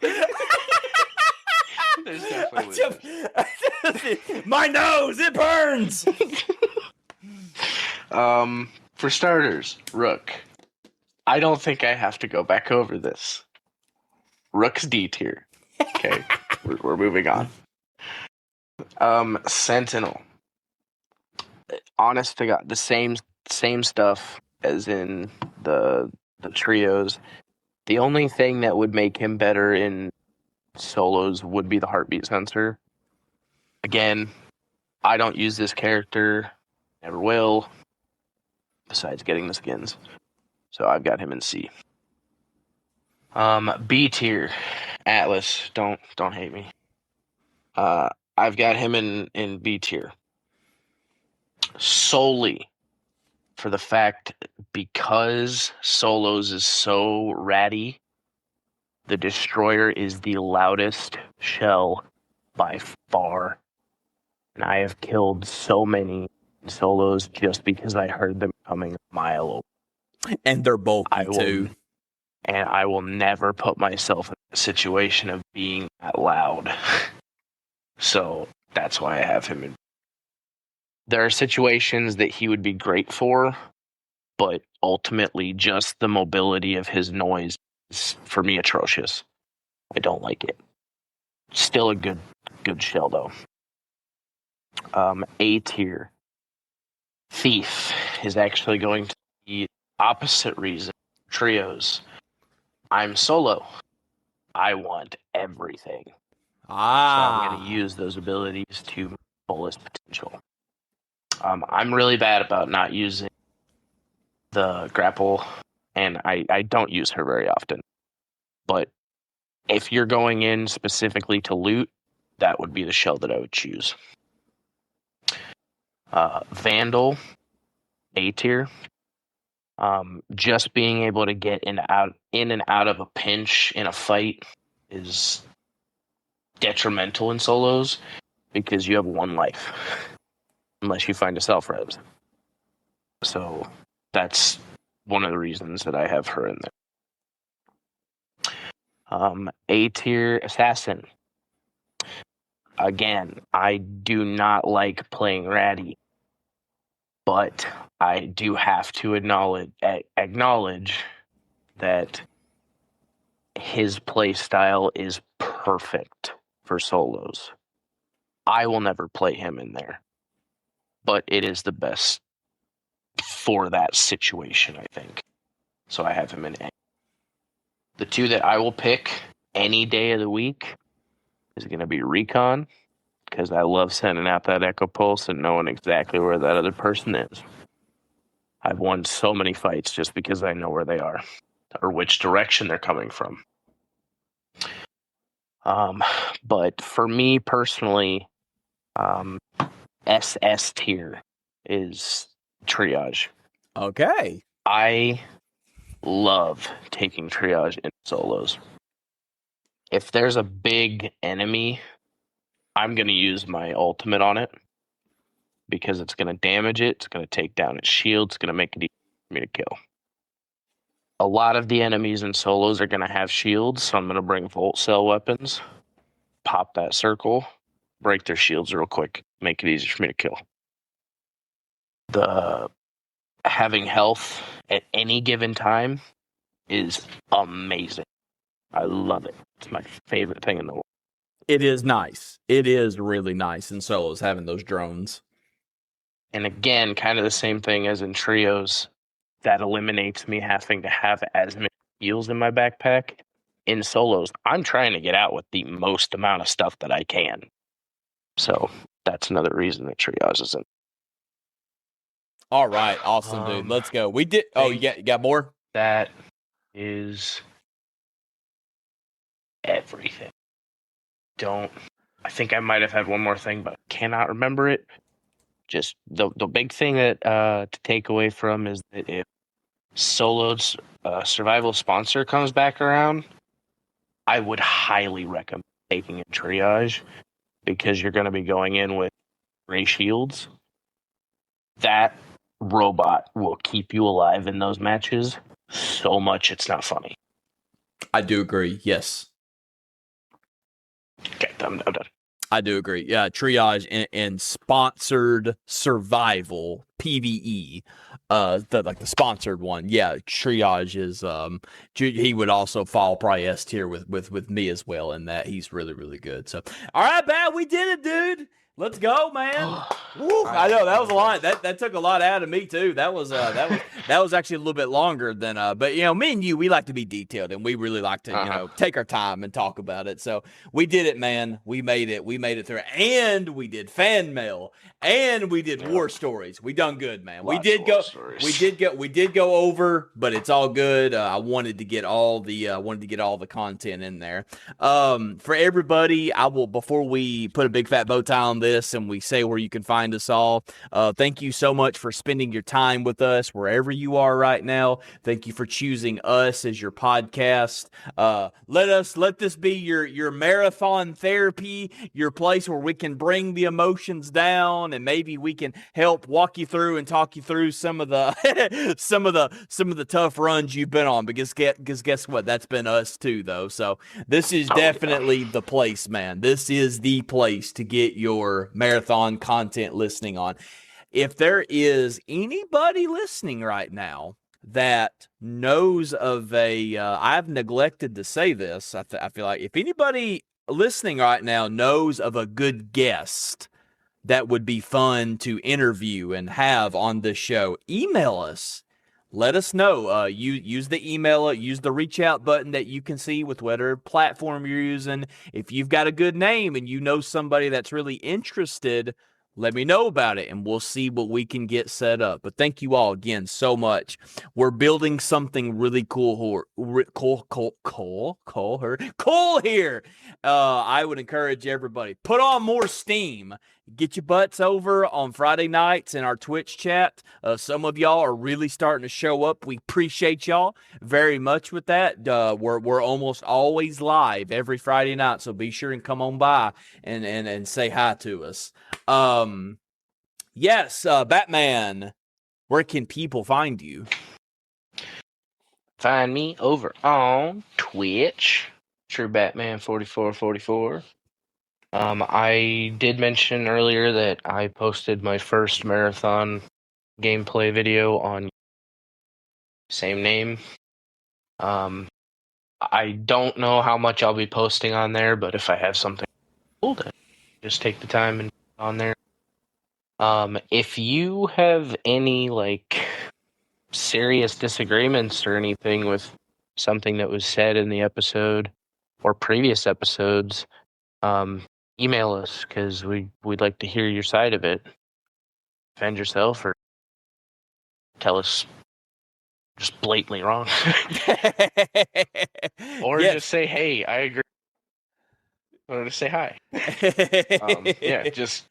There's definitely My nose, it burns. For starters, Rook. I don't think I have to go back over this. Rook's D tier. Okay, we're moving on. Sentinel. Honest to God, the same stuff as in the trios. The only thing that would make him better in solos would be the heartbeat sensor. Again, I don't use this character, never will, besides getting the skins. So I've got him in C. B tier, Atlas, don't hate me. I've got him in B tier. Solely for the fact because Solos is so ratty, the Destroyer is the loudest shell by far. And I have killed so many Solos just because I heard them coming a mile away. And they're bulky too. And I will never put myself in a situation of being that loud. So that's why I have him in. There are situations that he would be great for, but ultimately just the mobility of his noise is, for me, atrocious. I don't like it. Still a good shell, though. A tier. Thief is actually going to be opposite reason. Trios. I'm solo. I want everything. So I'm going to use those abilities to fullest potential. I'm really bad about not using the grapple, and I don't use her very often. But if you're going in specifically to loot, that would be the shell that I would choose. Vandal, A tier. Just being able to get in and out of a pinch in a fight is detrimental in solos because you have one life unless you find a self-res. So that's one of the reasons that I have her in there. A tier assassin. Again, I do not like playing ratty, but I do have to acknowledge that his play style is perfect for solos. I will never play him in there, but it is the best for that situation, I think. So I have him in A. The two that I will pick any day of the week is going to be Recon, because I love sending out that Echo Pulse and knowing exactly where that other person is. I've won so many fights just because I know where they are or which direction they're coming from. But for me personally, SS tier is Triage. Okay. I love taking Triage in solos. If there's a big enemy, I'm going to use my ultimate on it because it's going to damage it, it's going to take down its shield, it's going to make it easy for me to kill. A lot of the enemies in solos are going to have shields, so I'm going to bring Volt Cell weapons, pop that circle, break their shields real quick, make it easier for me to kill. The having health at any given time is amazing. I love it. It's my favorite thing in the world. It is nice. It is really nice in solos having those drones. And again, kind of the same thing as in trios. That eliminates me having to have as many heals in my backpack. In solos, I'm trying to get out with the most amount of stuff that I can. So that's another reason that Triage isn't. All right, awesome, dude. Let's go. We did. Oh, you got more? That is everything. I think I might have had one more thing, but I cannot remember it. Just the big thing that to take away from is that if Solo's survival sponsor comes back around, I would highly recommend taking a Triage because you're going to be going in with Ray Shields. That robot will keep you alive in those matches so much it's not funny. I do agree. Yes. Okay, I'm done. I do agree. Yeah, triage and sponsored survival PVE, the sponsored one. Yeah, triage is he would also fall probably S tier with me as well in that he's really really good. So all right, Bat, we did it, dude. Let's go, man. Woo, I know that was a lot. That took a lot out of me too. That was actually a little bit longer than but me and you, we like to be detailed and we really like to take our time and talk about it. So we did it, man. We made it through, and we did fan mail, and we did war stories. We done good, man. We did go over, but it's all good. I wanted to get all the content in there. For everybody, I will, before we put a big fat bow tie on this and we say where you can find us all, thank you so much for spending your time with us wherever you are right now. Thank you for choosing us as your podcast. Let this be your marathon therapy, your place where we can bring the emotions down, and maybe we can help walk you through and talk you through some of the some of the tough runs you've been on, because guess what, that's been us too though. So this is definitely the place, man. This is the place to get your marathon content listening on. If there is anybody listening right now that knows of I've neglected to say this. I feel like if anybody listening right now knows of a good guest that would be fun to interview and have on this show, email us. Let us know. Use the email, use the reach out button that you can see with whatever platform you're using. If you've got a good name and you know somebody that's really interested, let me know about it and we'll see what we can get set up. But thank you all again so much. We're building something really cool here. I would encourage everybody, put on more steam. Get your butts over on Friday nights in our Twitch chat. Some of y'all are really starting to show up. We appreciate y'all very much with that. We're almost always live every Friday night, so be sure and come on by and say hi to us. Yes, Batman, where can people find you? Find me over on Twitch, TrueBatman4444. I did mention earlier that I posted my first marathon gameplay video on same name. I don't know how much I'll be posting on there, but if I have something cool, then just take the time and put it on there. If you have any serious disagreements or anything with something that was said in the episode or previous episodes, email us, because we'd like to hear your side of it. Defend yourself or tell us just blatantly wrong. Or just say, hey, I agree. Or just say hi. Just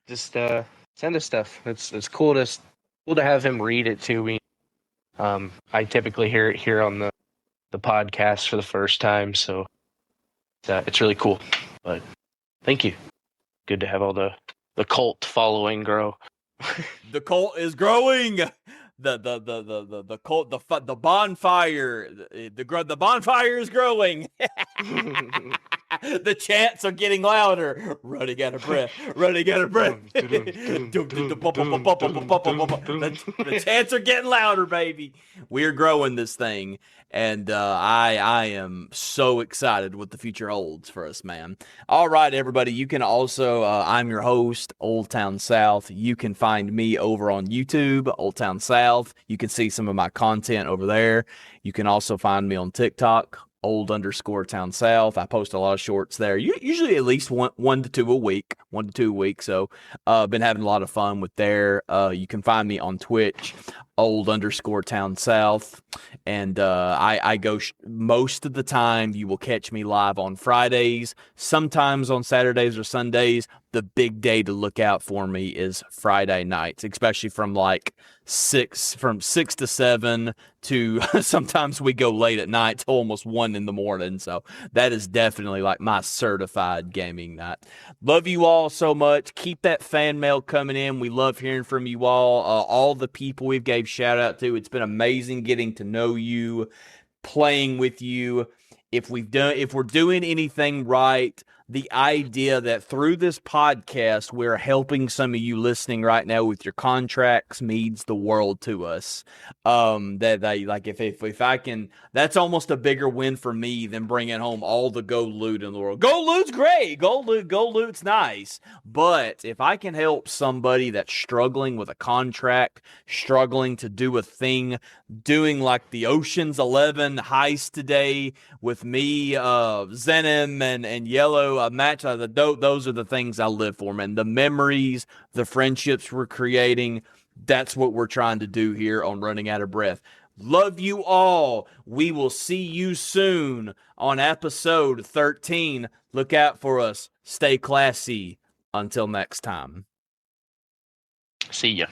send us stuff. It's cool to have him read it to me. I typically hear it here on the podcast for the first time, so it's really cool. But thank you. Good to have all the cult following grow. The cult is growing. The cult, the bonfire, the bonfire is growing. The chants are getting louder. Running out of breath. The chants are getting louder, baby. We're growing this thing, and I am so excited what the future holds for us, man. All right, everybody. You can also, I'm your host, Old Town South. You can find me over on YouTube, Old Town South. You can see some of my content over there. You can also find me on TikTok, Old_Town South. I post a lot of shorts there. Usually at least one to two a week. So been having a lot of fun with there. You can find me on Twitch, Old_Town South. And I go most of the time. You will catch me live on Fridays, sometimes on Saturdays or Sundays. The big day to look out for me is Friday nights, especially from 6 to 7 to sometimes we go late at night till almost 1 a.m. So that is definitely my certified gaming night. Love you all so much. Keep that fan mail coming in. We love hearing from you all the people we've gave shout out to. It's been amazing getting to know you, playing with you. if we're doing anything right, the idea that through this podcast we're helping some of you listening right now with your contracts means the world to us. That they like if I can, that's almost a bigger win for me than bringing home all the gold loot in the world. Gold loot's great, gold loot's nice, but if I can help somebody that's struggling with a contract, struggling to do a thing, doing like the Ocean's 11 heist today with me, Zenim and Yellow, a match. Those are the things I live for, man. The memories, the friendships we're creating. That's what we're trying to do here on Running Out of Breath. Love you all. We will see you soon on episode 13. Look out for us. Stay classy. Until next time. See ya.